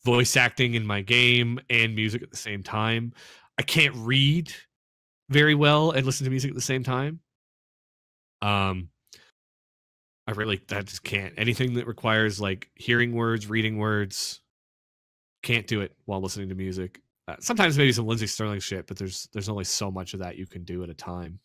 voice acting in my game and music at the same time. I can't read very well and listen to music at the same time. I just can't. Anything that requires like hearing words, reading words, can't do it while listening to music. Sometimes maybe some Lindsey Sterling shit, but there's only so much of that you can do at a time.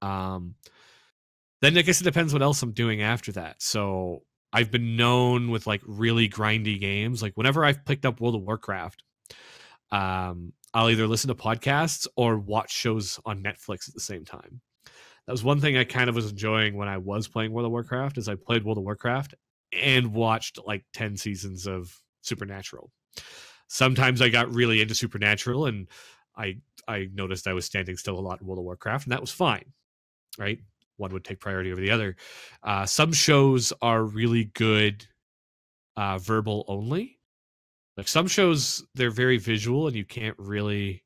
Then I guess it depends what else I'm doing after that. So I've been known with like really grindy games. Like whenever I've picked up World of Warcraft, I'll either listen to podcasts or watch shows on Netflix at the same time. That was one thing I kind of was enjoying when I was playing World of Warcraft, is I played World of Warcraft and watched like 10 seasons of Supernatural. Sometimes I got really into Supernatural and I noticed I was standing still a lot in World of Warcraft, and that was fine, right? One would take priority over the other. Some shows are really good verbal only. Like some shows, they're very visual and you can't really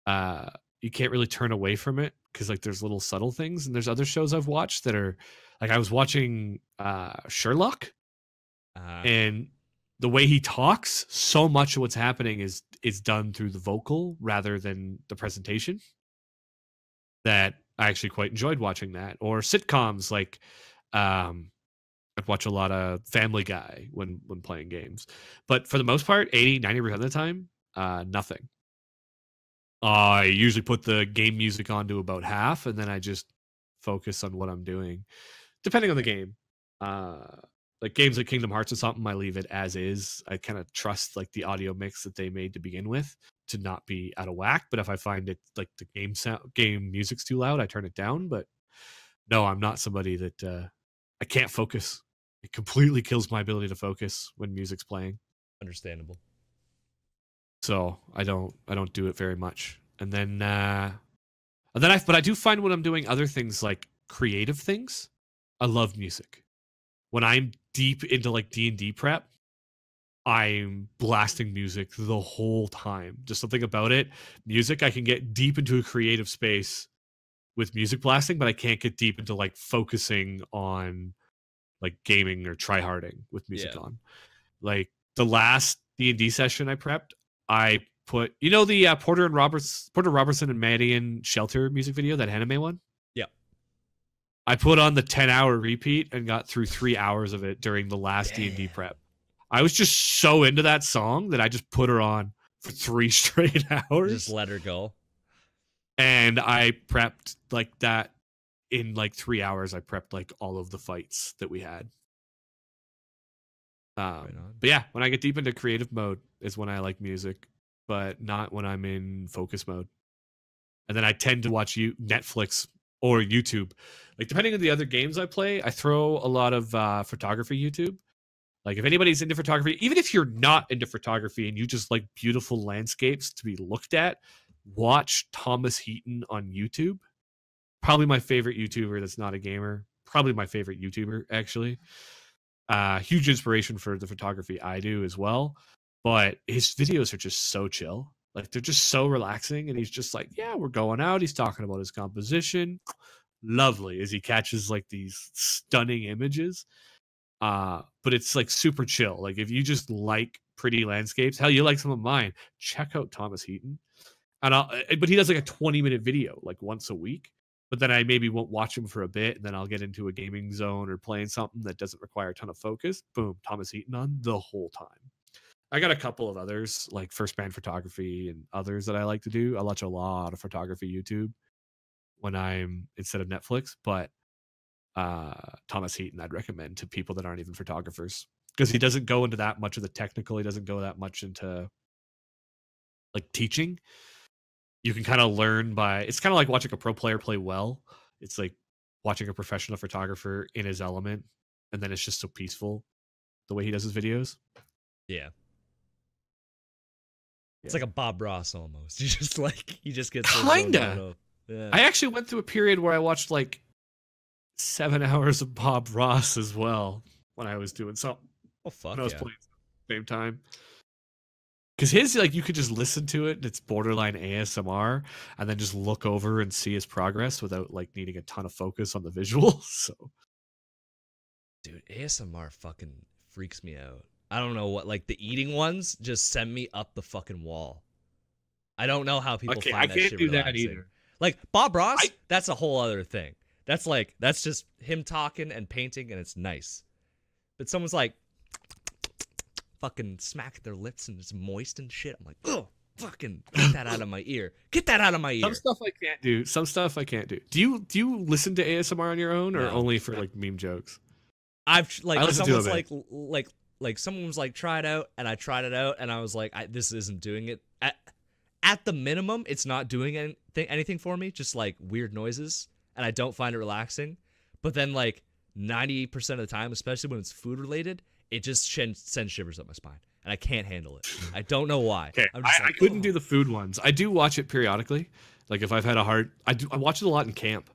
turn away from it because like there's little subtle things. And there's other shows I've watched that are like, I was watching Sherlock, and the way he talks, so much of what's happening is done through the vocal rather than the presentation, that I actually quite enjoyed watching that. Or sitcoms like I'd watch a lot of Family Guy when playing games. But for the most part, 80-90% of the time, nothing. I usually put the game music on to about half, and then I just focus on what I'm doing, depending on the game. Like games like Kingdom Hearts or something, I leave it as is. I kind of trust like the audio mix that they made to begin with to not be out of whack. But if I find it like the game music's too loud, I turn it down. But no, I'm not somebody that I can't focus. It completely kills my ability to focus when music's playing. Understandable. So I don't do it very much. And then but I do find when I'm doing other things like creative things, I love music. When I'm deep into like D&D prep, I'm blasting music the whole time. Just something about it. Music, I can get deep into a creative space with music blasting, but I can't get deep into like focusing on like gaming or tryharding with music on. Like the last D&D session I prepped, I put, the Porter Robertson and Madian Shelter music video, that anime one? Yeah. I put on the 10-hour repeat and got through 3 hours of it during the last D&D prep. I was just so into that song that I just put her on for 3 straight hours. Just let her go. And I prepped like that in like 3 hours. I prepped like all of the fights that we had. But yeah, when I get deep into creative mode is when I like music, but not when I'm in focus mode. And then I tend to watch Netflix or YouTube. Like depending on the other games I play, I throw a lot of photography YouTube. Like if anybody's into photography, even if you're not into photography and you just like beautiful landscapes to be looked at, watch Thomas Heaton on YouTube. Probably my favorite YouTuber that's not a gamer. Probably my favorite YouTuber, actually. Huge inspiration for the photography I do as well. But his videos are just so chill. Like they're just so relaxing. And he's just like, yeah, we're going out. He's talking about his composition. Lovely as he catches like these stunning images. But it's like super chill. Like if you just like pretty landscapes, hell, you like some of mine, check out Thomas Heaton. But he does like a 20-minute video like once a week. but then I maybe won't watch him for a bit, and then I'll get into a gaming zone or playing something that doesn't require a ton of focus. Boom, Thomas Heaton on the whole time. I got a couple of others, like first band photography and others that I like to do. I watch a lot of photography YouTube when I'm instead of Netflix, but Thomas Heaton I'd recommend to people that aren't even photographers, because he doesn't go into that much of the technical. He doesn't go that much into like teaching. You can kind of learn by, it's kind of like watching a pro player play well. It's like watching a professional photographer in his element, and then it's just so peaceful the way he does his videos. Yeah. It's like a Bob Ross almost. He just gets kinda. Yeah. I actually went through a period where I watched like 7 hours of Bob Ross as well when I was doing something. Oh fuck When I was yeah. playing at the same time. Because his, like, you could just listen to it and it's borderline ASMR, and then just look over and see his progress without like needing a ton of focus on the visuals. So, Dude, ASMR fucking freaks me out. I don't know what, like the eating ones just send me up the fucking wall. I don't know how people okay, find I that can't shit do relaxing. that either. Like Bob Ross, that's a whole other thing. That's just him talking and painting, and it's nice. But someone's like fucking smack their lips and it's moist and shit. I'm like, oh, fucking get that out of my ear. Get that out of my ear. Some stuff I can't do. Some stuff I can't do. Do you listen to ASMR on your own, or No. only for like meme jokes? I've like I listen to someone's a like someone was like try it out, and I tried it out, and I was like, this isn't doing it. At the minimum, it's not doing anything for me. Just like weird noises, and I don't find it relaxing. But then like 90% of the time, especially when it's food related, it just sends shivers up my spine, and I can't handle it. I don't know why. Okay, I'm just I couldn't do the food ones. I do watch it periodically. Like if I've had a hard, I watch it a lot in camp,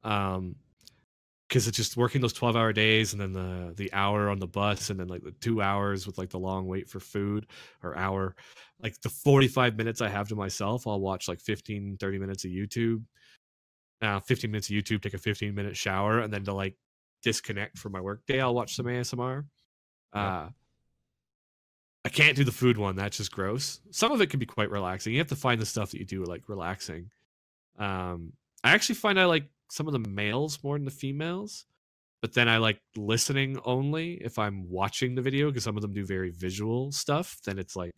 because it's just working those 12-hour days, and then the hour on the bus, and then like the 2 hours with like the long wait for food, or hour, like the 45 minutes I have to myself, I'll watch like 15, 30 minutes of YouTube. 15 minutes of YouTube, take a 15-minute shower, and then to like disconnect from my work day, I'll watch some ASMR. Yep. I can't do the food one. That's just gross. Some of it can be quite relaxing. You have to find the stuff that you do like relaxing. I actually find I like some of the males more than the females, but then I like listening only if I'm watching the video, because some of them do very visual stuff. Then it's like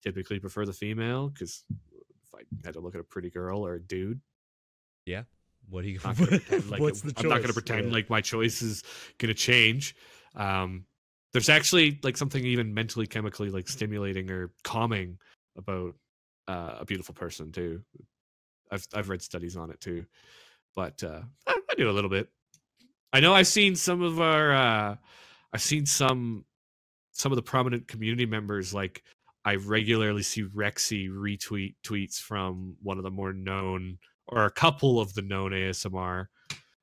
typically prefer the female, because if I had to look at a pretty girl or a dude, Yeah. What do you? I'm not gonna pretend like What's the choice? I'm not going to pretend like my choice is going to change. There's actually like something even mentally, chemically like stimulating or calming about a beautiful person too. I've read studies on it too, but I do a little bit. I know I've seen some of our some of the prominent community members. Like I regularly see Rexy retweet tweets from one of the more known, or a couple of the known ASMR.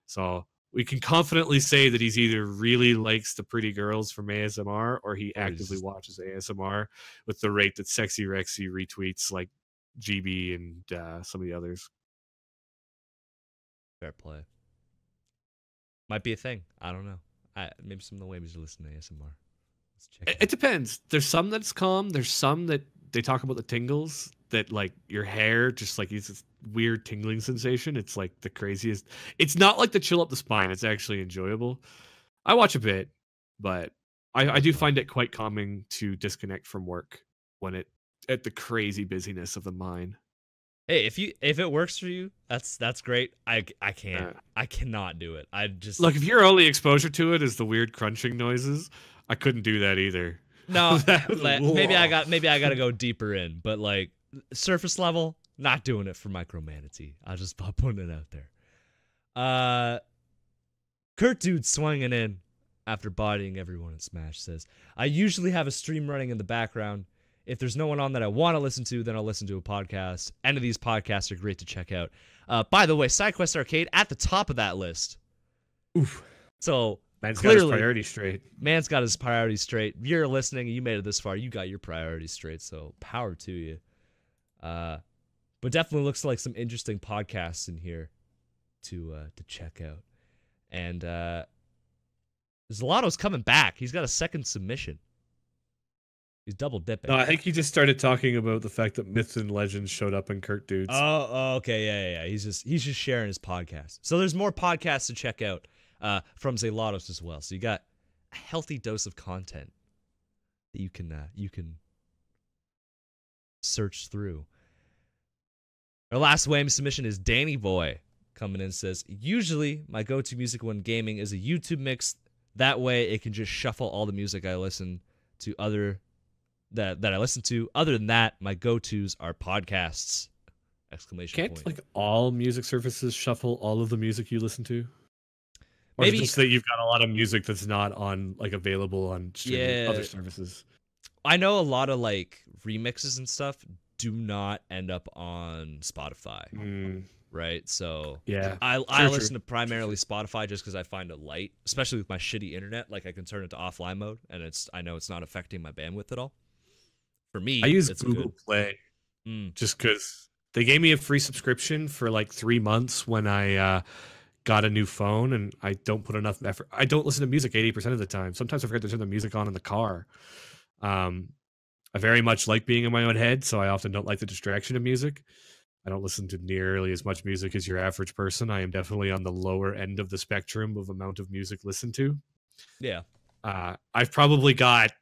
So we can confidently say that he's either really likes the pretty girls from ASMR, or he actively watches ASMR with the rate that Sexy Rexy retweets like GB and some of the others. Fair play. Might be a thing. I don't know. Maybe some of the waves are listening to ASMR. Let's check It depends. There's some that's calm. There's some that they talk about the tingles, that like your hair just like it's this weird tingling sensation. It's like the craziest. It's not like the chill up the spine. It's actually enjoyable. I watch a bit, but I do find it quite calming to disconnect from work when at the crazy busyness of the mind. Hey, if it works for you, that's great. I can't. I cannot do it. I just Look, if your only exposure to it is the weird crunching noises, I couldn't do that either. No, maybe I got to go deeper in, but like surface level, not doing it for micromanatee. I'll just putting it out there. Kurt Dude swinging in after bodying everyone in Smash says, I usually have a stream running in the background. If there's no one on that I want to listen to, then I'll listen to a podcast. Any of these podcasts are great to check out. By the way, SideQuest Arcade at the top of that list. Oof. So Man's clearly, got his priorities straight. Man's got his priorities straight. If you're listening and you made it this far, you got your priorities straight. So power to you. But definitely looks like some interesting podcasts in here to check out. And Zolato's coming back. He's got a second submission. He's double dipping. No, I think he just started talking about the fact that myths and legends showed up in Kurt Dudes. Okay, yeah. He's just sharing his podcast. So there's more podcasts to check out from Zelatos as well. So you got a healthy dose of content that you can search through. Our last WAM submission is Danny Boy coming in and says, usually my go-to music when gaming is a YouTube mix. That way it can just shuffle all the music I listen to that I listen to. Other than that, my go-tos are podcasts. Exclamation Can't point. like all music services shuffle all of the music you listen to? Or Maybe just that you've got a lot of music that's not on like available on streaming other services. I know a lot of like remixes and stuff do not end up on Spotify. Right? So yeah, I listen to primarily Spotify just because I find it light, especially with my shitty internet. Like I can turn it to offline mode and I know it's not affecting my bandwidth at all. For me, I use it's Google good. Play just because they gave me a free subscription for like 3 months when I got a new phone, and I don't put enough effort. I don't listen to music 80% of the time. Sometimes I forget to turn the music on in the car. I very much like being in my own head, so I often don't like the distraction of music. I don't listen to nearly as much music as your average person. I am definitely on the lower end of the spectrum of amount of music listened to. Yeah. I've probably got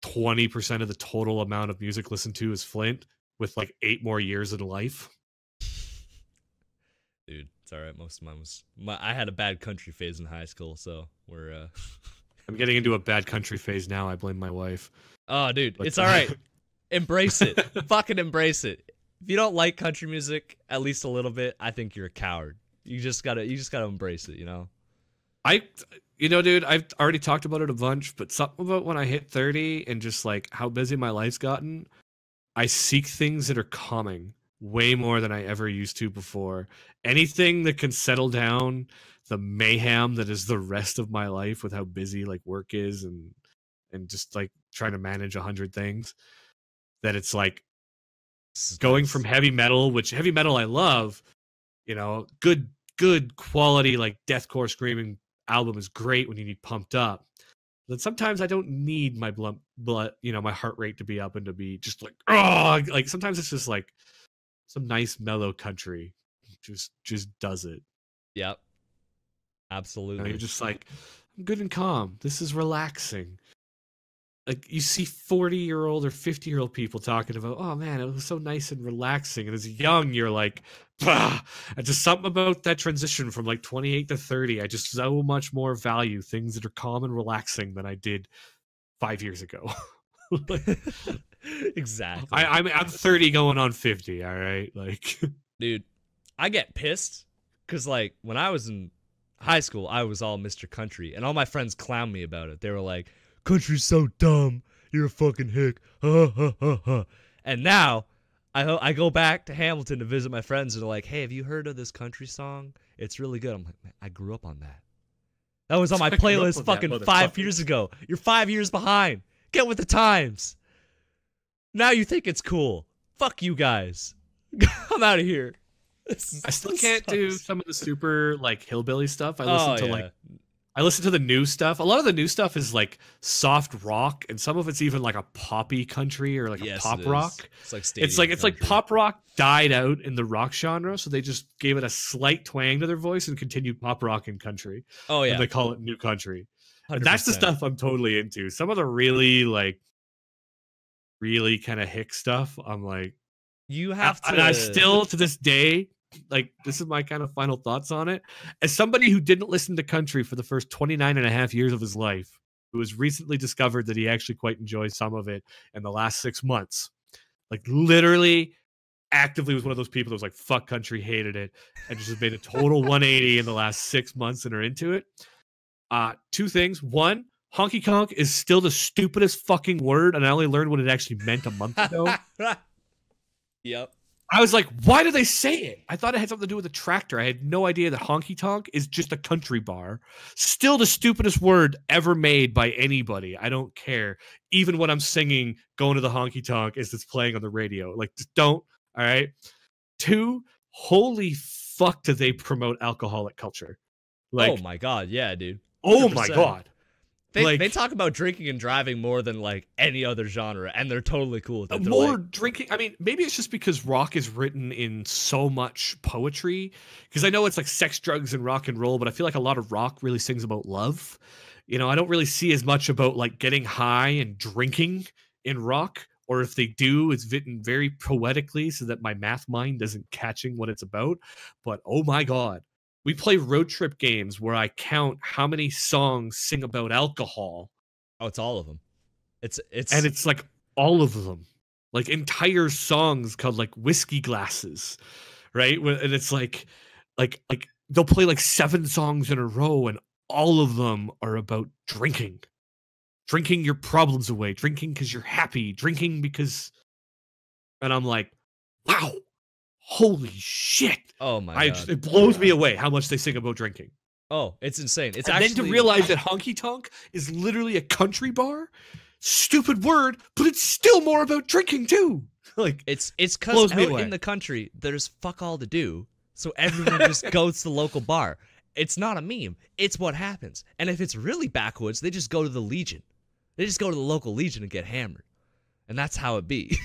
20% of the total amount of music listened to is Flint, with like 8 more years in life. Dude, it's all right. Most of mine was I had a bad country phase in high school, so we're I'm getting into a bad country phase now. I blame my wife. Oh, dude, But, it's all right. Embrace it. Fucking embrace it. If you don't like country music at least a little bit, I think you're a coward. You just gotta embrace it, you know? Dude, I've already talked about it a bunch, but something about when I hit 30 and just like how busy my life's gotten, I seek things that are calming way more than I ever used to before. Anything that can settle down the mayhem that is the rest of my life with how busy like work is and just like trying to manage 100 things, that it's like going from heavy metal, which heavy metal I love, good quality like deathcore screaming album is great when you need pumped up. But sometimes I don't need my blood, my heart rate to be up and to be just like, oh, like sometimes it's just like some nice mellow country just does it. Yep. Absolutely. You're just like, I'm good and calm. This is relaxing. Like you see 40-year-old or 50-year-old people talking about, oh man, it was so nice and relaxing. And as young, you're like, bah! And just something about that transition from like 28 to 30. I just so much more value things that are calm and relaxing than I did 5 years ago. Exactly. I'm 30 going on 50. All right, like, dude, I get pissed because like when I was in high school, I was all Mr. Country, and all my friends clown me about it. They were like, country's so dumb. You're a fucking hick. And now I go back to Hamilton to visit my friends, and they're like, hey, have you heard of this country song? It's really good. I'm like, man, I grew up on that. That was on my playlist fucking 5 years ago. You're 5 years behind. Get with the times. Now you think it's cool. Fuck you guys. I'm out of here. I still can't do some of the super like hillbilly stuff. I listen to the new stuff. A lot of the new stuff is like soft rock, and some of it's even like a poppy country or like a pop rock. It's like pop rock died out in the rock genre, so they just gave it a slight twang to their voice and continued pop rock and country. Oh yeah, and they call it new country. 100%. And that's the stuff I'm totally into. Some of the really kind of hick stuff, I'm like, you have to. And I still to this day. Like, this is my kind of final thoughts on it. As somebody who didn't listen to country for the first 29 and a half years of his life, who has recently discovered that he actually quite enjoys some of it in the last 6 months, like literally actively was one of those people that was like, fuck country, hated it, and just made a total 180 in the last 6 months and are into it. 2 things. One, honky conk is still the stupidest fucking word, and I only learned what it actually meant a month ago. Yep. I was like, why do they say it? I thought it had something to do with a tractor. I had no idea that honky tonk is just a country bar. Still the stupidest word ever made by anybody. I don't care. Even when I'm singing Going to the Honky Tonk as it's playing on the radio. Like, just don't. All right. 2, holy fuck do they promote alcoholic culture. Like, oh my God. Yeah, dude. 100%. Oh my God. They talk about drinking and driving more than like any other genre, and they're totally cool with it. They're more like, drinking. I mean, maybe it's just because rock is written in so much poetry. Because I know it's like sex, drugs, and rock and roll, but I feel like a lot of rock really sings about love. You know, I don't really see as much about like getting high and drinking in rock, or if they do, it's written very poetically so that my math mind isn't catching what it's about. But oh my God, we play road trip games where I count how many songs sing about alcohol. oh, it's all of them. And it's like all of them, like entire songs called like whiskey glasses, right? And it's like they'll play like 7 songs in a row, and all of them are about drinking your problems away, drinking because you're happy, drinking because, and I'm like, wow, holy shit. Oh my God. It blows me away how much they sing about drinking. Oh, it's insane. It's and actually then to realize that honky tonk is literally a country bar, stupid word, but it's still more about drinking too. Like it's because out in the country there's fuck all to do, so everyone just goes to the local bar. It's not a meme. It's what happens. And if it's really backwoods, they just go to the Legion. They just go to the local Legion and get hammered. And that's how it be.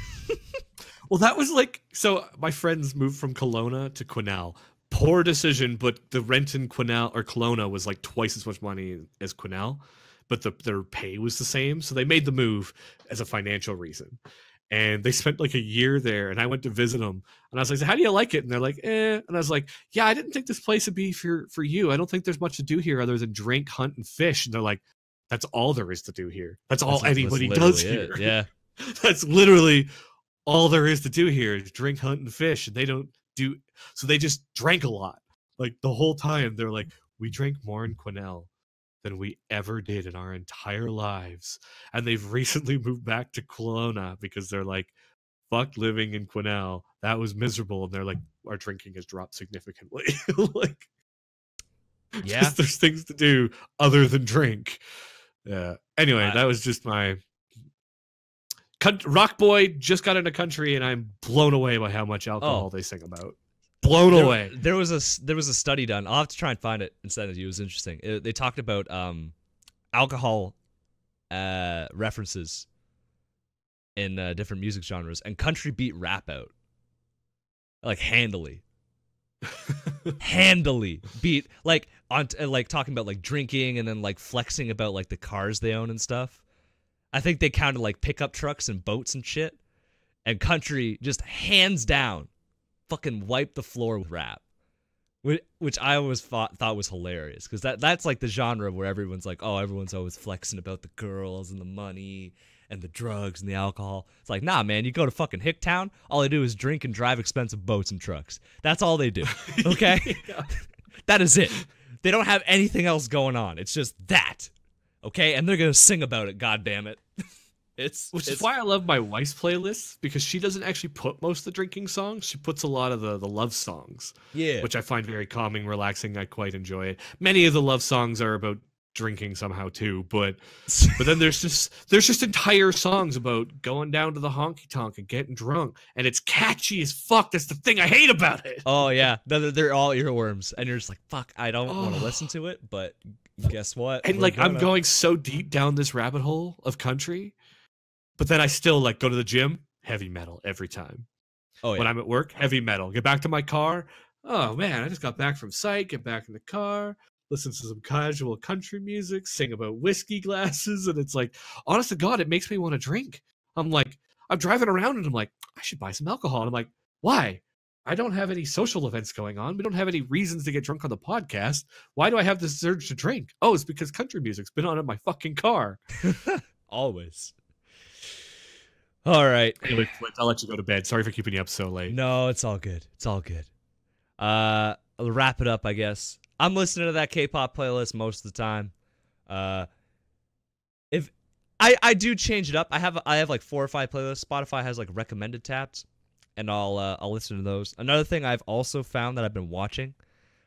Well, that was like, so my friends moved from Kelowna to Quesnel. Poor decision, but the rent in Quesnel or Kelowna was like twice as much money as Quesnel, but their pay was the same. So they made the move as a financial reason. And they spent like a year there, and I went to visit them. And I was like, so how do you like it? And they're like, eh. And I was like, yeah, I didn't think this place would be for you. I don't think there's much to do here other than drink, hunt, and fish. And they're like, that's all there is to do here. That's all anybody does here. Yeah. That's literally all there is to do here is drink, hunt, and fish. And they don't do, so they just drank a lot. Like the whole time, they're like, we drank more in Quesnel than we ever did in our entire lives. And they've recently moved back to Kelowna because they're like, fuck living in Quesnel. That was miserable. And they're like, our drinking has dropped significantly. Like, yeah, there's things to do other than drink. Yeah. Anyway, that was just my rock boy just got into country, and I'm blown away by how much alcohol they sing about. Blown away. There was a study done. I'll have to try and find it and send it to you. It was interesting. They talked about alcohol references in different music genres, and country beat rap out like handily. Handily beat like on like talking about like drinking and then like flexing about like the cars they own and stuff. I think they counted like pickup trucks and boats and shit. And country just hands down fucking wiped the floor with rap, which I always thought was hilarious, because that's like the genre where everyone's like, oh, everyone's always flexing about the girls and the money and the drugs and the alcohol. It's like, nah, man, you go to fucking Hicktown, all they do is drink and drive expensive boats and trucks. That's all they do, okay? Yeah. That is it. They don't have anything else going on. It's just that, okay? And they're gonna sing about it, goddammit. Which is why I love my wife's playlists, because she doesn't actually put most of the drinking songs. She puts a lot of the love songs, which I find very calming, relaxing. I quite enjoy it. Many of the love songs are about drinking somehow too, but then there's just entire songs about going down to the honky tonk and getting drunk, and it's catchy as fuck. That's the thing I hate about it. Oh yeah, they're all earworms, and you're just like, fuck, I don't want to listen to it, but guess what? And like, I'm going so deep down this rabbit hole of country. But then I still like go to the gym, heavy metal every time. Oh, yeah. When I'm at work, heavy metal. Get back to my car. Oh man, I just got back from psych. Get back in the car, listen to some casual country music, sing about whiskey glasses, and it's like, honest to God, it makes me want to drink. I'm like, I'm driving around and I'm like, I should buy some alcohol. And I'm like, why? I don't have any social events going on. We don't have any reasons to get drunk on the podcast. Why do I have this urge to drink? Oh, it's because country music's been on in my fucking car. Always. All right. Anyway, Flint, I'll let you go to bed. Sorry for keeping you up so late. No, it's all good. It's all good. I'll wrap it up, I guess. I'm listening to that K-pop playlist most of the time. If I do change it up. I have like 4 or 5 playlists. Spotify has like recommended tabs, and I'll listen to those. Another thing I've also found that I've been watching,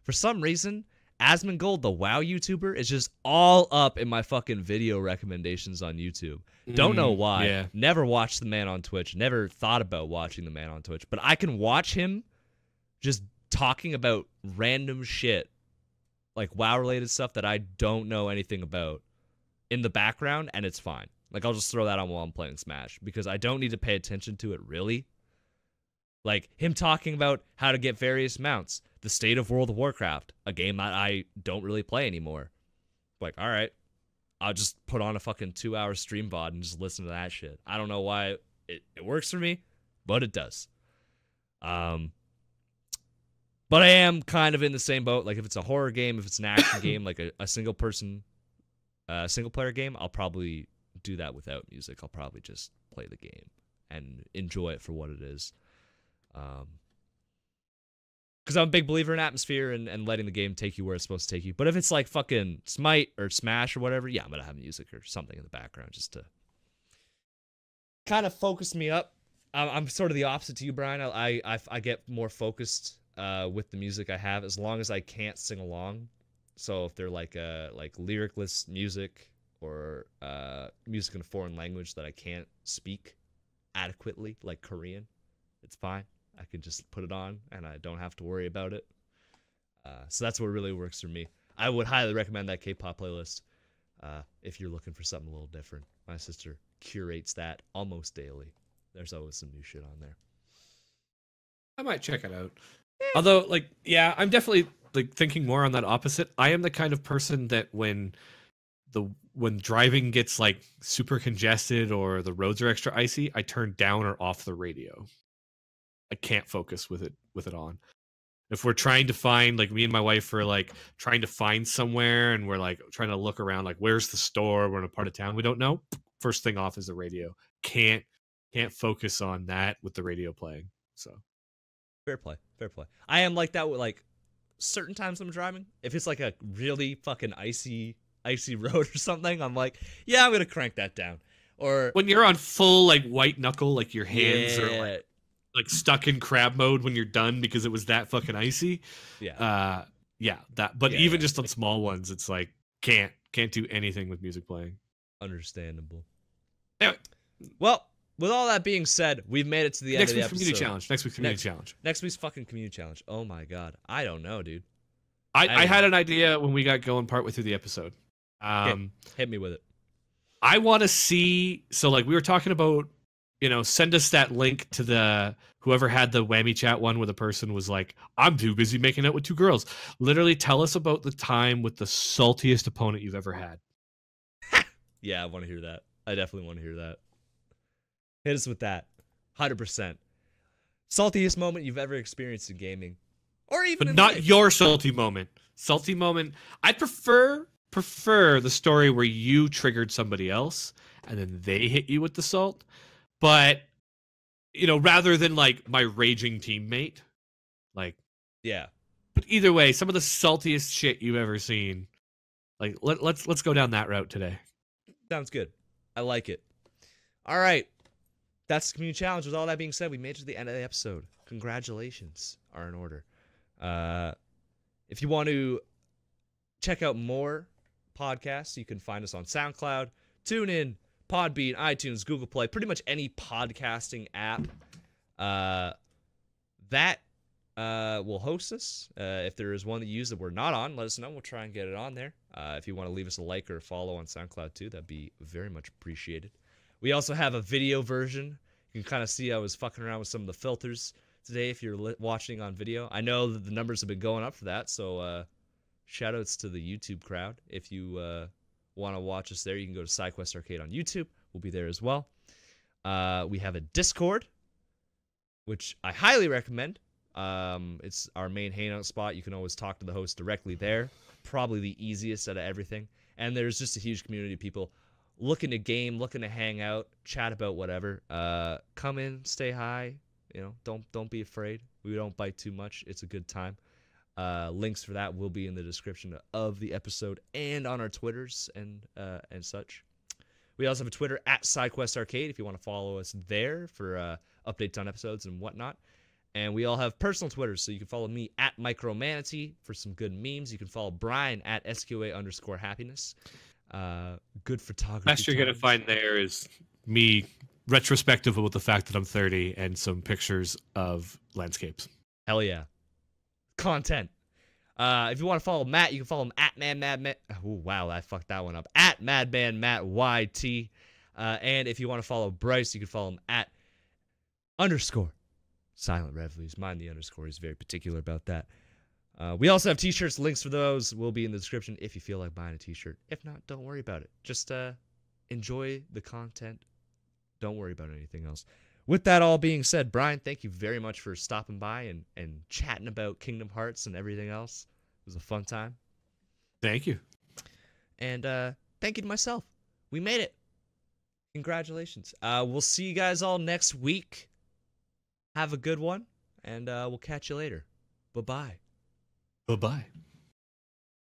for some reason, Asmongold, the WoW YouTuber, is just all up in my fucking video recommendations on YouTube. Don't know why. Yeah. Never watched the man on Twitch. Never thought about watching the man on Twitch. But I can watch him just talking about random shit, like WoW-related stuff that I don't know anything about, in the background, and it's fine. Like, I'll just throw that on while I'm playing Smash, because I don't need to pay attention to it, really. Like, him talking about how to get various mounts, the state of World of Warcraft, a game that I don't really play anymore. Like, all right, I'll just put on a fucking 2-hour stream VOD and just listen to that shit. I don't know why it works for me, but it does. But I am kind of in the same boat. Like, if it's a horror game, if it's an action game, like a single player game, I'll probably do that without music. I'll probably just play the game and enjoy it for what it is. Because I'm a big believer in atmosphere and letting the game take you where it's supposed to take you. But if it's like fucking Smite or Smash or whatever, yeah, I'm going to have music or something in the background just to kind of focus me up. I'm sort of the opposite to you, Brian. I get more focused with the music I have, as long as I can't sing along. So if they're like lyricless music or music in a foreign language that I can't speak adequately, like Korean, it's fine. I can just put it on and I don't have to worry about it. So that's what really works for me. I would highly recommend that K-pop playlist if you're looking for something a little different. My sister curates that almost daily. There's always some new shit on there. I might check it out. Although, like, yeah, I'm definitely like thinking more on that opposite. I am the kind of person that when driving gets like super congested or the roads are extra icy, I turn down or off the radio. I can't focus with it on. If we're trying to find, like, me and my wife are like trying to find somewhere and we're like trying to look around, like, where's the store? We're in a part of town we don't know. First thing off is the radio. Can't focus on that with the radio playing. So fair play. I am like that with like certain times I'm driving. If it's like a really fucking icy road or something, I'm like, yeah, I'm gonna crank that down. Or when you're on full like white knuckle, like your hands are like stuck in crab mode when you're done because it was that fucking icy. Yeah. Even just on small ones, it's like can't do anything with music playing. Understandable. Anyway. Well, with all that being said, we've made it to the end of the episode. Next week's community challenge. Next week's fucking community challenge. Oh my god. I don't know, dude. I had an idea when we got going partway through the episode. Hit me with it. I want to see, so like we were talking about, send us that link to the whoever had the whammy chat one where the person was like, I'm too busy making out with 2 girls. Literally tell us about the time with the saltiest opponent you've ever had. Yeah, I want to hear that. I definitely want to hear that. Hit us with that. 100%. Saltiest moment you've ever experienced in gaming. Or even But not your salty moment. Salty moment. I prefer the story where you triggered somebody else and then they hit you with the salt. But, rather than like my raging teammate. Like, yeah. But either way, some of the saltiest shit you've ever seen. Like, let's go down that route today. Sounds good. I like it. All right. That's the community challenge. With all that being said, we made it to the end of the episode. Congratulations are in order. If you want to check out more podcasts, you can find us on SoundCloud, TuneIn, PodBean, iTunes, Google Play, pretty much any podcasting app that will host us. If there is one that you use that we're not on, let us know. We'll try and get it on there. If you want to leave us a like or a follow on SoundCloud too, that'd be very much appreciated. We also have a video version. You can kind of see I was fucking around with some of the filters today if you're watching on video. I know that the numbers have been going up for that, so shout outs to the YouTube crowd. If you want to watch us there, you can go to SideQuest Arcade on YouTube. We'll be there as well. We have a Discord, which I highly recommend. It's our main hangout spot. You can always talk to the host directly there. Probably the easiest out of everything. And there's just a huge community of people looking to game, looking to hang out, chat about whatever. Come in, stay hi. Don't be afraid. We don't bite too much. It's a good time. Links for that will be in the description of the episode and on our Twitters and such. We also have a Twitter at SideQuest Arcade if you want to follow us there for updates on episodes and whatnot. And we all have personal Twitters, so you can follow me at Micromanatee for some good memes. You can follow Brian at SQA_happiness. Good photography. Best you're going to find there is me retrospective with the fact that I'm 30 and some pictures of landscapes. Hell yeah. Content. If you want to follow Matt, you can follow him at MadMan. Oh, wow, I fucked that one up. At Madman Matt YT. And if you want to follow Bryce, you can follow him at _ Silent Reveries. Mind the underscore. He's very particular about that. We also have t-shirts. Links for those will be in the description if you feel like buying a t-shirt. If not, don't worry about it. Just enjoy the content. Don't worry about anything else. With that all being said, Brian, thank you very much for stopping by and chatting about Kingdom Hearts and everything else. It was a fun time. Thank you. And thank you to myself. We made it. Congratulations. We'll see you guys all next week. Have a good one, and we'll catch you later. Bye-bye. Bye-bye.